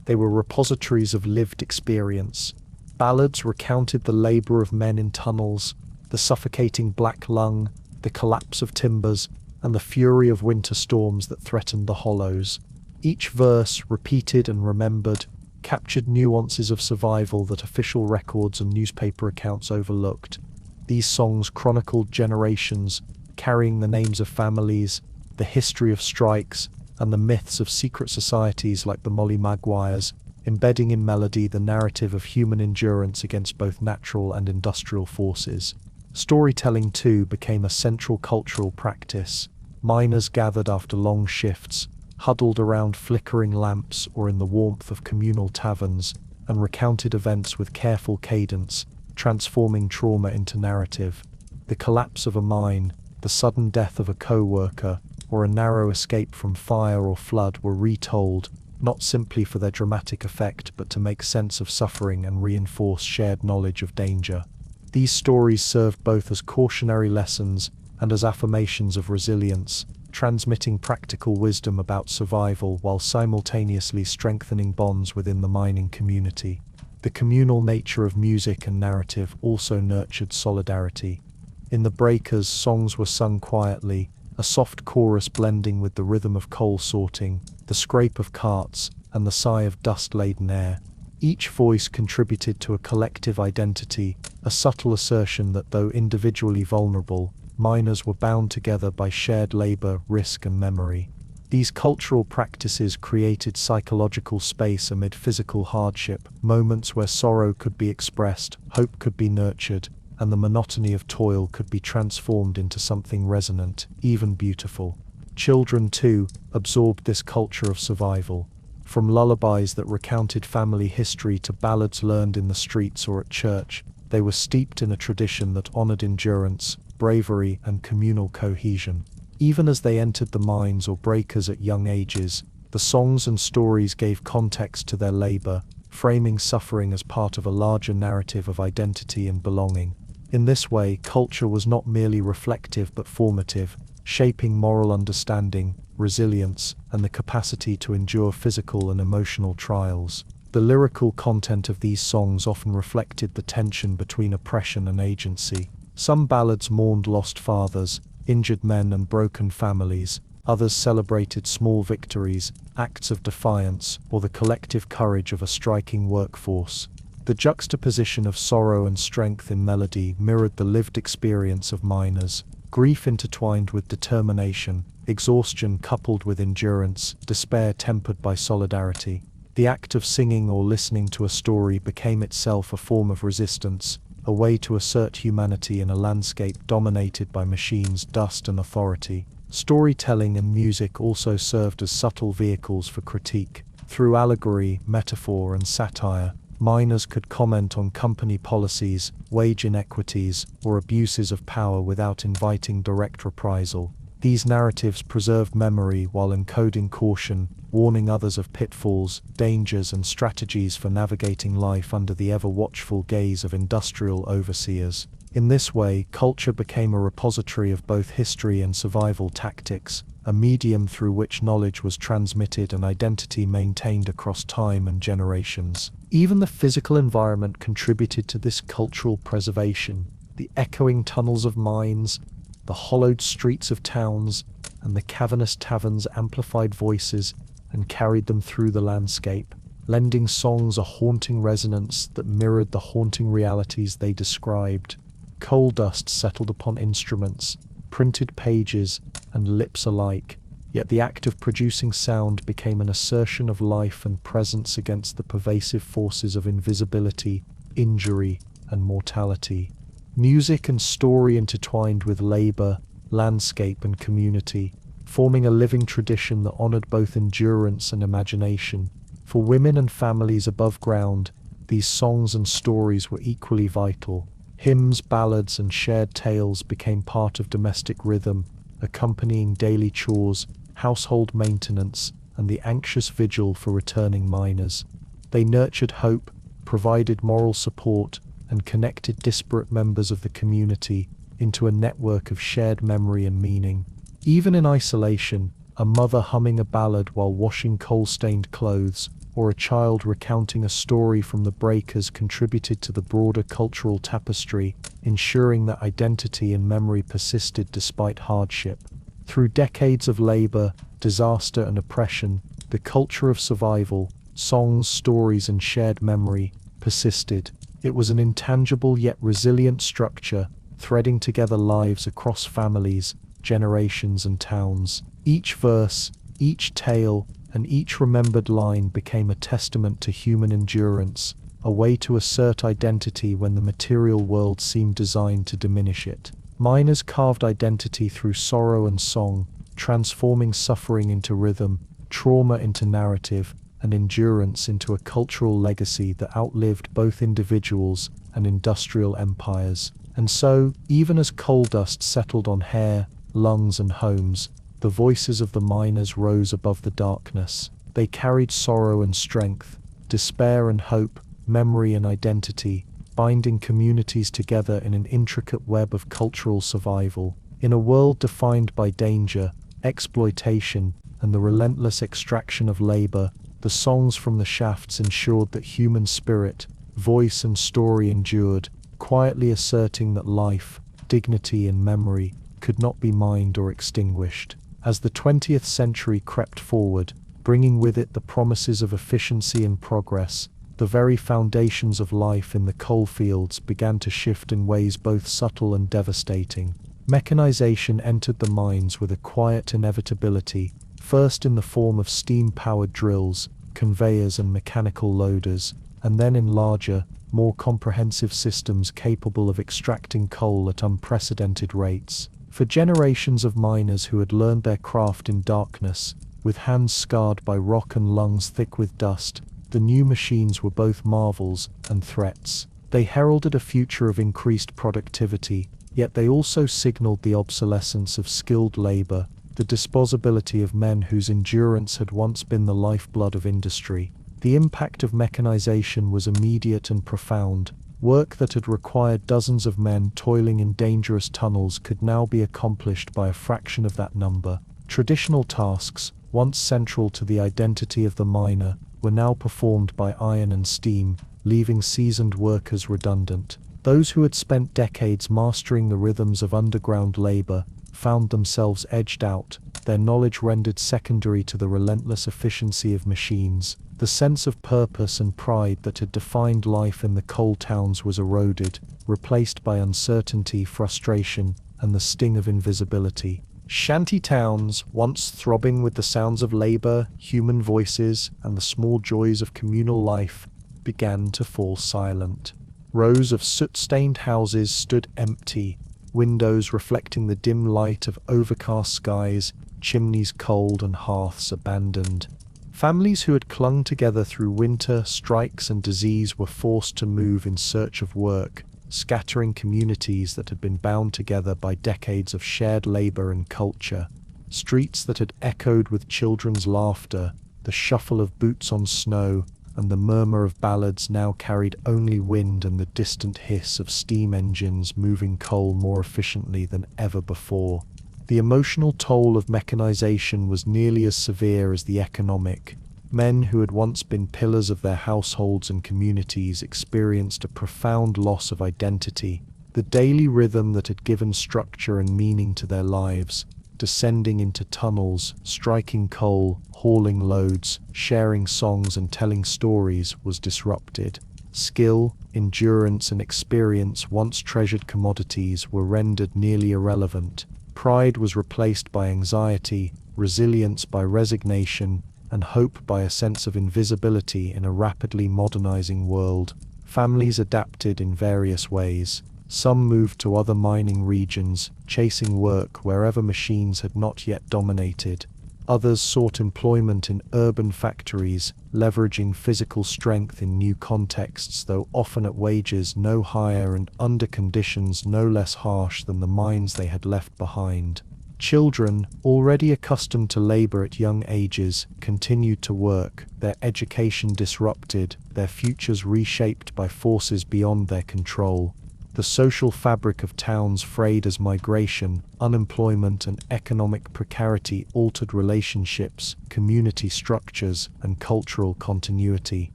they were repositories of lived experience. Ballads recounted the labor of men in tunnels, the suffocating black lung, the collapse of timbers, and the fury of winter storms that threatened the hollows. Each verse, repeated and remembered, captured nuances of survival that official records and newspaper accounts overlooked. These songs chronicled generations, carrying the names of families, the history of strikes, and the myths of secret societies like the Maguires, embedding in melody the narrative of human endurance against both natural and industrial forces. Storytelling, too, became a central cultural practice. Miners gathered after long shifts, huddled around flickering lamps or in the warmth of communal taverns, and recounted events with careful cadence, transforming trauma into narrative. The collapse of a mine, the sudden death of a co-worker, or a narrow escape from fire or flood were retold, not simply for their dramatic effect but to make sense of suffering and reinforce shared knowledge of danger. These stories served both as cautionary lessons and as affirmations of resilience, transmitting practical wisdom about survival while simultaneously strengthening bonds within the mining community. The communal nature of music and narrative also nurtured solidarity. In the breakers, songs were sung quietly, a soft chorus blending with the rhythm of coal sorting, the scrape of carts, and the sigh of dust-laden air. Each voice contributed to a collective identity, a subtle assertion that though individually vulnerable, miners were bound together by shared labor, risk, and memory. These cultural practices created psychological space amid physical hardship, moments where sorrow could be expressed, hope could be nurtured, and the monotony of toil could be transformed into something resonant, even beautiful. Children, too, absorbed this culture of survival. From lullabies that recounted family history to ballads learned in the streets or at church, they were steeped in a tradition that honored endurance, bravery, and communal cohesion. Even as they entered the mines or breakers at young ages, the songs and stories gave context to their labor, framing suffering as part of a larger narrative of identity and belonging. In this way, culture was not merely reflective but formative, shaping moral understanding, resilience, and the capacity to endure physical and emotional trials. The lyrical content of these songs often reflected the tension between oppression and agency. Some ballads mourned lost fathers, injured men, and broken families. Others celebrated small victories, acts of defiance, or the collective courage of a striking workforce. The juxtaposition of sorrow and strength in melody mirrored the lived experience of miners. Grief intertwined with determination, exhaustion coupled with endurance, despair tempered by solidarity. The act of singing or listening to a story became itself a form of resistance, a way to assert humanity in a landscape dominated by machines, dust, and authority. Storytelling and music also served as subtle vehicles for critique. Through allegory, metaphor, and satire, Miners could comment on company policies, wage inequities, or abuses of power without inviting direct reprisal. These narratives preserved memory while encoding caution, warning others of pitfalls, dangers, and strategies for navigating life under the ever-watchful gaze of industrial overseers. In this way, culture became a repository of both history and survival tactics, a medium through which knowledge was transmitted and identity maintained across time and generations. Even the physical environment contributed to this cultural preservation. The echoing tunnels of mines, the hollowed streets of towns, and the cavernous taverns amplified voices and carried them through the landscape, lending songs a haunting resonance that mirrored the haunting realities they described. Coal dust settled upon instruments, printed pages, and lips alike, yet the act of producing sound became an assertion of life and presence against the pervasive forces of invisibility, injury, and mortality. Music and story intertwined with labor, landscape, and community, forming a living tradition that honored both endurance and imagination. For women and families above ground, these songs and stories were equally vital. Hymns, ballads, and shared tales became part of domestic rhythm, accompanying daily chores, household maintenance, and the anxious vigil for returning miners. They nurtured hope, provided moral support, and connected disparate members of the community into a network of shared memory and meaning. Even in isolation, a mother humming a ballad while washing coal-stained clothes, or a child recounting a story from the breakers contributed to the broader cultural tapestry, ensuring that identity and memory persisted despite hardship. Through decades of labor, disaster, and oppression, the culture of survival, songs, stories, and shared memory persisted. It was an intangible yet resilient structure, threading together lives across families, generations, and towns. Each verse, each tale, and each remembered line became a testament to human endurance, a way to assert identity when the material world seemed designed to diminish it. Miners carved identity through sorrow and song, transforming suffering into rhythm, trauma into narrative, and endurance into a cultural legacy that outlived both individuals and industrial empires. And so, even as coal dust settled on hair, lungs, and homes, the voices of the miners rose above the darkness. They carried sorrow and strength, despair and hope, memory and identity, binding communities together in an intricate web of cultural survival. In a world defined by danger, exploitation, and the relentless extraction of labor, the songs from the shafts ensured that human spirit, voice, and story endured, quietly asserting that life, dignity, and memory could not be mined or extinguished. As the 20th century crept forward, bringing with it the promises of efficiency and progress, the very foundations of life in the coal fields began to shift in ways both subtle and devastating. Mechanization entered the mines with a quiet inevitability, first in the form of steam-powered drills, conveyors, and mechanical loaders, and then in larger, more comprehensive systems capable of extracting coal at unprecedented rates. For generations of miners who had learned their craft in darkness, with hands scarred by rock and lungs thick with dust, the new machines were both marvels and threats. They heralded a future of increased productivity, yet they also signaled the obsolescence of skilled labor, the disposability of men whose endurance had once been the lifeblood of industry. The impact of mechanization was immediate and profound. Work that had required dozens of men toiling in dangerous tunnels could now be accomplished by a fraction of that number. Traditional tasks, once central to the identity of the miner, were now performed by iron and steam, leaving seasoned workers redundant. Those who had spent decades mastering the rhythms of underground labor found themselves edged out, their knowledge rendered secondary to the relentless efficiency of machines. The sense of purpose and pride that had defined life in the coal towns was eroded, replaced by uncertainty, frustration, and the sting of invisibility. Shanty towns, once throbbing with the sounds of labor, human voices, and the small joys of communal life, began to fall silent. Rows of soot-stained houses stood empty, windows reflecting the dim light of overcast skies, chimneys cold, and hearths abandoned. Families who had clung together through winter, strikes, and disease were forced to move in search of work, scattering communities that had been bound together by decades of shared labor and culture. Streets that had echoed with children's laughter, the shuffle of boots on snow, and the murmur of ballads now carried only wind and the distant hiss of steam engines moving coal more efficiently than ever before. The emotional toll of mechanization was nearly as severe as the economic. Men who had once been pillars of their households and communities experienced a profound loss of identity, the daily rhythm that had given structure and meaning to their lives. Descending into tunnels, striking coal, hauling loads, sharing songs and telling stories was disrupted. Skill, endurance and experience, once treasured commodities, were rendered nearly irrelevant. Pride was replaced by anxiety, resilience by resignation, and hope by a sense of invisibility in a rapidly modernizing world. Families adapted in various ways. Some moved to other mining regions, chasing work wherever machines had not yet dominated. Others sought employment in urban factories, leveraging physical strength in new contexts, though often at wages no higher and under conditions no less harsh than the mines they had left behind. Children, already accustomed to labor at young ages, continued to work, their education disrupted, their futures reshaped by forces beyond their control. The social fabric of towns frayed as migration, unemployment and economic precarity altered relationships, community structures, and cultural continuity.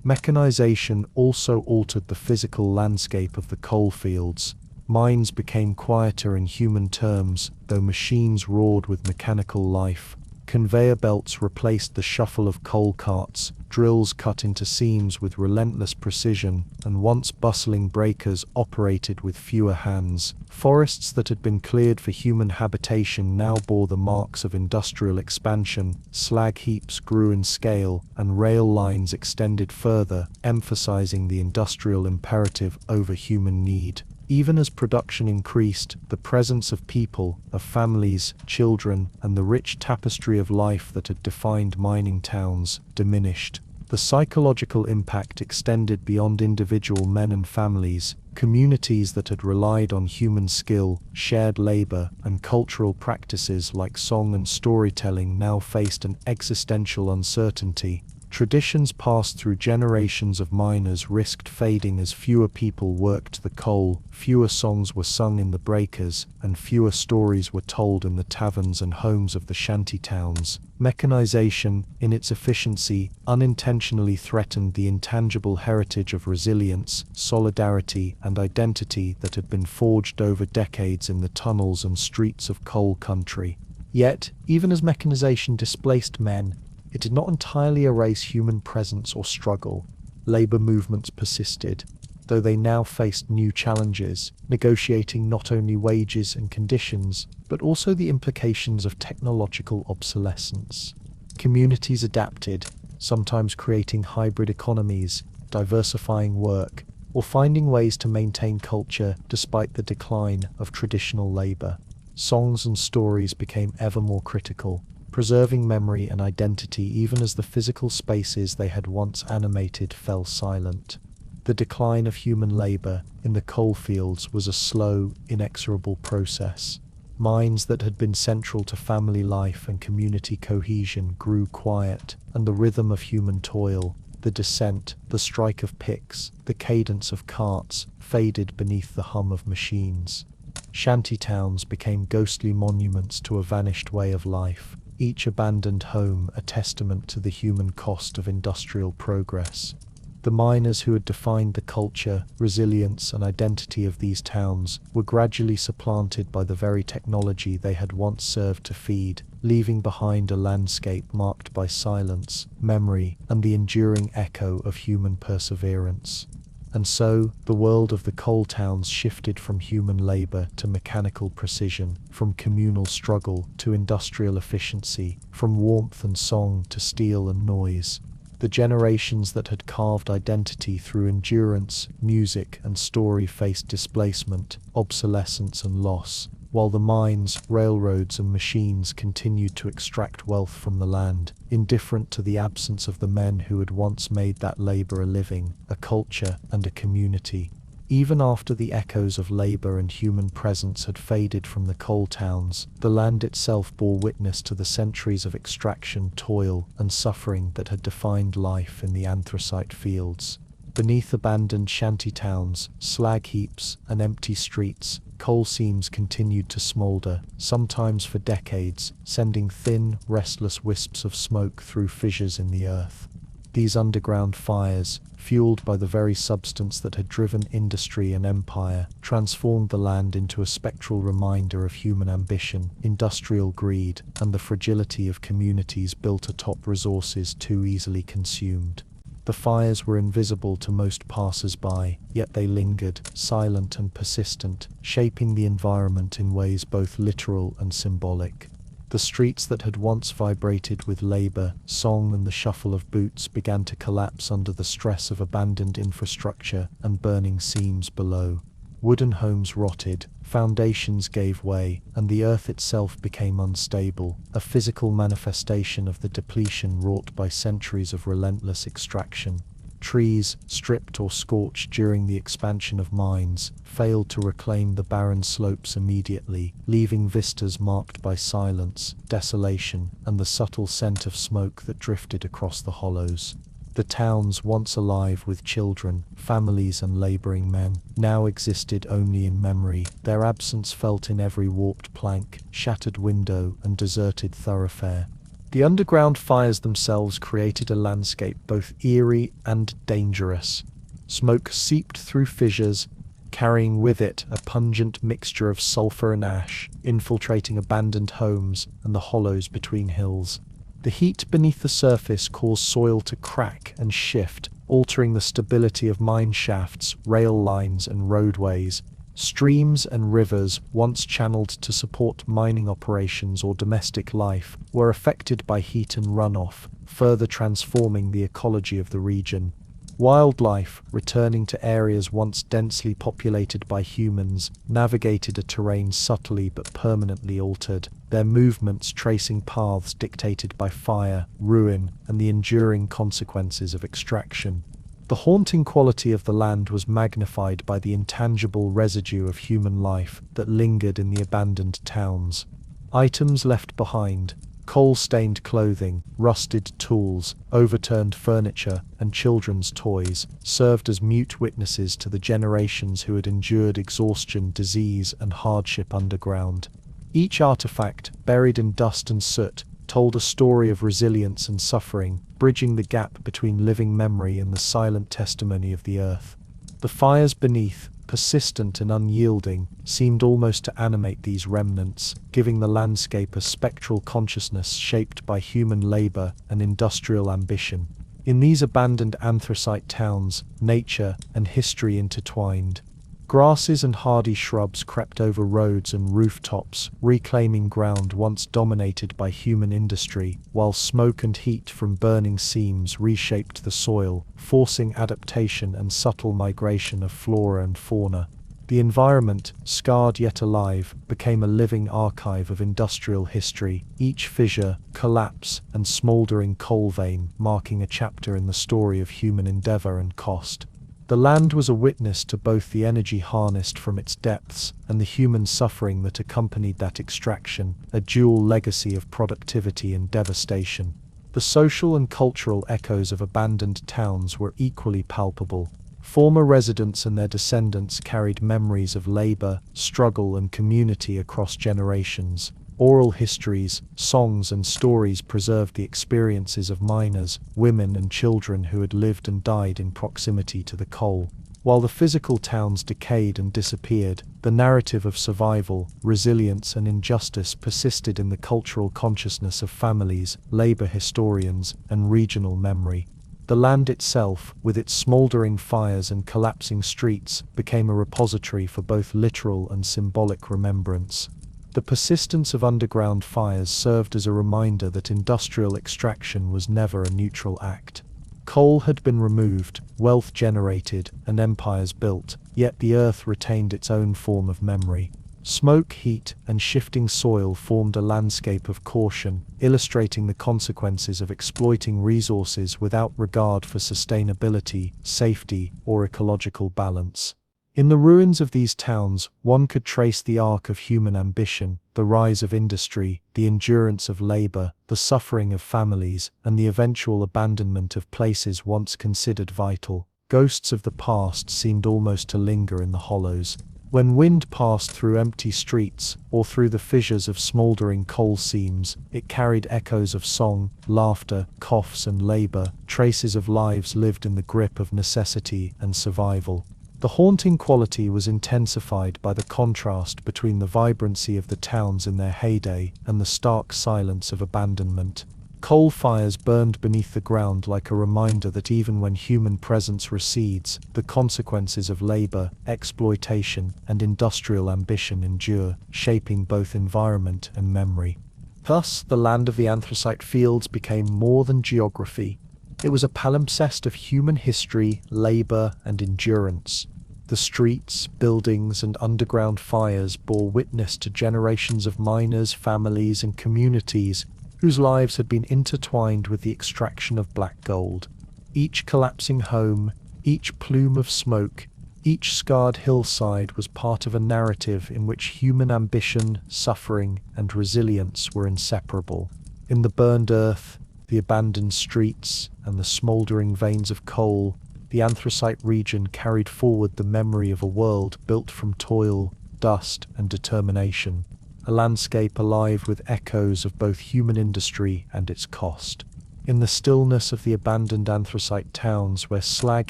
Mechanization also altered the physical landscape of the coal fields. Mines became quieter in human terms, though machines roared with mechanical life. Conveyor belts replaced the shuffle of coal carts, drills cut into seams with relentless precision, and once bustling breakers operated with fewer hands. Forests that had been cleared for human habitation now bore the marks of industrial expansion, slag heaps grew in scale, and rail lines extended further, emphasizing the industrial imperative over human need. Even as production increased, the presence of people, of families, children, and the rich tapestry of life that had defined mining towns, diminished. The psychological impact extended beyond individual men and families. Communities that had relied on human skill, shared labor, and cultural practices like song and storytelling now faced an existential uncertainty. Traditions passed through generations of miners risked fading as fewer people worked the coal, fewer songs were sung in the breakers, and fewer stories were told in the taverns and homes of the shanty towns. Mechanization, in its efficiency, unintentionally threatened the intangible heritage of resilience, solidarity, and identity that had been forged over decades in the tunnels and streets of coal country. Yet, even as mechanization displaced men, it did not entirely erase human presence or struggle. Labor movements persisted, though they now faced new challenges, negotiating not only wages and conditions, but also the implications of technological obsolescence. Communities adapted, sometimes creating hybrid economies, diversifying work, or finding ways to maintain culture despite the decline of traditional labor. Songs and stories became ever more critical, preserving memory and identity even as the physical spaces they had once animated fell silent. The decline of human labor in the coal fields was a slow, inexorable process. Mines that had been central to family life and community cohesion grew quiet, and the rhythm of human toil, the descent, the strike of picks, the cadence of carts, faded beneath the hum of machines. Shanty towns became ghostly monuments to a vanished way of life, each abandoned home a testament to the human cost of industrial progress. The miners who had defined the culture, resilience, and identity of these towns were gradually supplanted by the very technology they had once served to feed, leaving behind a landscape marked by silence, memory, and the enduring echo of human perseverance. And so, the world of the coal towns shifted from human labor to mechanical precision, from communal struggle to industrial efficiency, from warmth and song to steel and noise. The generations that had carved identity through endurance, music, and story faced displacement, obsolescence, and loss. while the mines, railroads, and machines continued to extract wealth from the land, indifferent to the absence of the men who had once made that labor a living, a culture, and a community. Even after the echoes of labor and human presence had faded from the coal towns, the land itself bore witness to the centuries of extraction, toil, and suffering that had defined life in the anthracite fields. Beneath abandoned shanty towns, slag heaps, and empty streets, coal seams continued to smolder, sometimes for decades, sending thin, restless wisps of smoke through fissures in the earth. These underground fires, fueled by the very substance that had driven industry and empire, transformed the land into a spectral reminder of human ambition, industrial greed, and the fragility of communities built atop resources too easily consumed. The fires were invisible to most passers-by, yet they lingered, silent and persistent, shaping the environment in ways both literal and symbolic. The streets that had once vibrated with labor, song, and the shuffle of boots began to collapse under the stress of abandoned infrastructure and burning seams below. Wooden homes rotted, foundations gave way, and the earth itself became unstable, a physical manifestation of the depletion wrought by centuries of relentless extraction. Trees, stripped or scorched during the expansion of mines, failed to reclaim the barren slopes immediately, leaving vistas marked by silence, desolation, and the subtle scent of smoke that drifted across the hollows. The towns, once alive with children, families, and laboring men, now existed only in memory, their absence felt in every warped plank, shattered window, and deserted thoroughfare. The underground fires themselves created a landscape both eerie and dangerous. Smoke seeped through fissures, carrying with it a pungent mixture of sulfur and ash, infiltrating abandoned homes and the hollows between hills. The heat beneath the surface caused soil to crack and shift, altering the stability of mine shafts, rail lines, and roadways. Streams and rivers, once channeled to support mining operations or domestic life, were affected by heat and runoff, further transforming the ecology of the region. Wildlife, returning to areas once densely populated by humans, navigated a terrain subtly but permanently altered, their movements tracing paths dictated by fire, ruin, and the enduring consequences of extraction. The haunting quality of the land was magnified by the intangible residue of human life that lingered in the abandoned towns. Items left behind, coal-stained clothing, rusted tools, overturned furniture, and children's toys, served as mute witnesses to the generations who had endured exhaustion, disease, and hardship underground. Each artifact, buried in dust and soot, told a story of resilience and suffering, bridging the gap between living memory and the silent testimony of the earth. The fires beneath, persistent and unyielding, seemed almost to animate these remnants, giving the landscape a spectral consciousness shaped by human labor and industrial ambition. In these abandoned anthracite towns, nature and history intertwined. Grasses and hardy shrubs crept over roads and rooftops, reclaiming ground once dominated by human industry, while smoke and heat from burning seams reshaped the soil, forcing adaptation and subtle migration of flora and fauna. The environment, scarred yet alive, became a living archive of industrial history, each fissure, collapse, and smoldering coal vein marking a chapter in the story of human endeavor and cost. The land was a witness to both the energy harnessed from its depths and the human suffering that accompanied that extraction, a dual legacy of productivity and devastation. The social and cultural echoes of abandoned towns were equally palpable. Former residents and their descendants carried memories of labor, struggle, and community across generations. Oral histories, songs, and stories preserved the experiences of miners, women, and children who had lived and died in proximity to the coal. While the physical towns decayed and disappeared, the narrative of survival, resilience, and injustice persisted in the cultural consciousness of families, labor historians, and regional memory. The land itself, with its smoldering fires and collapsing streets, became a repository for both literal and symbolic remembrance. The persistence of underground fires served as a reminder that industrial extraction was never a neutral act. Coal had been removed, wealth generated, and empires built, yet the earth retained its own form of memory. Smoke, heat, and shifting soil formed a landscape of caution, illustrating the consequences of exploiting resources without regard for sustainability, safety, or ecological balance. In the ruins of these towns, one could trace the arc of human ambition, the rise of industry, the endurance of labor, the suffering of families, and the eventual abandonment of places once considered vital. Ghosts of the past seemed almost to linger in the hollows. When wind passed through empty streets, or through the fissures of smoldering coal seams, it carried echoes of song, laughter, coughs, and labor, traces of lives lived in the grip of necessity and survival. The haunting quality was intensified by the contrast between the vibrancy of the towns in their heyday and the stark silence of abandonment. Coal fires burned beneath the ground like a reminder that even when human presence recedes, the consequences of labor, exploitation, and industrial ambition endure, shaping both environment and memory. Thus, the land of the anthracite fields became more than geography. It was a palimpsest of human history, labor, and endurance. The streets, buildings, and underground fires bore witness to generations of miners, families, and communities whose lives had been intertwined with the extraction of black gold. Each collapsing home, each plume of smoke, each scarred hillside was part of a narrative in which human ambition, suffering, and resilience were inseparable. In the burned earth, the abandoned streets, and the smoldering veins of coal, the anthracite region carried forward the memory of a world built from toil, dust, and determination. A landscape alive with echoes of both human industry and its cost. In the stillness of the abandoned anthracite towns where slag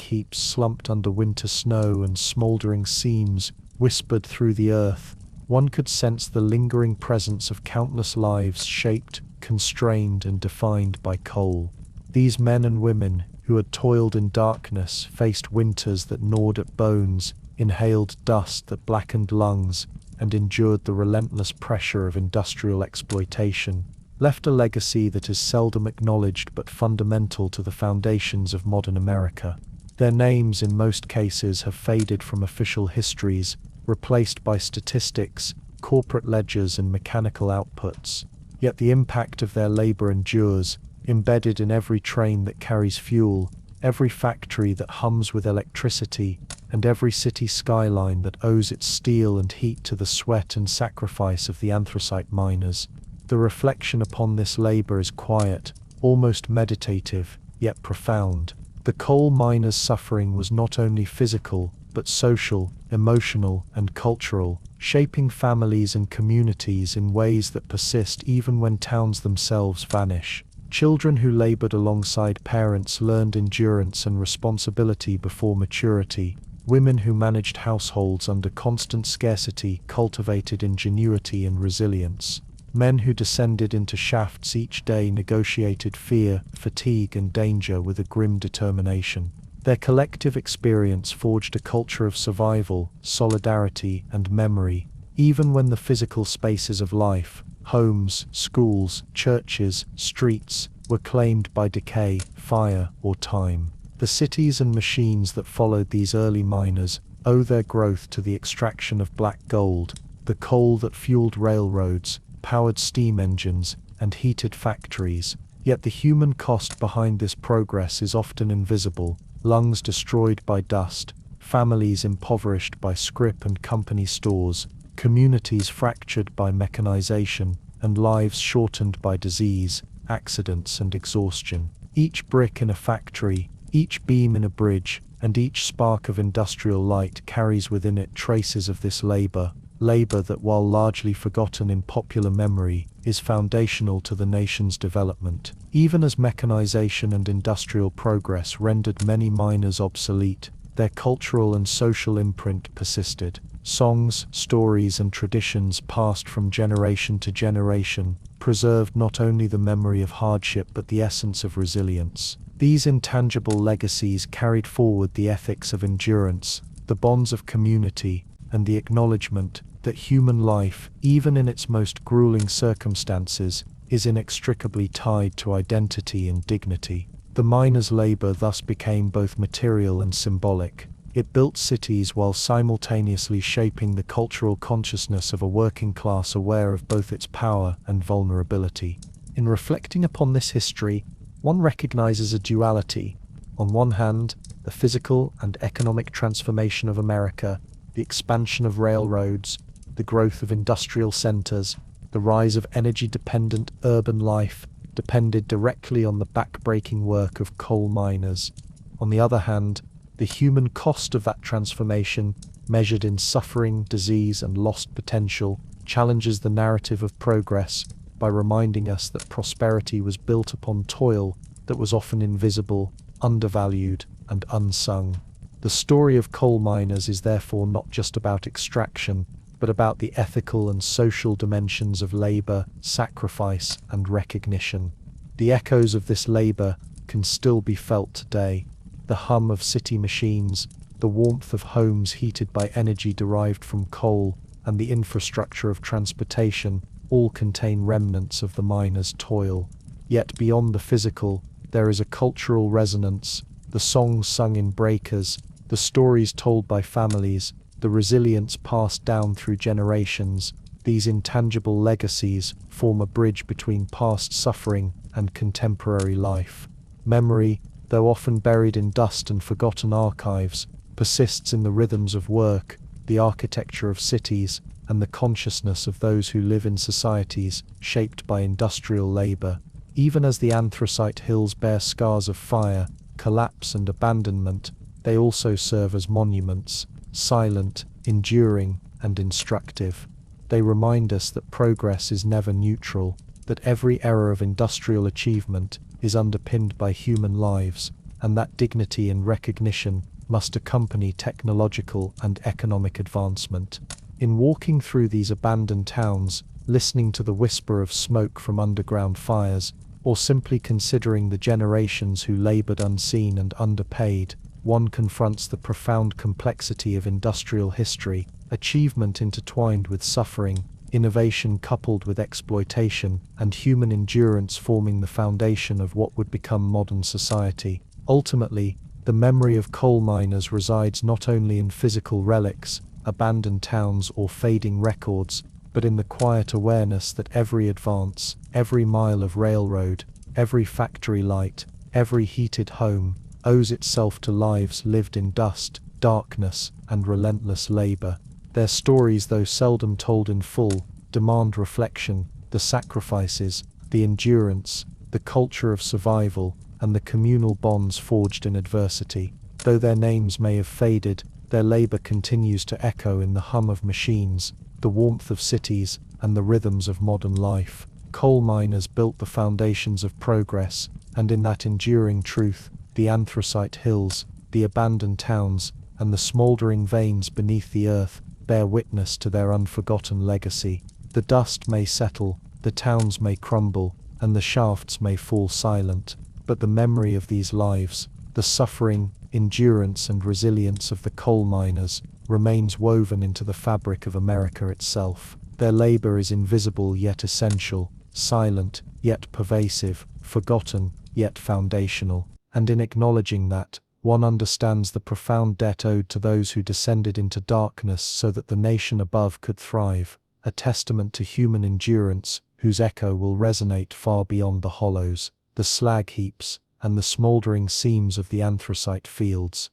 heaps slumped under winter snow and smoldering seams whispered through the earth, one could sense the lingering presence of countless lives shaped, constrained, and defined by coal. These men and women, who had toiled in darkness, faced winters that gnawed at bones, inhaled dust that blackened lungs, and endured the relentless pressure of industrial exploitation, left a legacy that is seldom acknowledged but fundamental to the foundations of modern America. Their names in most cases have faded from official histories, replaced by statistics, corporate ledgers, and mechanical outputs. Yet the impact of their labor endures, embedded in every train that carries fuel, every factory that hums with electricity, and every city skyline that owes its steel and heat to the sweat and sacrifice of the anthracite miners. The reflection upon this labor is quiet, almost meditative, yet profound. The coal miners' suffering was not only physical, but social, emotional, and cultural, shaping families and communities in ways that persist even when towns themselves vanish. Children who labored alongside parents learned endurance and responsibility before maturity. Women who managed households under constant scarcity cultivated ingenuity and resilience. Men who descended into shafts each day negotiated fear, fatigue, and danger with a grim determination. Their collective experience forged a culture of survival, solidarity, and memory, even when the physical spaces of life, homes, schools, churches, streets, were claimed by decay, fire, or time. The cities and machines that followed these early miners owe their growth to the extraction of black gold, the coal that fueled railroads, powered steam engines, and heated factories. Yet the human cost behind this progress is often invisible. Lungs destroyed by dust, families impoverished by scrip and company stores, communities fractured by mechanization, and lives shortened by disease, accidents, and exhaustion. Each brick in a factory, each beam in a bridge, and each spark of industrial light carries within it traces of this labor that, while largely forgotten in popular memory, is foundational to the nation's development. Even as mechanization and industrial progress rendered many miners obsolete, their cultural and social imprint persisted. Songs, stories, and traditions passed from generation to generation preserved not only the memory of hardship but the essence of resilience. These intangible legacies carried forward the ethics of endurance, the bonds of community, and the acknowledgement that human life, even in its most grueling circumstances, is inextricably tied to identity and dignity. The miner's labor thus became both material and symbolic. It built cities while simultaneously shaping the cultural consciousness of a working class aware of both its power and vulnerability. In reflecting upon this history, one recognizes a duality. On one hand, the physical and economic transformation of America, the expansion of railroads, the growth of industrial centers, the rise of energy-dependent urban life depended directly on the backbreaking work of coal miners. On the other hand, the human cost of that transformation, measured in suffering, disease, and lost potential, challenges the narrative of progress by reminding us that prosperity was built upon toil that was often invisible, undervalued, and unsung. The story of coal miners is therefore not just about extraction, but about the ethical and social dimensions of labor, sacrifice, and recognition. The echoes of this labor can still be felt today. The hum of city machines, the warmth of homes heated by energy derived from coal, and the infrastructure of transportation all contain remnants of the miners' toil. Yet beyond the physical, there is a cultural resonance, the songs sung in breakers, the stories told by families, the resilience passed down through generations. These intangible legacies form a bridge between past suffering and contemporary life. Memory, though often buried in dust and forgotten archives, persists in the rhythms of work, the architecture of cities, and the consciousness of those who live in societies shaped by industrial labor. Even as the Anthracite hills bear scars of fire, collapse, and abandonment, they also serve as monuments, silent, enduring, and instructive. They remind us that progress is never neutral, that every era of industrial achievement is underpinned by human lives, and that dignity and recognition must accompany technological and economic advancement. In walking through these abandoned towns, listening to the whisper of smoke from underground fires, or simply considering the generations who labored unseen and underpaid, one confronts the profound complexity of industrial history, achievement intertwined with suffering, innovation coupled with exploitation, and human endurance forming the foundation of what would become modern society. Ultimately, the memory of coal miners resides not only in physical relics, abandoned towns, or fading records, but in the quiet awareness that every advance, every mile of railroad, every factory light, every heated home, owes itself to lives lived in dust, darkness, and relentless labor. Their stories, though seldom told in full, demand reflection. The sacrifices, the endurance, the culture of survival, and the communal bonds forged in adversity. Though their names may have faded, their labor continues to echo in the hum of machines, the warmth of cities, and the rhythms of modern life. Coal miners built the foundations of progress, and in that enduring truth, the Anthracite hills, the abandoned towns, and the smoldering veins beneath the earth bear witness to their unforgotten legacy. The dust may settle, the towns may crumble, and the shafts may fall silent, but the memory of these lives, the suffering, endurance, and resilience of the coal miners, remains woven into the fabric of America itself. Their labor is invisible yet essential, silent yet pervasive, forgotten yet foundational. And in acknowledging that, one understands the profound debt owed to those who descended into darkness so that the nation above could thrive, a testament to human endurance whose echo will resonate far beyond the hollows, the slag heaps, and the smoldering seams of the anthracite fields.